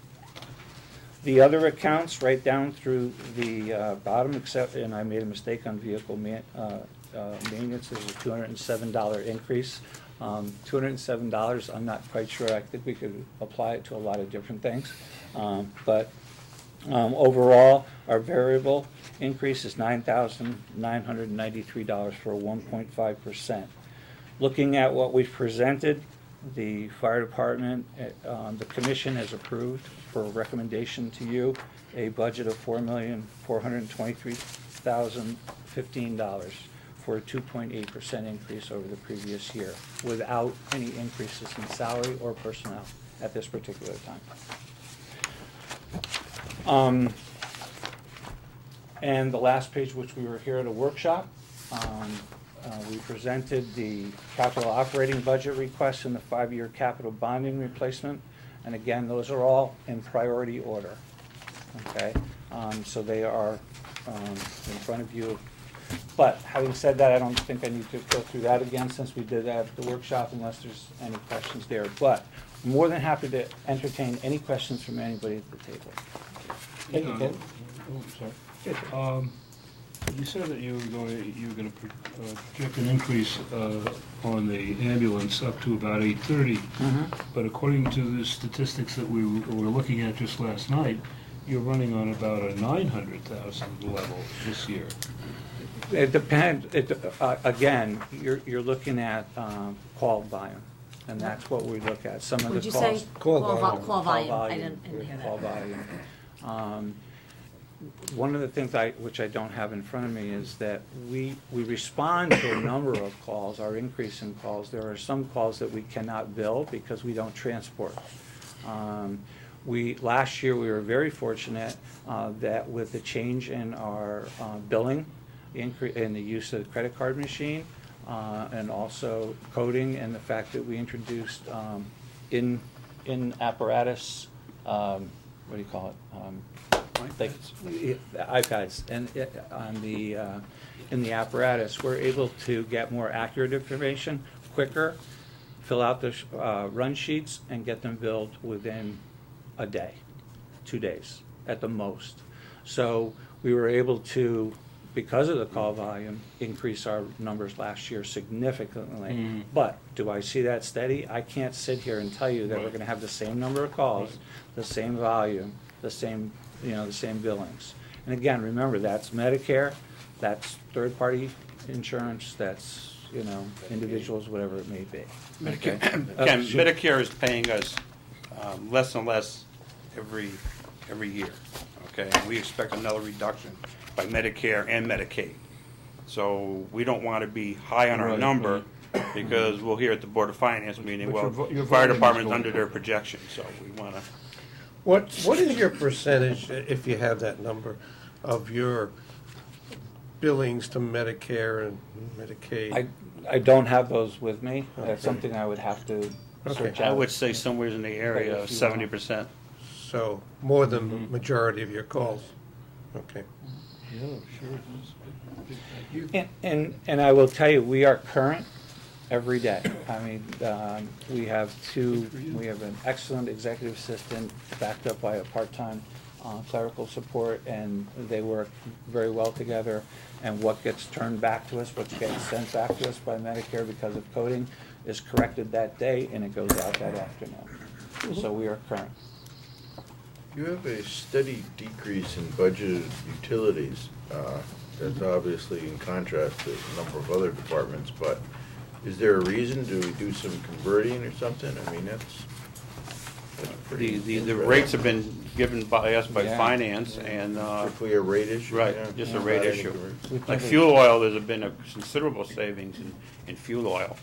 The other accounts, right down through the bottom, except, and I made a mistake on vehicle maintenance, there's a $207 increase. $207, I'm not quite sure, I think we could apply it to a lot of different things. But overall, our variable increase is $9,993 for a 1.5%. Looking at what we've presented, the fire department, the commission has approved for recommendation to you a budget of $4,423,015 for a 2.8% increase over the previous year, without any increases in salary or personnel at this particular time. And the last page, which we were here at a workshop, we presented the capital operating budget requests and the 5-year capital bonding replacement. And again, those are all in priority order, okay? So they are in front of you. But having said that, I don't think I need to go through that again since we did that at the workshop unless there's any questions there. But I'm more than happy to entertain any questions from anybody at the table. Thank you, Ken. Sorry. You said that you were going to project an increase on the ambulance up to about 830. But according to the statistics that we were looking at just last night, you're running on about a 900,000 level this year. It depends. Again, you're looking at call volume, and that's what we look at. Some of the Would you calls. say call volume? I didn't hear that. Call volume. One of the things which I don't have in front of me is that we respond to a number of calls, our increase in calls. There are some calls that we cannot bill because we don't transport. Last year, we were very fortunate that with the change in our billing, in the use of the credit card machine, and also coding, and the fact that we introduced in apparatus, what do you call it? iPads, and in the apparatus, we're able to get more accurate information quicker, fill out the run sheets, and get them billed within a day, 2 days at the most. So we were able to, because of the call volume, increase our numbers last year significantly. But do I see that steady? I can't sit here and tell you that we're going to have the same number of calls, the same volume, the same billings. And again, remember, that's Medicare, that's third-party insurance, that's, individuals, whatever it may be. Medicare, again, Medicare is paying us less and less every year, okay? And we expect another reduction by Medicare and Medicaid. So we don't want to be high on our number because we'll hear at the Board of Finance meeting, well, your fire volume is department's going under their projection, so we want to. What is your percentage, if you have that number, of your billings to Medicare and Medicaid? I don't have those with me. That's Okay. something I would have to search I out. would say somewhere in the area of 70%. So more than the majority of your calls? Okay. And I will tell you, we are current every day. I mean, we have an excellent executive assistant backed up by a part-time clerical support, and they work very well together. And what gets turned back to us, what gets sent back to us by Medicare because of coding is corrected that day, and it goes out that afternoon. So we are current. You have a steady decrease in budgeted utilities. That's obviously in contrast to a number of other departments, but is there a reason? Do we do some converting or something? I mean, that's pretty. The rates have been given by us by finance and. Strictly a rate issue? Right, Yeah. just a Not rate any issue. conversion. Like fuel oil, there's been a considerable savings in fuel oil.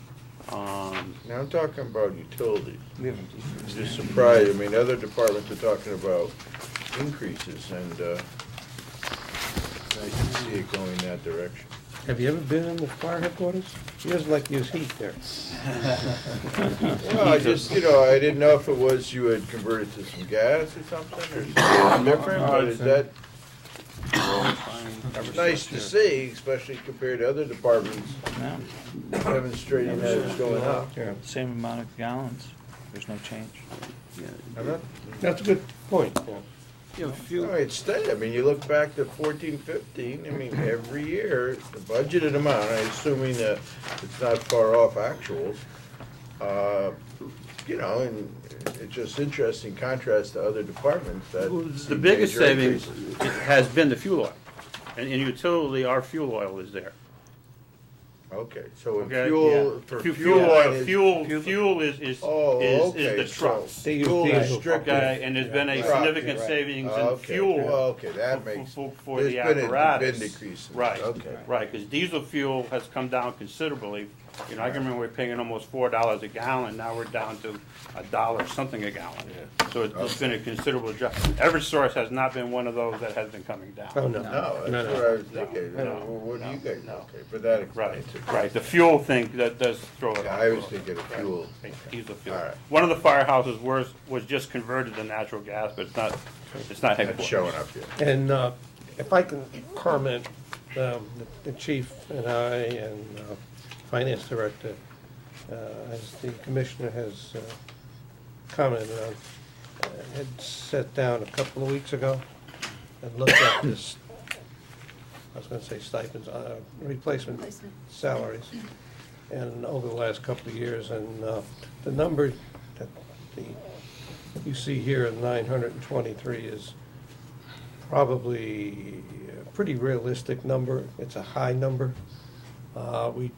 Now I'm talking about utilities. I'm just surprised. I mean, other departments are talking about increases, and nice to see it going that direction. Have you ever been in the fire headquarters? He doesn't like to use heat there. Well, I just, I didn't know if it was you had converted to some gas or something, or something different, but is that Nice to see, especially compared to other departments Yeah. demonstrating that it's going up. Same amount of gallons, there's no change. That's a good point. No, it's steady. I mean, you look back to 14, 15, I mean, every year, the budgeted amount, I'm assuming that it's not far off actuals, you know, and it's just interesting contrast to other departments that. The biggest savings has been the fuel oil. And in utility, our fuel oil is there. Okay, so Okay, fuel, for Fuel fuel. oil, is- fuel is okay, the trucks. so fuel is strictly- Okay, and there's been a Truck, significant right. savings in Okay, fuel. well, okay, that makes, For there's the been a apparatus. decrease. in- Right, Okay. right, because diesel fuel has come down considerably. You know, I can remember we were paying almost $4 a gallon, now we're down to $1 something a gallon. So it's been a considerable drop. Eversource has not been one of those that has been coming down. Oh, no. No, that's No, what no. I was thinking, No, well, what do you guys, no. okay, but that Right, explains it. right, the fuel thing, that does throw it Yeah, off. I was thinking of fuel. Diesel fuel. All right. One of the firehouses was just converted to natural gas, but it's not headquarters. That's showing up yet. And if I can comment, the chief and I and finance director, as the commissioner has commented on, had sat down a couple of weeks ago and looked at this, I was gonna say stipends, replacement salaries, and over the last couple of years, and the number that you see here of 923 is probably a pretty realistic number. It's a high number. We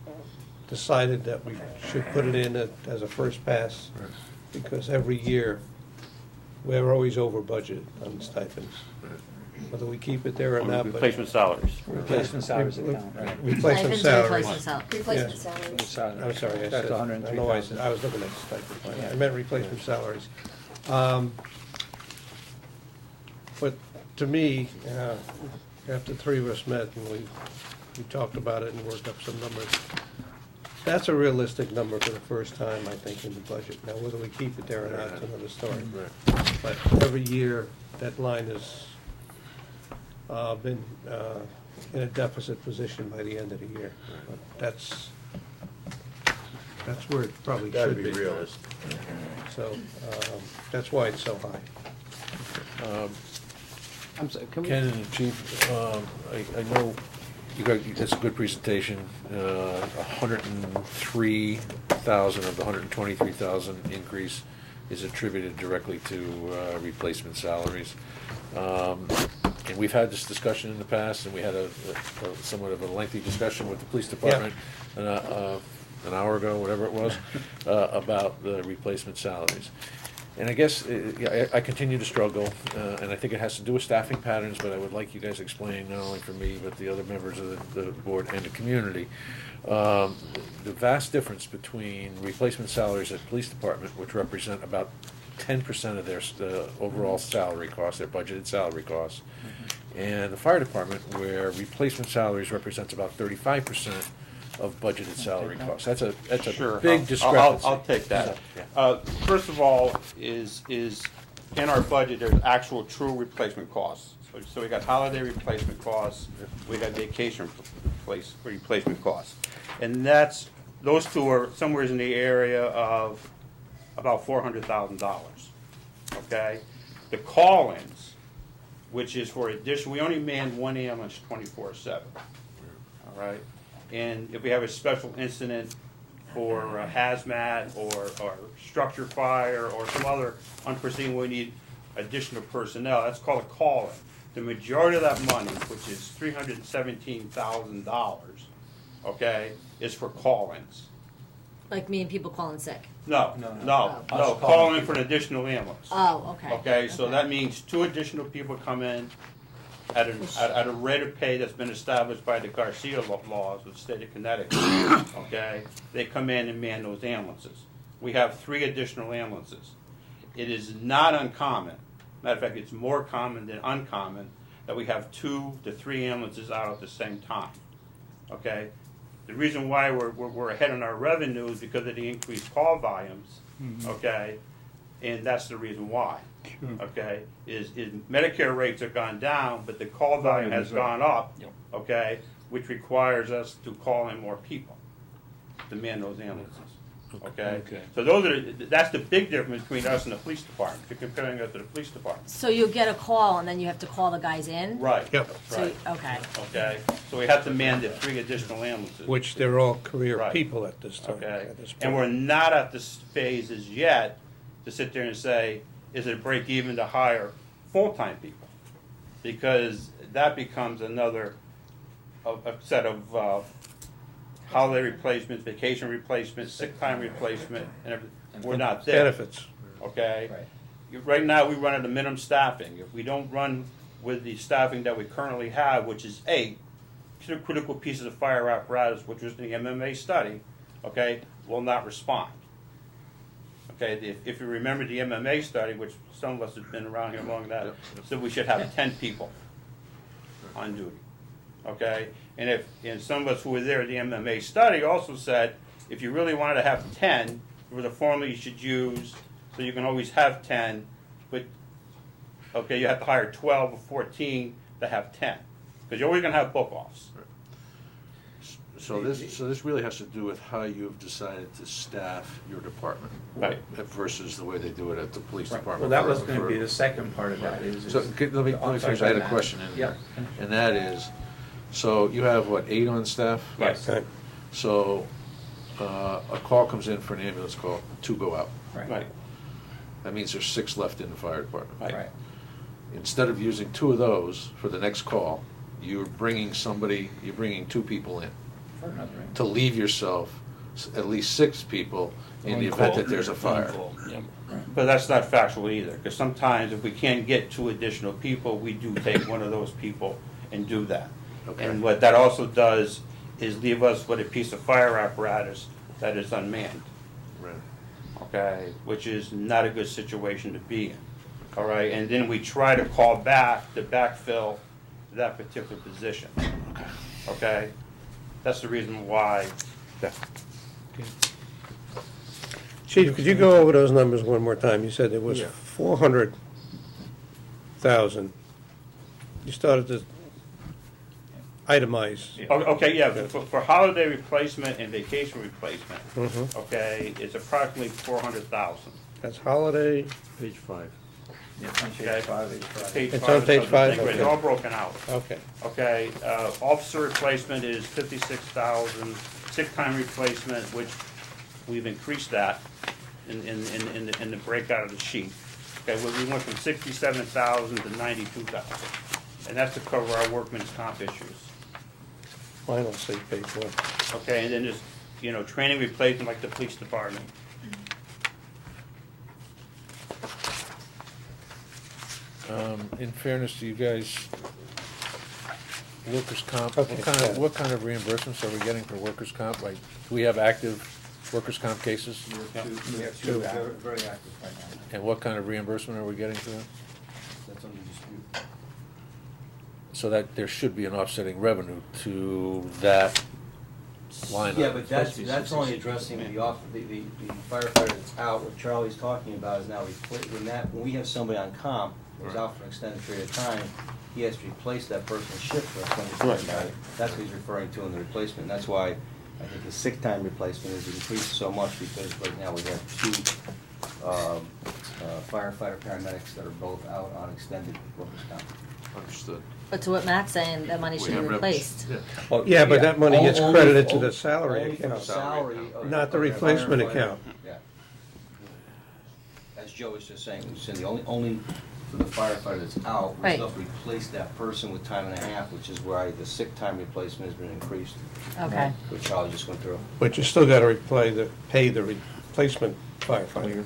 decided that we should put it in as a first pass, because every year, we're always over budget on stipends. Whether we keep it there or not. but- Replacement salaries. Replacement salaries account, right. Replacement Stipends, salaries. replacement Yes. Replacement salaries. I'm sorry, I That's said, I 103,000. know I said, I was looking at stipends, I meant replacement salaries. But to me, after the three of us met and we talked about it and worked up some numbers, that's a realistic number for the first time, I think, in the budget. Now, whether we keep it there or not, is another story. But every year, that line has been in a deficit position by the end of the year. But that's where it probably Gotta should be be. realistic. So, that's why it's so high. I'm sorry, can we? Ken and the chief, I know you got, that's a good presentation. 103,000 of the 123,000 increase is attributed directly to replacement salaries. And we've had this discussion in the past, and we had a somewhat of a lengthy discussion with the police department an hour ago, whatever it was, about the replacement salaries. And I guess, I continue to struggle, and I think it has to do with staffing patterns, but I would like you guys to explain, not only for me, but the other members of the board and the community, the vast difference between replacement salaries at the police department, which represent about 10% of their overall salary costs, their budgeted salary costs, and the fire department, where replacement salaries represents about 35% of budgeted salary costs. That's a Sure. big discrepancy. I'll take that. Yeah. First of all, is in our budget, there's actual true replacement costs. So we got holiday replacement costs, we got vacation replacement costs. And those two are somewhere in the area of about $400,000, okay? The call-ins, which is for additional, we only man one ambulance 24/7, all right? And if we have a special incident for hazmat or structure fire or some other unforeseen, we need additional personnel, that's called a call-in. The majority of that money, which is $317,000, okay, is for call-ins. Like me and people calling sick. No, call in for an additional ambulance. Oh, okay. Okay, so that means 2 additional people come in at a rate of pay that's been established by the Garcia laws of the state of Connecticut. Okay, they come in and man those ambulances. We have 3 additional ambulances. It is not uncommon, matter of fact, it's more common than uncommon, that we have 2 to 3 ambulances out at the same time. Okay, the reason why we're ahead on our revenue is because of the increased call volumes. Okay, And that's the reason why, okay? Is Medicare rates have gone down, but the call volume has gone up, okay? Which requires us to call in more people to man those ambulances, okay? So that's the big difference between us and the police department, if you're comparing us to the police department. So you'll get a call and then you have to call the guys in? Right, Yep. So, right, okay. okay? So we have to man the 3 additional ambulances. Which they're all career Right. people at this time. Okay, at this point. and we're not at this phase as yet to sit there and say, is it break even to hire full-time people? Because that becomes another, a set of holiday replacements, vacation replacements, sick time replacement, and everything. We're not there. Benefits. Okay? Right now, we run at a minimum staffing. If we don't run with the staffing that we currently have, which is 8 critical pieces of fire apparatus, which was in the MMA study, okay, will not respond. Okay, if you remember the MMA study, which some of us have been around here long enough, said we should have 10 people on duty. Okay, and some of us who were there at the MMA study also said, if you really wanted to have 10, there was a formula you should use, so you can always have 10, but okay, you have to hire 12 or 14 to have 10, because you're always going to have book-offs. So this really has to do with how you've decided to staff your department. Right. Versus the way they do it at the police department. Well, that was for- gonna for- be the second part of that is. So, let me finish, I had a question in there. Yeah. And that is, so you have, what, 8 on staff? Yes. Okay. So, a call comes in for an ambulance call, 2 go out. Right. That means there's 6 left in the fire department. Right. Instead of using 2 of those for the next call, you're bringing 2 people in. For another. To leave yourself at least 6 people in the event that there's a fire. But that's not factual either, because sometimes if we can't get 2 additional people, we do take one of those people and do that. Okay. And what that also does is leave us with a piece of fire apparatus that is unmanned. Right. Okay, which is not a good situation to be in. All right, and then we try to call back to backfill that particular position. Okay, that's the reason why. Chief, could you go over those numbers one more time? You said there was 400,000. You started to itemize. Okay, yeah, for holiday replacement and vacation replacement, Mhm. okay, it's approximately 400,000. That's holiday. Page 5. Yeah, on page Okay. 5 is right. It's on page 5, It's okay. all broken out. Okay. Okay, officer replacement is 56,000, sick time replacement, which we've increased that in the breakout of the sheet. Okay, we went from 67,000 to 92,000, and that's to cover our workman's comp issues. Mine will say page 1. Okay, and then there's, training replacement like the police department. In fairness to you guys, workers' comp, Okay, yeah. what kind of reimbursements are we getting for workers' comp? Like, do we have active workers' comp cases? We have 2 very active right now. And what kind of reimbursement are we getting for that? That's under dispute. So that there should be an offsetting revenue to that line Yeah, item. but that's only addressing the firefighter that's out. What Charlie's talking about is now when we have somebody on comp who's out for an extended period of time, he has to replace that person's shift for an extended period of time. That's what he's referring to in the replacement. That's why I think the sick time replacement has increased so much, because right now we have 2 firefighter paramedics that are both out on extended workers' comp. Understood. But to what Matt's saying, that money We should be have replaced. Well, Yeah, but that money gets Only- credited to only- the salary only for the account, salary of- not the of replacement firefighter. account. Yeah. As Joe was just saying, Cindy, only for the firefighter that's out, we Right. still have to replace that person with time and a half, which is why the sick time replacement has been increased, Okay. which Charlie just went through. But you still gotta pay the replacement firefighter.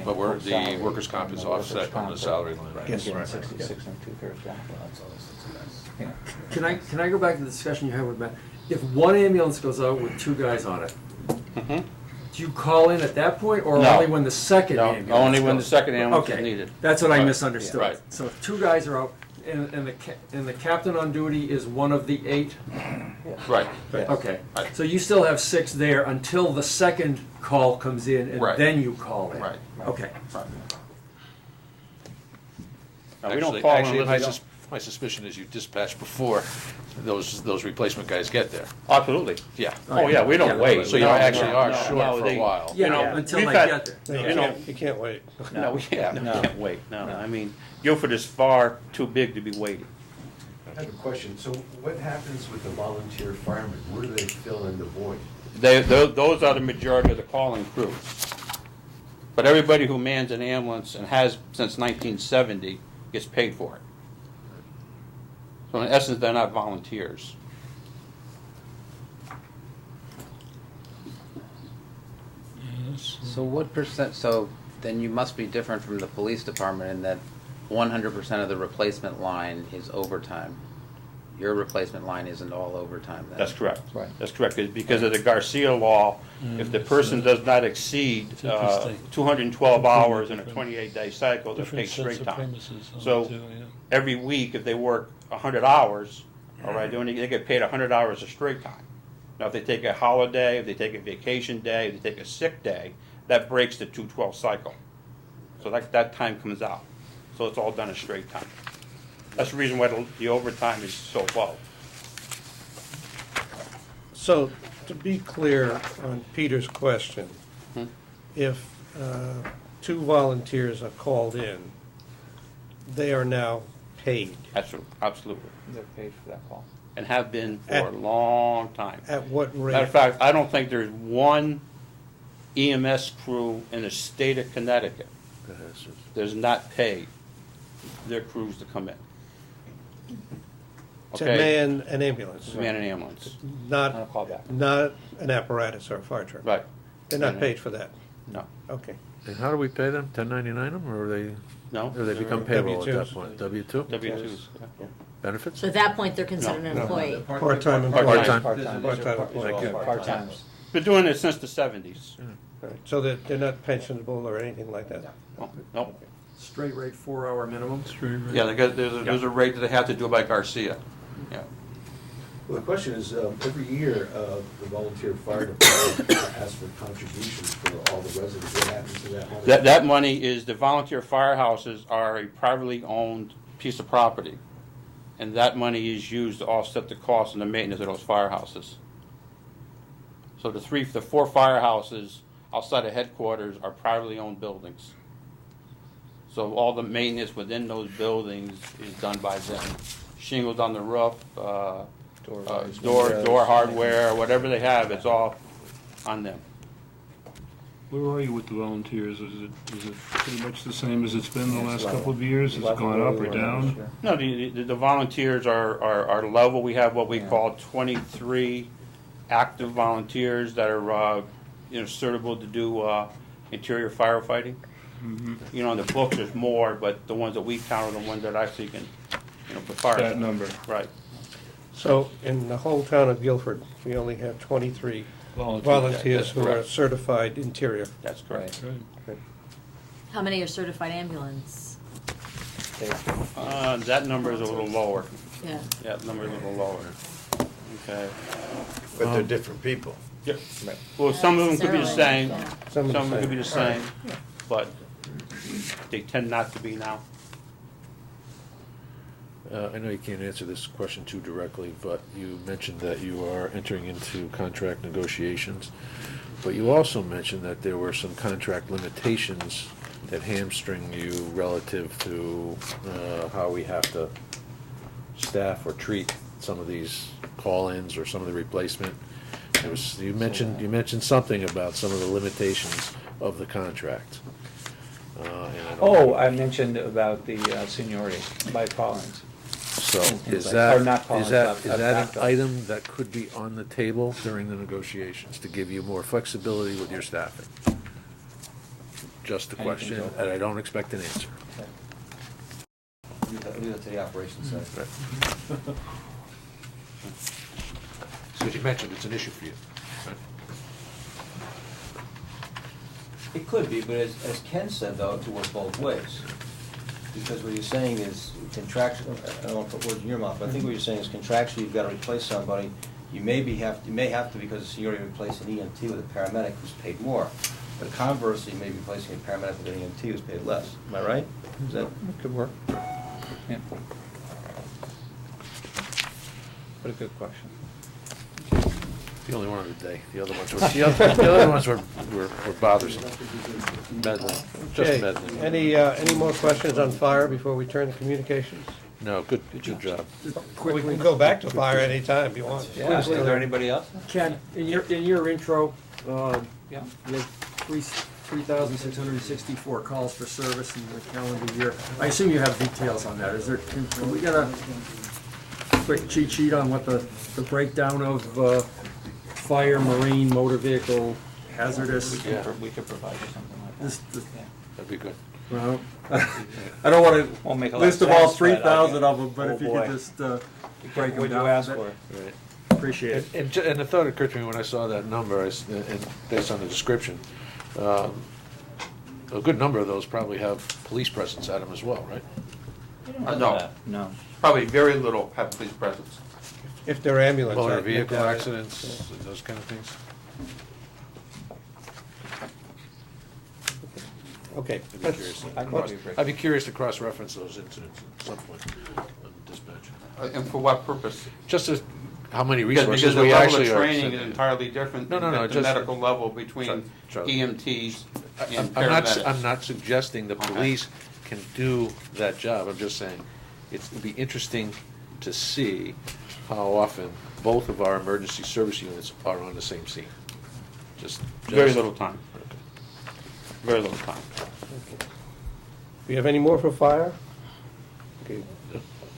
But the workers' comp is offset on the salary line. Yes. Getting 66 and 2/3 back. Yeah. Can I go back to the discussion you had with Matt? If one ambulance goes out with 2 guys on it, do you call in at that point, or No. only when the second No, ambulance only when the goes? second ambulance is Okay, needed. that's what I Right. misunderstood. Right. So if 2 guys are out, and the captain on duty is one of the 8, Right. Okay, so you still have 6 there until the second call comes in, and Right. then you call it? Right. Okay. Now, we don't Actually- call actually, unless we don't. my suspicion is you dispatch before those replacement guys get there. Absolutely. Yeah. Oh, yeah, we don't wait. So you No, actually no, are no, short no, for they- a while. You know, Yeah, until we've they had- get there. You know, You can't wait. no, we can't wait. No, No. I mean, Guilford is far too big to be waiting. I have a question. So what happens with the volunteer firemen? Where do they fill in the void? Those are the majority of the calling crews. But everybody who mans an ambulance and has since 1970 gets paid for it. So in essence, they're not volunteers. So what percent, so then you must be different from the police department in that 100% of the replacement line is overtime. Your replacement line isn't all overtime then? That's correct. Right. That's correct. Because of the Garcia law, if the person does not exceed It's interesting. 212 hours in a Different- 28-day cycle, they're paid Different straight sets of time. premises on So it too, yeah. every week, if they work 100 hours, all right, they get paid 100 hours of straight time. Now, if they take a holiday, if they take a vacation day, if they take a sick day, that breaks the 212 cycle. So that time comes out. So it's all done in straight time. That's the reason why the overtime is so low. So, to be clear on Peter's question, if 2 volunteers are called in, they are now paid. Absolutely. They're paid for that call. And have been for a long time. At what rate? Matter of fact, I don't think there's one EMS crew in the state of Connecticut that's not paid their crews to come in. To Okay? man an ambulance. To man an ambulance. Not a Not, callback. not an apparatus or a fire truck. Right. They're not paid for that. No. Okay. And how do we pay them? 1099 them, or No. or they become They're payroll at that W-2s. point? W-2? W-2s. Benefits? So at that point, they're considered an No. employee. Part-time employee. Part-time. Part-time employee. Thank you. Part-times. Been doing it since the 70s. Right. So that they're not pensionable or anything like that? No. Straight rate, 4-hour minimum? Yeah, there's a rate that they have to do by Garcia. Yeah. Well, the question is, every year, the volunteer fire department asks for contributions for all the residents. What happens to that money? That money is, the volunteer firehouses are a privately owned piece of property. And that money is used to offset the cost and the maintenance of those firehouses. So the 4 firehouses outside of headquarters are privately owned buildings. So all the maintenance within those buildings is done by them. Shingles on the roof, door hardware, whatever they have, it's all on them. Where are you with the volunteers? Is it pretty much the same as it's been the last couple of years? Has it gone up or down? No, the volunteers are level. We have what we call 23 active volunteers that are, suitable to do interior firefighting. You know, in the books there's more, but the ones that we count are the ones that actually can, put fire. That number. Right. So in the whole town of Guilford, we only have 23 Volunteers. volunteers That's who are correct. certified interior. That's correct. Right. How many are certified ambulance? That number is a little lower. Yeah. Yeah, the number is a little lower. Okay. But they're different people. Yeah. Well, some of them could be the same, Yeah. some of them could be the same, but they tend not to be now. I know you can't answer this question too directly, but you mentioned that you are entering into contract negotiations. But you also mentioned that there were some contract limitations that hamstring you relative to how we have to staff or treat some of these call-ins or some of the replacement. You mentioned something about some of the limitations of the contract. And I don't- I mentioned about the seniority by call-ins. So is Or that, not call-ins, is that but an backup. item that could be on the table during the negotiations to give you more flexibility with your staffing? Just a question, and I don't expect an answer. Leave that to the operations side. So as you mentioned, it's an issue for you. It could be, but as Ken said, though, to work both ways. Because what you're saying is contractual, I don't want to put words in your mouth, but I think what you're saying is contractually, you've got to replace somebody, You may have to because you're going to replace an EMT with a paramedic who's paid more. But conversely, you may be replacing a paramedic with an EMT who's paid less. Am I right? Is that? Could work. Yeah. But a good question. The only one of the day. The other ones were, the other ones were bothersome. Meddling, just Okay, meddling. any more questions on fire before we turn to communications? No, good job. We can go back to fire anytime if you want. Yeah, is there anybody else? Ken, in your intro, Yeah. you had 3,664 calls for service in the calendar year. I assume you have details on that. Can we get a quick cheat sheet on what the breakdown of fire, marine, motor vehicle, hazardous? We could provide you something like that. This- That'd be good. Well, I don't want Won't make a to lot list of of all sense, but 3,000 of them, but oh if you boy. could just break them What'd down. you ask a bit. for? Right. Appreciate it. And the thought occurred to me when I saw that number, and based on the description, a good number of those probably have police presence at them as well, right? No, No. probably very little have police presence. If they're ambulance. Motor I think vehicle that- accidents, those kind of things. Okay. I'd be curious to cross-reference those incidents at some point on dispatch. And for what purpose? Just as, how many Because resources the we level actually of are training is sending. entirely different No, at the just- medical level between Charlie. EMTs and I'm paramedics. not suggesting the Okay. police can do that job, I'm just saying, it'd be interesting to see how often both of our emergency service units are on the same scene. Just. Very little time. Very little time. Do you have any more for fire? Okay.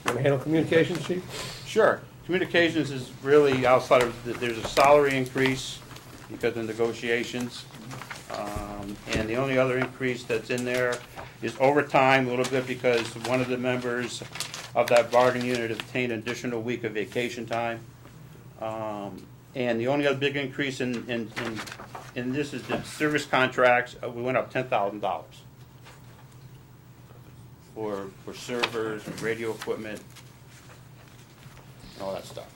Want to handle communications, chief? Sure. Communications is really outside of, there's a salary increase because of negotiations. And the only other increase that's in there is overtime a little bit because one of the members of that bargaining unit obtained an additional week of vacation time. And the only other big increase in this is the service contracts, we went up $10,000 for servers, radio equipment, and all that stuff.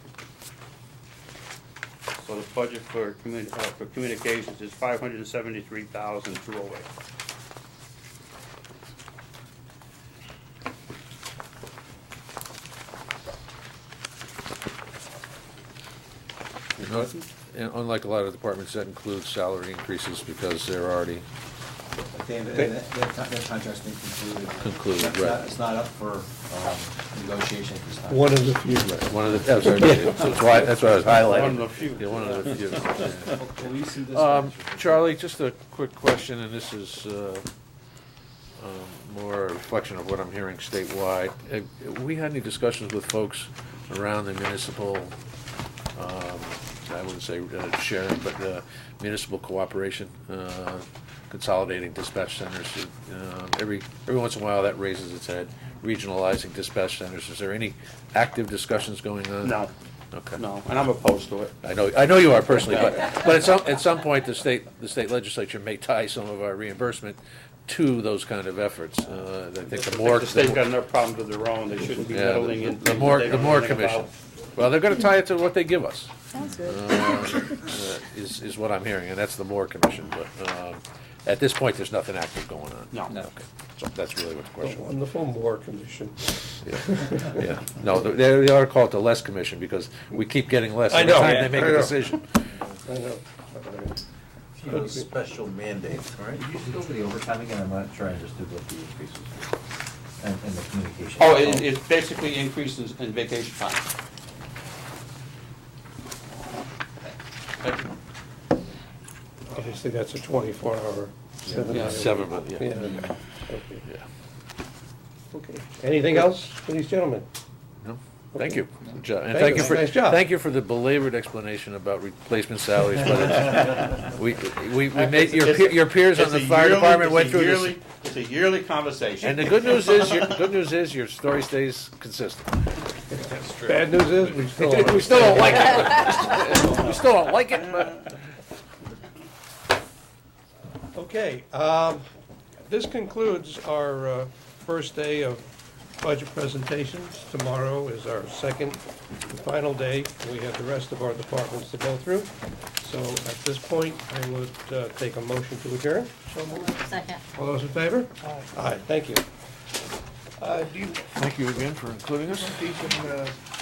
So the budget for communications is $573,208. You know, and unlike a lot of departments, that includes salary increases because they're already That contract's been concluded. concluded, right. It's not up for negotiation at this time. One of the few. One of the, that's why I was highlighting. One of the few. Yeah, one of the few. Police and Yeah. dispatch. Charlie, just a quick question, and this is more a reflection of what I'm hearing statewide. Have we had any discussions with folks around the municipal, I wouldn't say sharing, but municipal cooperation, consolidating dispatch centers? Every once in a while, that raises its head, regionalizing dispatch centers. Is there any active discussions going on? No. Okay. No, and I'm opposed to it. I know you are personally, but at some point, the state legislature may tie some of our reimbursement to those kind of efforts. I think the more. The state's got enough problems of their own, they shouldn't be Yeah, meddling in. the things more, that they the don't more know anything commission. about. Well, they're gonna tie it to what they give us. Sounds good. Is what I'm hearing, and that's the more commission, but, at this point, there's nothing active going on. No. Okay, so that's really what the The question was. wonderful Moore Commission. Yeah, no, they ought to call it the less commission, because we keep getting less I every know, time yeah, they make I a know. decision. I know. Those special mandates, all right? Could you just go over the overtime again? I'm not trying just to what the increases and the communication. Oh, it's basically increases in vacation time. Obviously, that's a 24-hour. Yeah. 7, but, yeah. Okay. Yeah. Okay. Anything else for these gentlemen? No, thank you. Good job. And Thank thank you. you for, Nice job. thank you for the belabored explanation about replacement salaries, but it's, we made, your peers on It's the a fire yearly- department it's went a through this. yearly- It's a yearly conversation. And the good news is, your story stays consistent. Bad news is, we still. We still don't like it. We still don't like it, but. Okay, this concludes our first day of budget presentations. Tomorrow is our second and final day. We have the rest of our departments to go through. So at this point, I would take a motion to adjourn. So moved. Second. All those in favor? Aye, thank you. Do you Thank you again for including us. see some